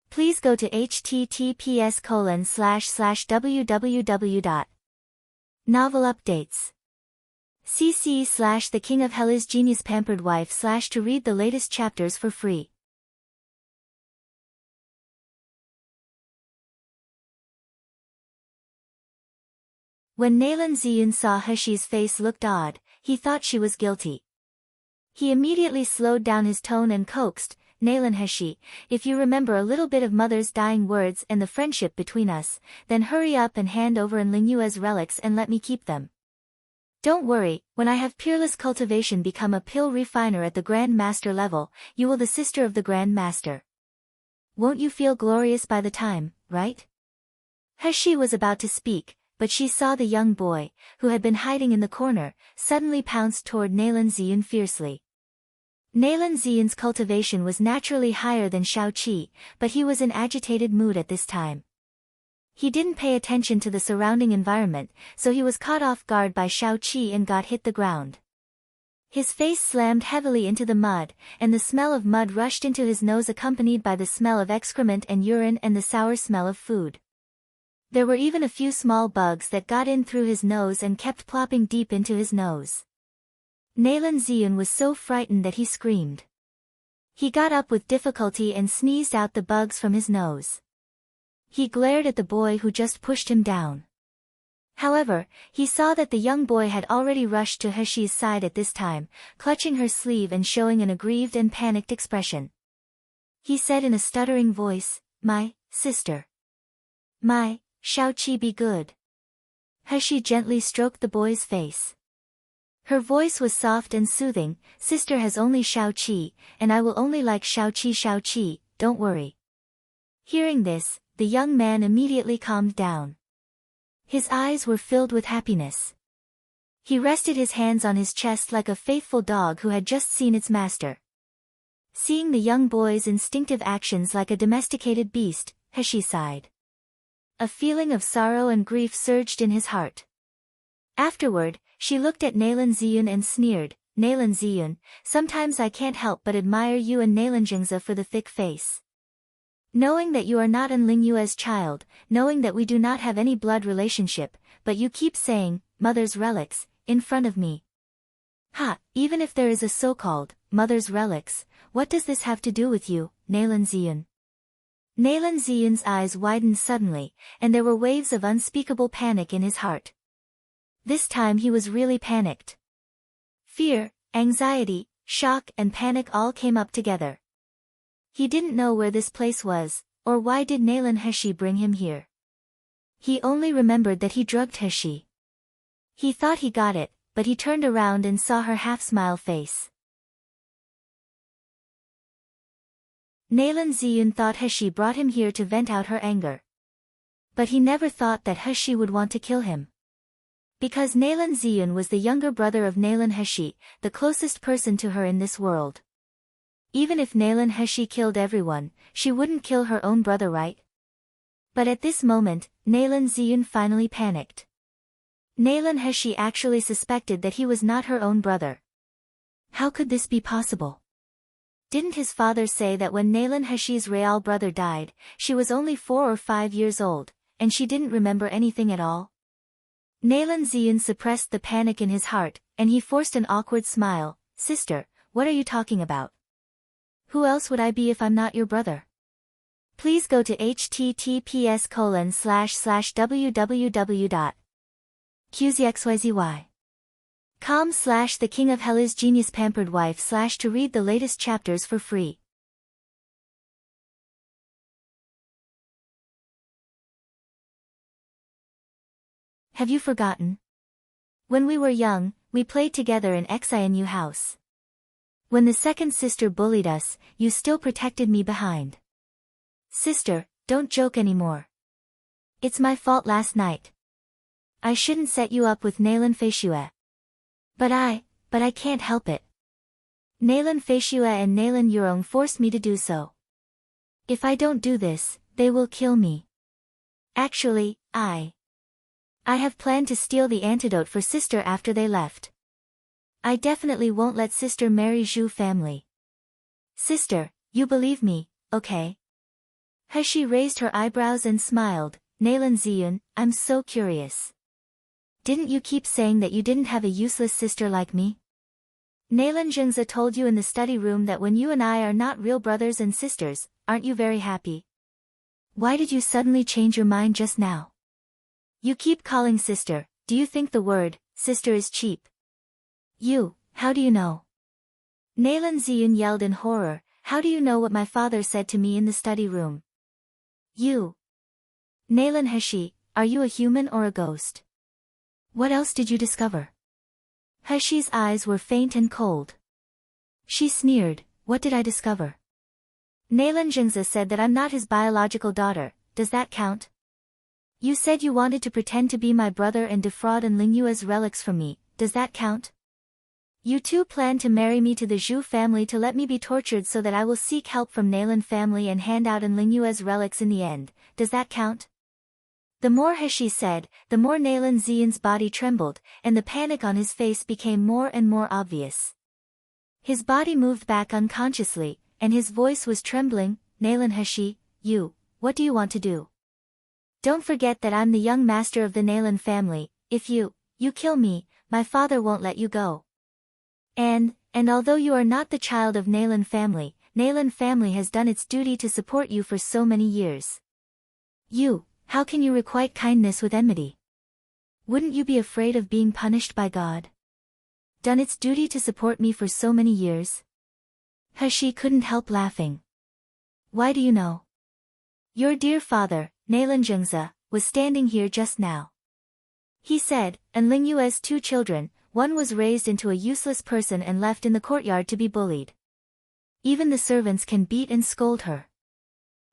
Please go to https://www. Novel updates. cc/the king of hell is genius pampered wife / to read the latest chapters for free. When Nalan Ziyun saw Heshi's face looked odd, he thought she was guilty. He immediately slowed down his tone and coaxed, Nalan Heshi, if you remember a little bit of mother's dying words and the friendship between us, then hurry up and hand over Enlingyue's relics and let me keep them. Don't worry, when I have peerless cultivation become a pill refiner at the Grand Master level, you will the sister of the Grand Master. Won't you feel glorious by the time, right? Heshi was about to speak, but she saw the young boy, who had been hiding in the corner, suddenly pounced toward Nalan Ziyun fiercely. Nalan Ziyun's cultivation was naturally higher than Shao Qi, but he was in agitated mood at this time. He didn't pay attention to the surrounding environment, so he was caught off guard by Shao Qi and got hit the ground. His face slammed heavily into the mud, and the smell of mud rushed into his nose accompanied by the smell of excrement and urine and the sour smell of food. There were even a few small bugs that got in through his nose and kept plopping deep into his nose. Nalan Ziyun was so frightened that he screamed. He got up with difficulty and sneezed out the bugs from his nose. He glared at the boy who just pushed him down. However, he saw that the young boy had already rushed to Heshi's side at this time, clutching her sleeve and showing an aggrieved and panicked expression. He said in a stuttering voice, "My sister. My, Shao Qi be good." Heshi gently stroked the boy's face. Her voice was soft and soothing, "Sister has only Shao Qi, and I will only like Shao Qi, don't worry." Hearing this, the young man immediately calmed down. His eyes were filled with happiness. He rested his hands on his chest like a faithful dog who had just seen its master. Seeing the young boy's instinctive actions like a domesticated beast, Heshi sighed. A feeling of sorrow and grief surged in his heart. Afterward, she looked at Nalan Ziyun and sneered, "Nalan Ziyun, sometimes I can't help but admire you and Nalan Jingza for the thick face. Knowing that you are not Enlingyue's child, knowing that we do not have any blood relationship, but you keep saying, mother's relics, in front of me. Ha, even if there is a so-called, mother's relics, what does this have to do with you, Nalan Ziyun?" Nalan Ziyun's eyes widened suddenly, and there were waves of unspeakable panic in his heart. This time he was really panicked. Fear, anxiety, shock and panic all came up together. He didn't know where this place was, or why did Nalan Heshi bring him here. He only remembered that he drugged Heshi. He thought he got it, but he turned around and saw her half-smile face. Nalan Ziyun thought Heshi brought him here to vent out her anger. But he never thought that Heshi would want to kill him. Because Nalan Ziyun was the younger brother of Nalan Heshi, the closest person to her in this world. Even if Nalan Heshi killed everyone, she wouldn't kill her own brother, right? But at this moment, Nalan Ziyun finally panicked. Nalan Heshi actually suspected that he was not her own brother. How could this be possible? Didn't his father say that when Nalan Heshi's real brother died, she was only 4 or 5 years old, and she didn't remember anything at all? Nalan Ziyun suppressed the panic in his heart, and he forced an awkward smile. "Sister, what are you talking about? Who else would I be if I'm not your brother? Please go to https://www.qzxyzy.com/the king of hell is genius pampered wife / to read the latest chapters for free. Have you forgotten? When we were young, we played together in XINU house. When the second sister bullied us, you still protected me behind. Sister, don't joke anymore. It's my fault last night. I shouldn't set you up with Nalan Feishue. But I can't help it. Nalan Feishue and Nalan Yurong forced me to do so. If I don't do this, they will kill me. Actually, I have planned to steal the antidote for sister after they left. I definitely won't let sister marry Zhu family. Sister, you believe me, okay? Heshi raised her eyebrows and smiled. Nalan Ziyun, I'm so curious. Didn't you keep saying that you didn't have a useless sister like me? Nalan Jungza told you in the study room that when you and I are not real brothers and sisters, aren't you very happy? Why did you suddenly change your mind just now? You keep calling sister, do you think the word, sister is cheap? How do you know? Nalan Ziyun yelled in horror, how do you know what my father said to me in the study room? Nalan Hashi, are you a human or a ghost? What else did you discover? Hashi's eyes were faint and cold. She sneered, what did I discover? Nalan Jingza said that I'm not his biological daughter, does that count? You said you wanted to pretend to be my brother and defraud and Lingyue's relics from me, does that count? You two plan to marry me to the Zhu family to let me be tortured so that I will seek help from Nalan family and hand out an Lingyue's relics in the end, does that count? The more Hashi said, the more Nalan Ziyun's body trembled, and the panic on his face became more and more obvious. His body moved back unconsciously, and his voice was trembling, Nalan Hashi, what do you want to do? Don't forget that I'm the young master of the Nalan family, if you kill me, my father won't let you go. And although you are not the child of Nalan family has done its duty to support you for so many years. How can you requite kindness with enmity? Wouldn't you be afraid of being punished by God? Done its duty to support me for so many years? Hashi couldn't help laughing. Why do you know? Your dear father, Nalan Jungza, was standing here just now. He said, and Lingyue's 2 children, one was raised into a useless person and left in the courtyard to be bullied. Even the servants can beat and scold her.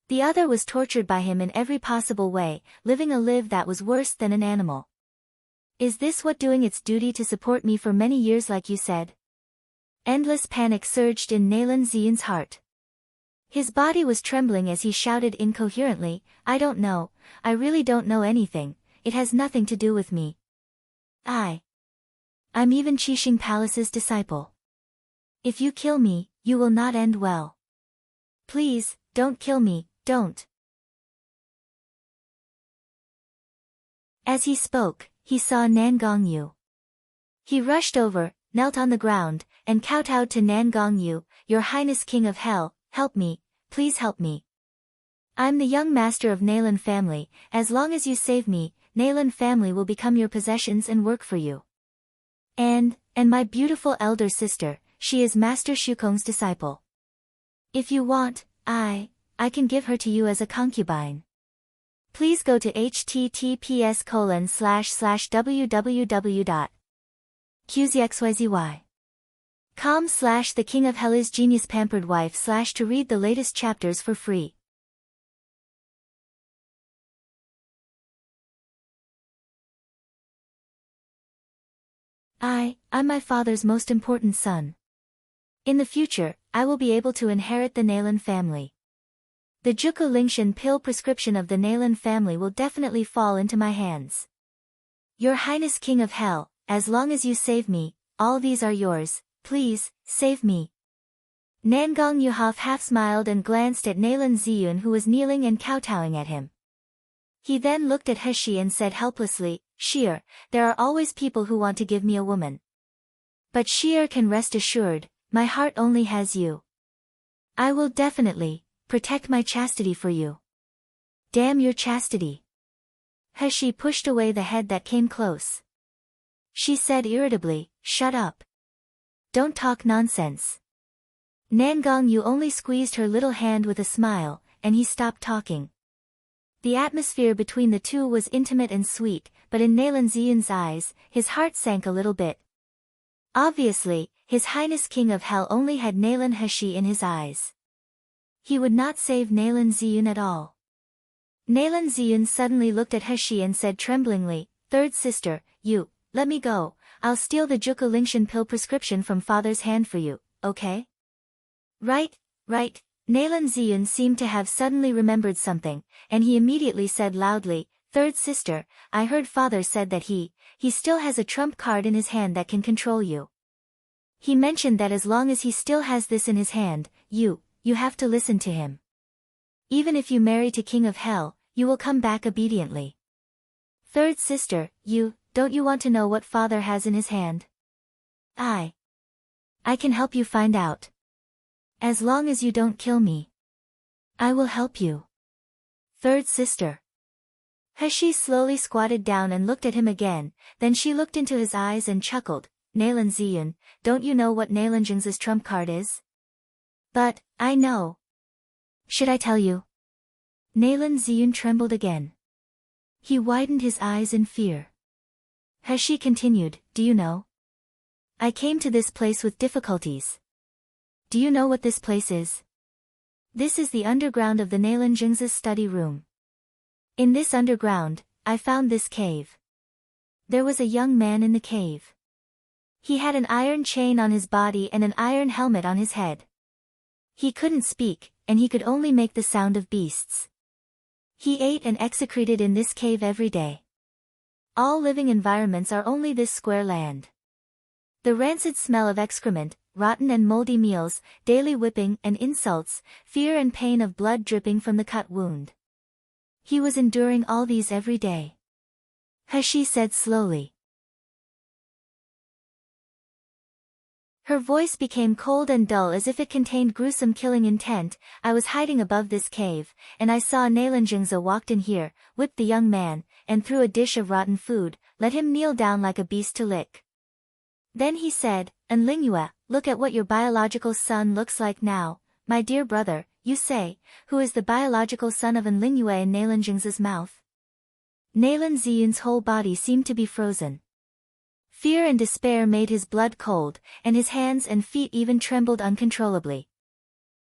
The other was tortured by him in every possible way, living a life that was worse than an animal. Is this what doing its duty to support me for many years like you said? Endless panic surged in Nalan Ziyun's heart. His body was trembling as he shouted incoherently, I don't know, I really don't know anything, it has nothing to do with me. I'm even Qixing Palace's disciple. If you kill me, you will not end well. Please, don't kill me, don't. As he spoke, he saw Nan Gongyu. He rushed over, knelt on the ground, and kowtowed to Nan Gongyu, Your Highness King of Hell, help me, please help me. I'm the young master of Nalan family, as long as you save me, Nalan family will become your possessions and work for you. And my beautiful elder sister, she is Master Shukong's disciple. If you want, I can give her to you as a concubine. Please go to https://www.qzxyzy.com/the King of Hell is Genius Pampered Wife/ to read the latest chapters for free. I'm my father's most important son. In the future, I will be able to inherit the Nalan family. The Juku Lingshan pill prescription of the Nalan family will definitely fall into my hands. Your Highness King of Hell, as long as you save me, all these are yours, please, save me. Nangong Yuhaf half smiled and glanced at Nalan Ziyun who was kneeling and kowtowing at him. He then looked at Hashi and said helplessly, Sheer, there are always people who want to give me a woman. But Sheer can rest assured, my heart only has you. I will definitely protect my chastity for you. Damn your chastity. Hashi pushed away the head that came close. She said irritably, shut up. Don't talk nonsense. Nangong Yu only squeezed her little hand with a smile, and he stopped talking. The atmosphere between the two was intimate and sweet, but in Nalan Ziyun's eyes, his heart sank a little bit. Obviously, His Highness King of Hell only had Nalan Hashi in his eyes. He would not save Nalan Ziyun at all. Nalan Ziyun suddenly looked at Hashi and said tremblingly, Third sister, let me go, I'll steal the Juku Lingshan pill prescription from father's hand for you, okay? Right. Nalan Ziyun seemed to have suddenly remembered something, and he immediately said loudly, Third sister, I heard father said that he still has a trump card in his hand that can control you. He mentioned that as long as he still has this in his hand, you have to listen to him. Even if you marry to King of Hell, you will come back obediently. Third sister, don't you want to know what father has in his hand? I can help you find out. As long as you don't kill me, I will help you. Third sister. He slowly squatted down and looked at him again, then she looked into his eyes and chuckled. Nalan Ziyun, don't you know what Nalanjing's trump card is? But, I know. Should I tell you? Nalan Ziyun trembled again. He widened his eyes in fear. He continued, do you know? I came to this place with difficulties. Do you know what this place is? This is the underground of the Nalanjing's study room. In this underground, I found this cave. There was a young man in the cave. He had an iron chain on his body and an iron helmet on his head. He couldn't speak, and he could only make the sound of beasts. He ate and excreted in this cave every day. All living environments are only this square land. The rancid smell of excrement, rotten and moldy meals, daily whipping and insults, fear and pain of blood dripping from the cut wound. He was enduring all these every day. He said slowly. Her voice became cold and dull as if it contained gruesome killing intent. I was hiding above this cave, and I saw Nalanjingza walked in here, whipped the young man, and threw a dish of rotten food, let him kneel down like a beast to lick. Then he said, Enlinghua, look at what your biological son looks like now, my dear brother, you say, who is the biological son of Enlinghua in Nalanjingza's mouth? Nalan Ziyun's whole body seemed to be frozen. Fear and despair made his blood cold, and his hands and feet even trembled uncontrollably.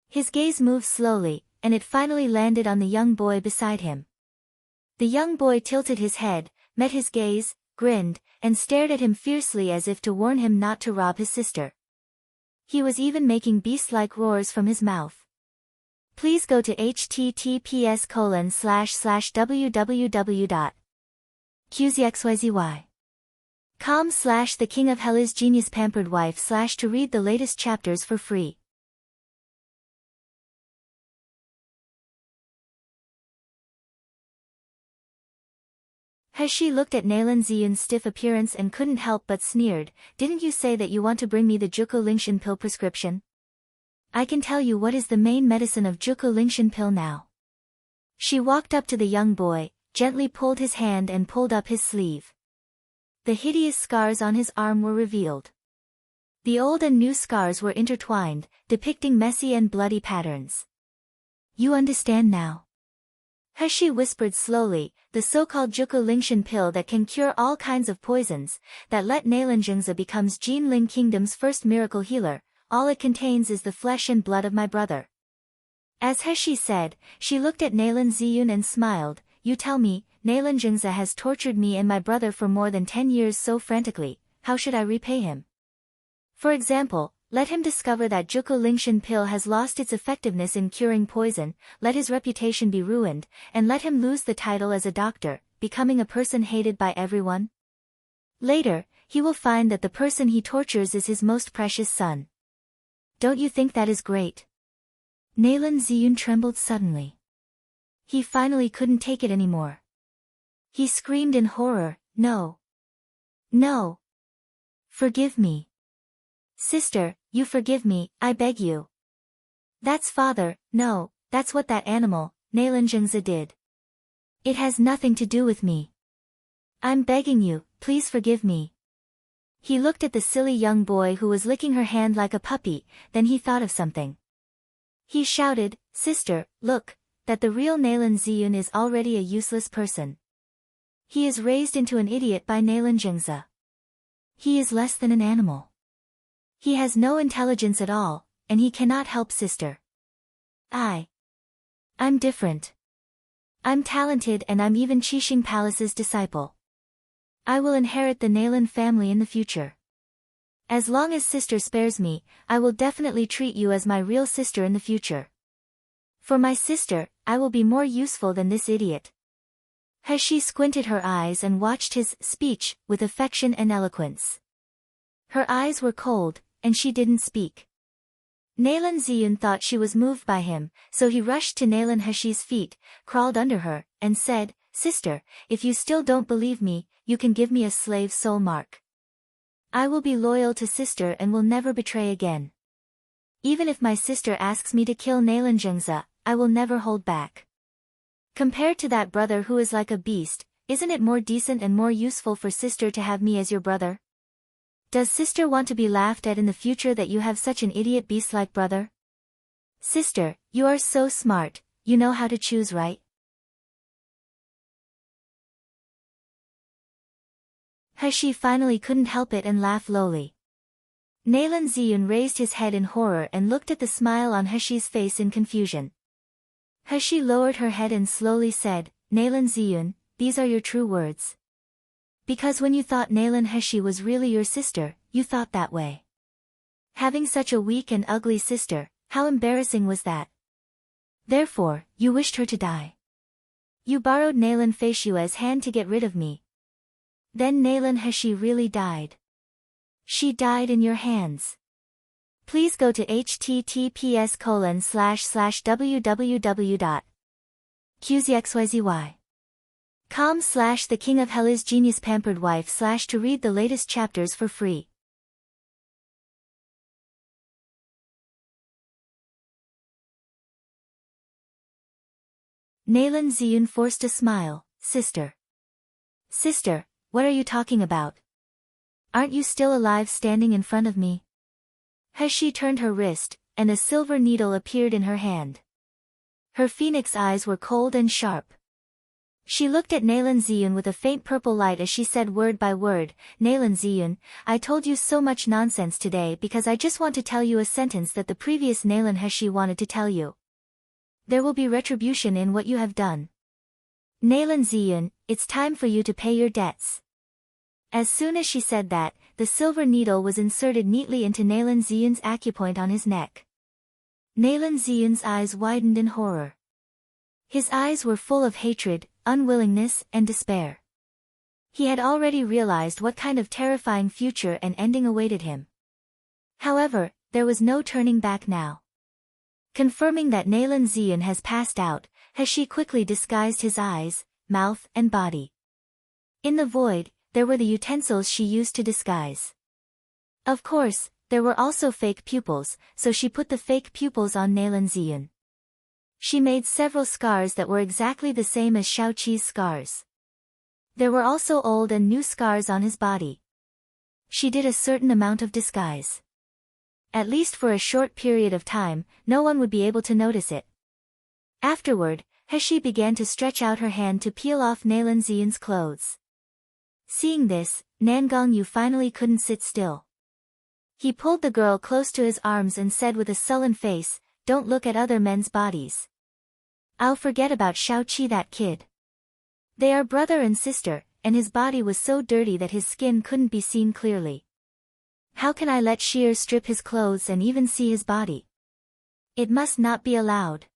His gaze moved slowly, and it finally landed on the young boy beside him. The young boy tilted his head, met his gaze, grinned, and stared at him fiercely as if to warn him not to rob his sister. He was even making beast-like roars from his mouth. Please go to https://www.qzxyzy. .com/The King of Hell is Genius Pampered Wife / to read the latest chapters for free. He looked at Nalan Ziyun's stiff appearance and couldn't help but sneered, didn't you say that you want to bring me the Juko Lingshan pill prescription? I can tell you what is the main medicine of Juko Lingshan pill now. She walked up to the young boy, gently pulled his hand and pulled up his sleeve. The hideous scars on his arm were revealed. The old and new scars were intertwined, depicting messy and bloody patterns. You understand now? He whispered slowly, the so-called Juko Lingshan pill that can cure all kinds of poisons, that let Nalanjingza becomes Jin Ling Kingdom's first miracle healer, all it contains is the flesh and blood of my brother. As He said, she looked at Nalan Ziyun and smiled, you tell me, Nalanjingza has tortured me and my brother for more than 10 years so frantically, how should I repay him? For example, let him discover that Juko Lingshan pill has lost its effectiveness in curing poison, let his reputation be ruined, and let him lose the title as a doctor, becoming a person hated by everyone. Later, he will find that the person he tortures is his most precious son. Don't you think that is great? Nalan Ziyun trembled suddenly. He finally couldn't take it anymore. He screamed in horror, no. No. Forgive me. Sister, you forgive me, I beg you. That's father, no, that's what that animal, Nalanjingza did. It has nothing to do with me. I'm begging you, please forgive me. He looked at the silly young boy who was licking her hand like a puppy, then he thought of something. He shouted, Sister, look, that the real Nalan Ziyun is already a useless person. He is raised into an idiot by Nalanjingza. He is less than an animal. He has no intelligence at all, and he cannot help sister. I'm different. I'm talented and I'm even Qixing Palace's disciple. I will inherit the Nalan family in the future. As long as sister spares me, I will definitely treat you as my real sister in the future. For my sister, I will be more useful than this idiot. She squinted her eyes and watched his speech with affection and eloquence. Her eyes were cold, and she didn't speak. Nalan Ziyun thought she was moved by him, so he rushed to Nalan Heshi's feet, crawled under her, and said, Sister, if you still don't believe me, you can give me a slave soul mark. I will be loyal to sister and will never betray again. Even if my sister asks me to kill Nalanjungza, I will never hold back. Compared to that brother who is like a beast, isn't it more decent and more useful for sister to have me as your brother? Does sister want to be laughed at in the future that you have such an idiot beast-like brother? Sister, you are so smart, you know how to choose right? He finally couldn't help it and laughed lowly. Nalan Ziyun raised his head in horror and looked at the smile on Heshi's face in confusion. Heshi lowered her head and slowly said, Nalan Ziyun, these are your true words. Because when you thought Nalan Heshi was really your sister, you thought that way. Having such a weak and ugly sister, how embarrassing was that? Therefore, you wished her to die. You borrowed Nalan Feishua's hand to get rid of me. Then Nalan Heshi really died. She died in your hands. Please go to https://www.qzxyzy.com/the king of hell is genius pampered wife/ to read the latest chapters for free. Nalan Ziyun forced a smile. Sister. Sister, what are you talking about? Aren't you still alive standing in front of me? Heshi turned her wrist, and a silver needle appeared in her hand. Her phoenix eyes were cold and sharp. She looked at Nalan Ziyun with a faint purple light as she said word by word, Nalan Ziyun, I told you so much nonsense today because I just want to tell you a sentence that the previous Nalan Heshi wanted to tell you. There will be retribution in what you have done. Nalan Ziyun, it's time for you to pay your debts. As soon as she said that, the silver needle was inserted neatly into Nalan Ziyun's acupoint on his neck. Nalan Ziyun's eyes widened in horror. His eyes were full of hatred, unwillingness, and despair. He had already realized what kind of terrifying future and ending awaited him. However, there was no turning back now. Confirming that Nalan Ziyun has passed out, Heshi quickly disguised his eyes, mouth, and body. In the void, there were the utensils she used to disguise. Of course, there were also fake pupils, so she put the fake pupils on Nalan Ziyun. She made several scars that were exactly the same as Shaoqi's scars. There were also old and new scars on his body. She did a certain amount of disguise. At least for a short period of time, no one would be able to notice it. Afterward, Heshi began to stretch out her hand to peel off Nalan Ziyun's clothes. Seeing this, Nangongyu finally couldn't sit still. He pulled the girl close to his arms and said with a sullen face, Don't look at other men's bodies. I'll forget about Shaoqi, that kid. They are brother and sister, and his body was so dirty that his skin couldn't be seen clearly. How can I let Sheer strip his clothes and even see his body? It must not be allowed.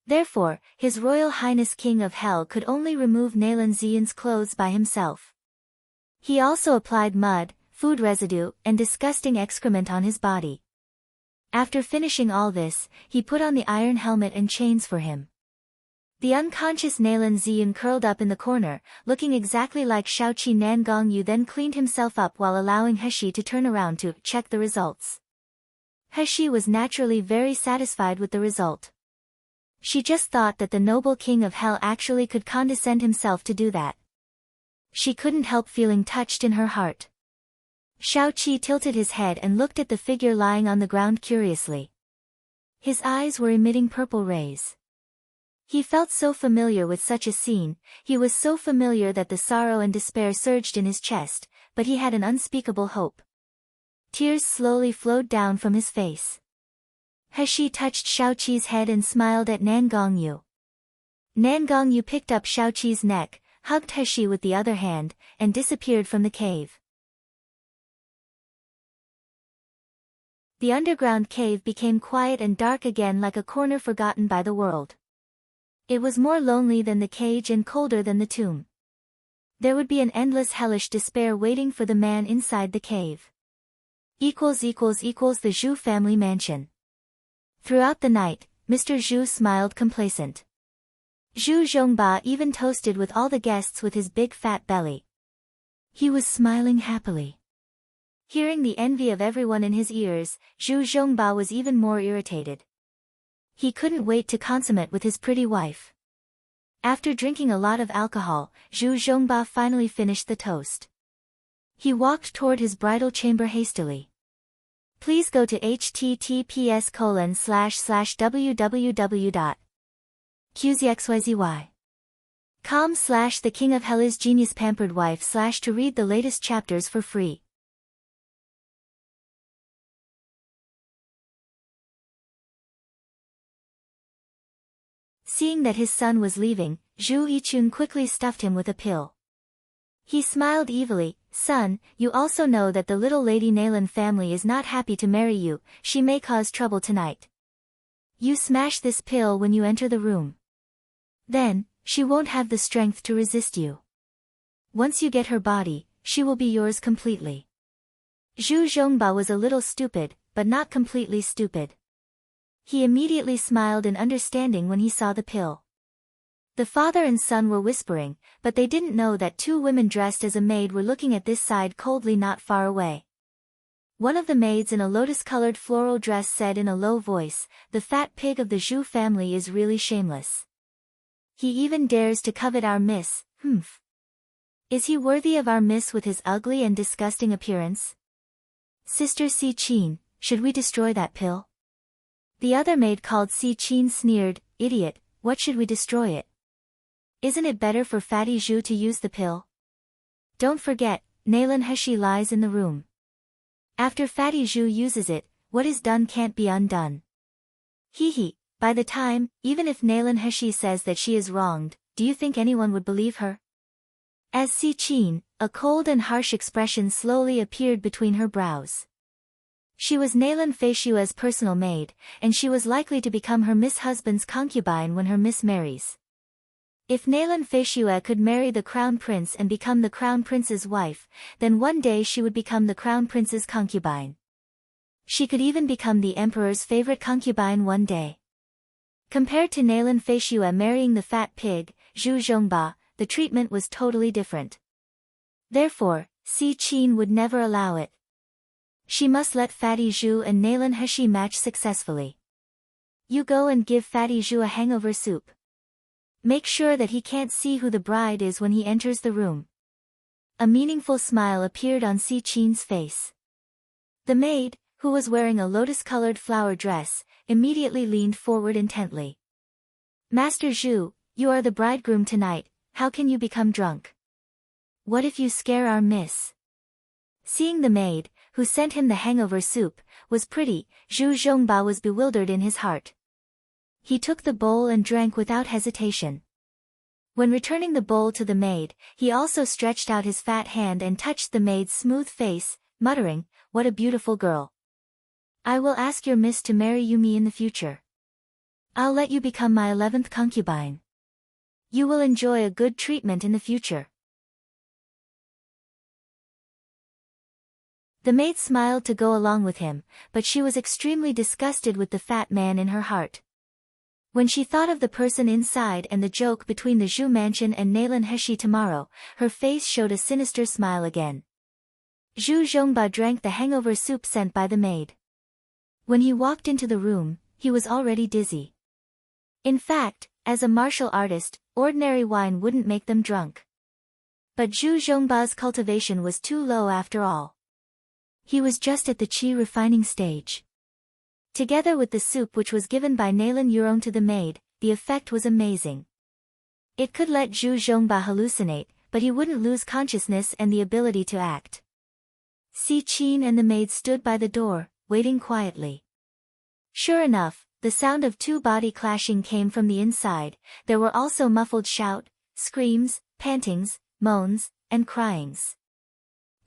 Therefore, His Royal Highness King of Hell could only remove Nalan Ziyun's clothes by himself. He also applied mud, food residue, and disgusting excrement on his body. After finishing all this, he put on the iron helmet and chains for him. The unconscious Nalan Ziyun curled up in the corner, looking exactly like Shaoqi. Nangongyu then cleaned himself up while allowing Heshi to turn around to check the results. Heshi was naturally very satisfied with the result. She just thought that the noble king of hell actually could condescend himself to do that. She couldn't help feeling touched in her heart. Shaoqi tilted his head and looked at the figure lying on the ground curiously. His eyes were emitting purple rays. He felt so familiar with such a scene, he was so familiar that the sorrow and despair surged in his chest, but he had an unspeakable hope. Tears slowly flowed down from his face. Heshi touched Shaoqi's head and smiled at Nangongyu. Nangongyu picked up Shaoqi's neck, hugged Heshi with the other hand, and disappeared from the cave. The underground cave became quiet and dark again, like a corner forgotten by the world. It was more lonely than the cage and colder than the tomb. There would be an endless hellish despair waiting for the man inside the cave. The Zhu family mansion. Throughout the night, Mr. Zhu smiled complacent. Zhu Zhongba even toasted with all the guests with his big fat belly. He was smiling happily. Hearing the envy of everyone in his ears, Zhu Zhongba was even more irritated. He couldn't wait to consummate with his pretty wife. After drinking a lot of alcohol, Zhu Zhongba finally finished the toast. He walked toward his bridal chamber hastily. Please go to https://www.qzxyzy.com/the king of Hela's genius pampered wife/ to read the latest chapters for free. Seeing that his son was leaving, Zhu Yichun quickly stuffed him with a pill. He smiled evilly. Son, you also know that the little lady Nalan family is not happy to marry you, she may cause trouble tonight. You smash this pill when you enter the room. Then, she won't have the strength to resist you. Once you get her body, she will be yours completely. Zhu Zhongba was a little stupid, but not completely stupid. He immediately smiled in understanding when he saw the pill. The father and son were whispering, but they didn't know that two women dressed as a maid were looking at this side coldly not far away. One of the maids in a lotus-colored floral dress said in a low voice, "The fat pig of the Zhu family is really shameless. He even dares to covet our miss, humph. Is he worthy of our miss with his ugly and disgusting appearance? Sister Si Qin, should we destroy that pill?" The other maid called Si Qin sneered, "Idiot, what should we destroy it? Isn't it better for Fatty Zhu to use the pill? Don't forget, Nalan Heshi lies in the room. After Fatty Zhu uses it, what is done can't be undone. Hee, by the time, even if Nalan Heshi says that she is wronged, do you think anyone would believe her?" As Si Qin, a cold and harsh expression slowly appeared between her brows. She was Nalan Feishua's personal maid, and she was likely to become her Miss husband's concubine when her Miss marries. If Nalan Feishua could marry the crown prince and become the crown prince's wife, then one day she would become the crown prince's concubine. She could even become the emperor's favorite concubine one day. Compared to Nalan Feishua marrying the fat pig, Zhu Zhongba, the treatment was totally different. Therefore, Si Qin would never allow it. She must let Fatty Zhu and Nalan Heshi match successfully. You go and give Fatty Zhu a hangover soup. Make sure that he can't see who the bride is when he enters the room. A meaningful smile appeared on Si Qin's face. The maid, who was wearing a lotus-colored flower dress, immediately leaned forward intently. Master Zhu, you are the bridegroom tonight, how can you become drunk? What if you scare our miss? Seeing the maid, who sent him the hangover soup, was pretty, Zhu Zhongba was bewildered in his heart. He took the bowl and drank without hesitation. When returning the bowl to the maid, he also stretched out his fat hand and touched the maid's smooth face, muttering, "What a beautiful girl. I will ask your miss to marry you me in the future. I'll let you become my 11th concubine. You will enjoy a good treatment in the future." The maid smiled to go along with him, but she was extremely disgusted with the fat man in her heart. When she thought of the person inside and the joke between the Zhu mansion and Nalan Heshi tomorrow, her face showed a sinister smile again. Zhu Zhongba drank the hangover soup sent by the maid. When he walked into the room, he was already dizzy. In fact, as a martial artist, ordinary wine wouldn't make them drunk. But Zhu Zhongba's cultivation was too low after all. He was just at the qi refining stage. Together with the soup which was given by Nalan Yurong to the maid, the effect was amazing. It could let Zhu Zhongba hallucinate, but he wouldn't lose consciousness and the ability to act. Si Qin and the maid stood by the door, waiting quietly. Sure enough, the sound of two body clashing came from the inside. There were also muffled shout, screams, pantings, moans, and cryings.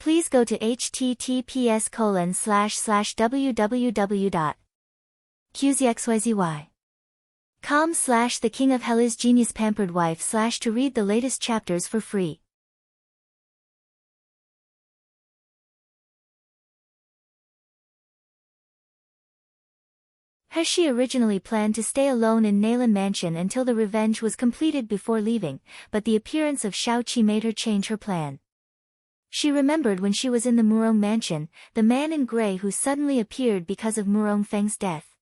Please go to https://www.qzxyzy.com/the king of Hela's genius pampered wife/ to read the latest chapters for free. Heshi originally planned to stay alone in Nalan Mansion until the revenge was completed before leaving, but the appearance of Shao Qi made her change her plan. She remembered when she was in the Murong mansion, the man in grey who suddenly appeared because of Murong Feng's death.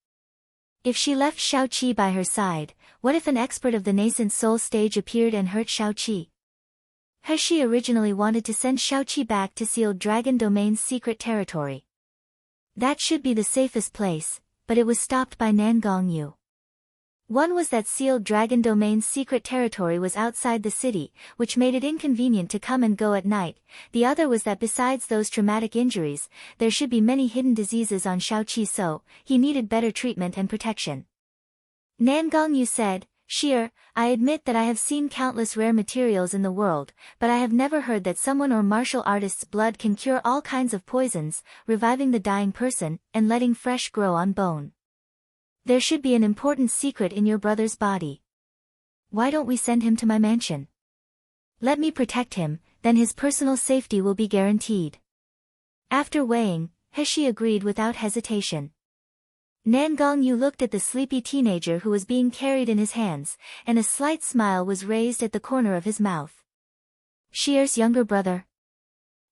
If she left Xiaoqi by her side, what if an expert of the nascent soul stage appeared and hurt Xiaoqi? He originally wanted to send Xiaoqi back to Sealed Dragon Domain's secret territory. That should be the safest place, but it was stopped by Nan Gongyu. One was that Sealed Dragon Domain's secret territory was outside the city, which made it inconvenient to come and go at night. The other was that besides those traumatic injuries, there should be many hidden diseases on Xiaoqi, so he needed better treatment and protection. Nan Gongyu said, "Sheer, I admit that I have seen countless rare materials in the world, but I have never heard that someone or martial artist's blood can cure all kinds of poisons, reviving the dying person, and letting fresh grow on bone. There should be an important secret in your brother's body. Why don't we send him to my mansion? Let me protect him, then his personal safety will be guaranteed." After weighing, He agreed without hesitation. Nan Gongyu looked at the sleepy teenager who was being carried in his hands, and a slight smile was raised at the corner of his mouth. Sheer's younger brother.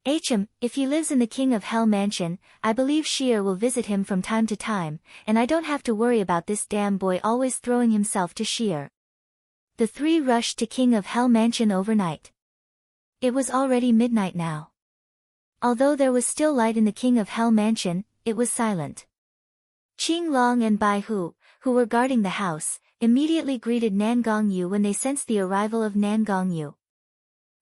If he lives in the King of Hell mansion, I believe Sheer will visit him from time to time, and I don't have to worry about this damn boy always throwing himself to Sheer. The three rushed to King of Hell mansion overnight. It was already midnight now. Although there was still light in the King of Hell mansion, it was silent. Qing Long and Bai Hu, who were guarding the house, immediately greeted Nan Gongyu when they sensed the arrival of Nan Gongyu.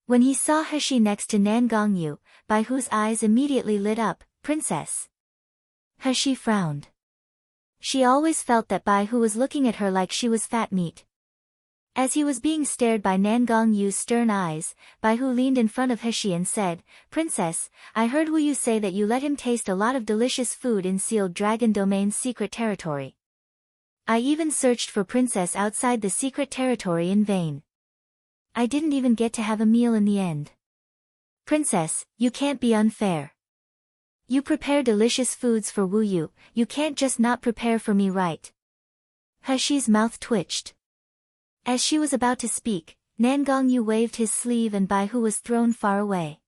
When he saw He next to Nan Gongyu, Bai Hu's eyes immediately lit up. "Princess." He frowned. She always felt that Bai Hu was looking at her like she was fat meat. As he was being stared by Nan Gongyu's stern eyes, Bai Hu leaned in front of He and said, "Princess, I heard Wu Yu say that you let him taste a lot of delicious food in Sealed Dragon Domain's secret territory. I even searched for Princess outside the secret territory in vain. I didn't even get to have a meal in the end. Princess, you can't be unfair. You prepare delicious foods for Wu Yu, you can't just not prepare for me, right?" He's mouth twitched. As she was about to speak, Nan Gongyu waved his sleeve and Bai Hu was thrown far away.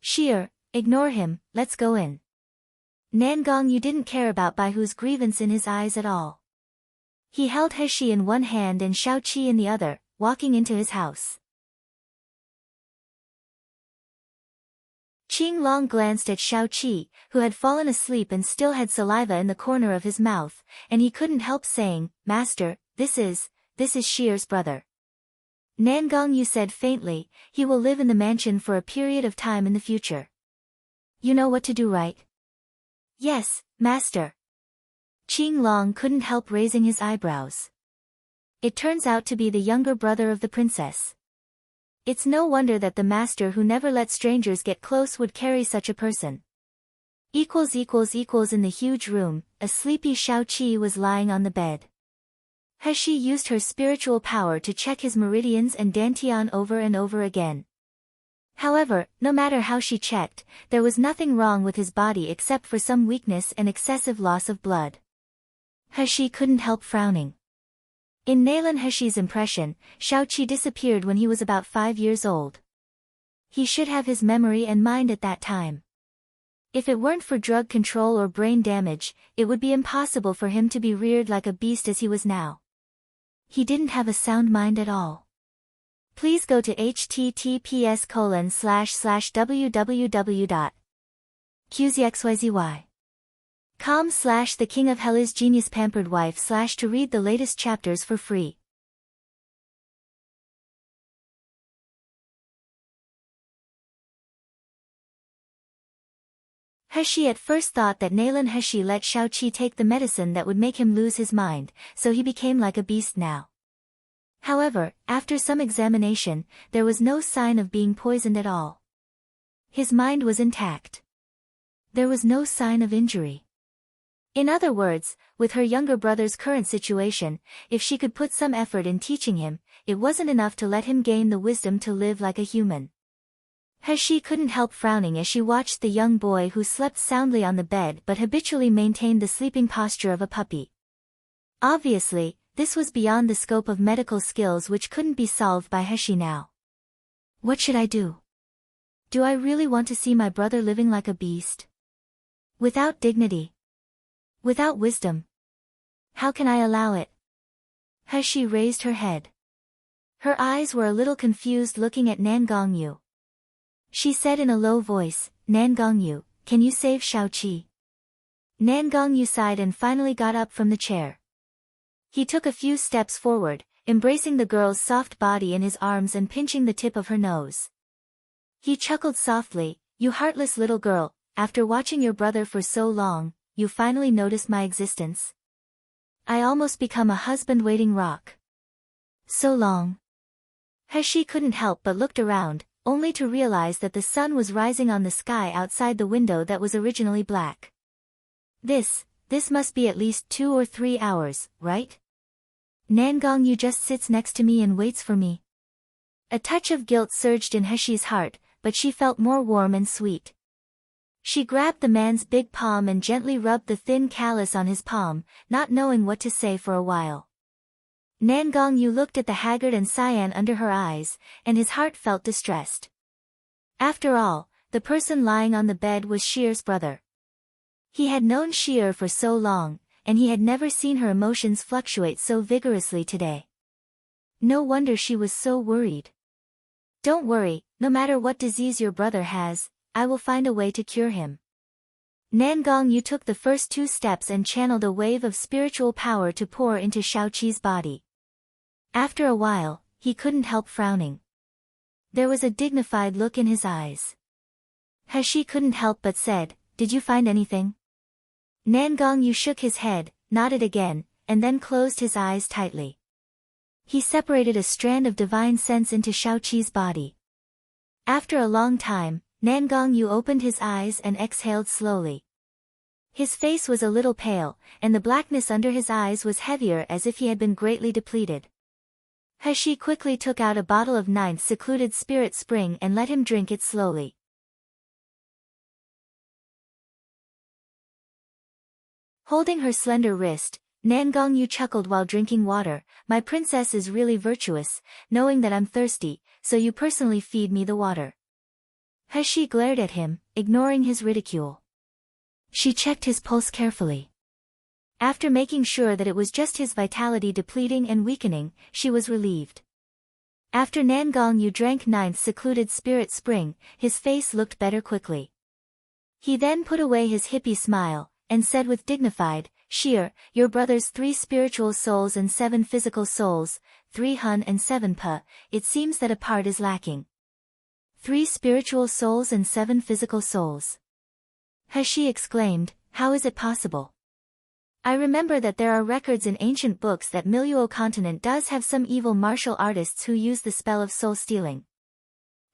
"Sheer, ignore him, let's go in." Nan Gongyu didn't care about Bai Hu's grievance in his eyes at all. He held He in one hand and Xiaoqi in the other, walking into his house. Qing Long glanced at Xiaoqi, who had fallen asleep and still had saliva in the corner of his mouth, and he couldn't help saying, "Master, this is Sheer's brother." Nan Gongyu said faintly, "He will live in the mansion for a period of time in the future. You know what to do, right?" "Yes, master." Qing Long couldn't help raising his eyebrows. It turns out to be the younger brother of the princess. It's no wonder that the master who never let strangers get close would carry such a person. In the huge room, a sleepy Xiaoqi was lying on the bed. He used her spiritual power to check his meridians and dantian over and over again. However, no matter how she checked, there was nothing wrong with his body except for some weakness and excessive loss of blood. He couldn't help frowning. In Nalan He's impression, Xiaoqi disappeared when he was about 5 years old. He should have his memory and mind at that time. If it weren't for drug control or brain damage, it would be impossible for him to be reared like a beast as he was now. He didn't have a sound mind at all. Please go to https://www.qzxyzy.com/The King of Hell is Genius Pampered Wife/ to read the latest chapters for free. He at first thought that Nalan He let Xiaoqi take the medicine that would make him lose his mind, so he became like a beast now. However, after some examination, there was no sign of being poisoned at all. His mind was intact. There was no sign of injury. In other words, with her younger brother's current situation, if she could put some effort in teaching him, it wasn't enough to let him gain the wisdom to live like a human. He couldn't help frowning as she watched the young boy who slept soundly on the bed but habitually maintained the sleeping posture of a puppy. Obviously, this was beyond the scope of medical skills which couldn't be solved by He now. What should I do? Do I really want to see my brother living like a beast? Without dignity. Without wisdom. How can I allow it? She raised her head. Her eyes were a little confused looking at Nan Gongyu. She said in a low voice, Nan Gongyu, can you save Shaoqi? Nan Gongyu sighed and finally got up from the chair. He took a few steps forward, embracing the girl's soft body in his arms and pinching the tip of her nose. He chuckled softly, you heartless little girl, after watching your brother for so long, you finally noticed my existence? I almost become a husband-waiting rock. So long. She couldn't help but looked around, only to realize that the sun was rising on the sky outside the window that was originally black. This must be at least 2 or 3 hours, right? Nan Gongyu just sits next to me and waits for me. A touch of guilt surged in Heshi's heart, but she felt more warm and sweet. She grabbed the man's big palm and gently rubbed the thin callus on his palm, not knowing what to say for a while. Nan Gongyu looked at the haggard and cyan under her eyes, and his heart felt distressed. After all, the person lying on the bed was Shier's brother. He had known Shier for so long, and he had never seen her emotions fluctuate so vigorously today. No wonder she was so worried. Don't worry, no matter what disease your brother has, I will find a way to cure him. Nan Gongyu took the first 2 steps and channeled a wave of spiritual power to pour into Shaoqi's body. After a while, he couldn't help frowning. There was a dignified look in his eyes. Heshi couldn't help but said, did you find anything? Nan Gongyu shook his head, nodded again, and then closed his eyes tightly. He separated a strand of divine sense into Shaoqi's body. After a long time, Nan Gongyu opened his eyes and exhaled slowly. His face was a little pale, and the blackness under his eyes was heavier as if he had been greatly depleted. Heshi quickly took out a bottle of 9th secluded spirit spring and let him drink it slowly. Holding her slender wrist, Nan Gongyu chuckled while drinking water, my princess is really virtuous, knowing that I'm thirsty, so you personally feed me the water. Heshi glared at him, ignoring his ridicule. She checked his pulse carefully. After making sure that it was just his vitality depleting and weakening, she was relieved. After Nan Gongyu drank 9th secluded spirit spring, his face looked better quickly. He then put away his hippie smile, and said with dignified, Shier, your brother's 3 spiritual souls and 7 physical souls, 3 Hun and 7 Pa, it seems that a part is lacking. 3 spiritual souls and 7 physical souls. Heshi exclaimed, how is it possible? I remember that there are records in ancient books that Miluo continent does have some evil martial artists who use the spell of soul stealing.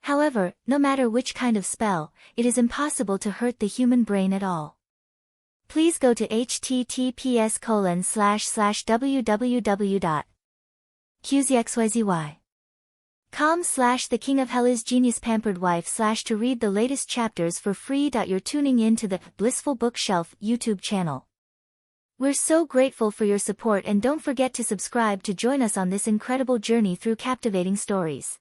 However, no matter which kind of spell, it is impossible to hurt the human brain at all. Please go to https://www.qzxyzy. .com/The King of Hell is Genius Pampered Wife / to read the latest chapters for free. You're tuning in to the Blissful Bookshelf YouTube channel. We're so grateful for your support and don't forget to subscribe to join us on this incredible journey through captivating stories.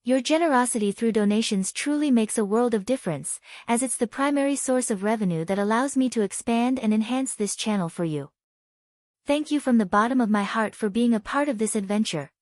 Your generosity through donations truly makes a world of difference, as it's the primary source of revenue that allows me to expand and enhance this channel for you. Thank you from the bottom of my heart for being a part of this adventure.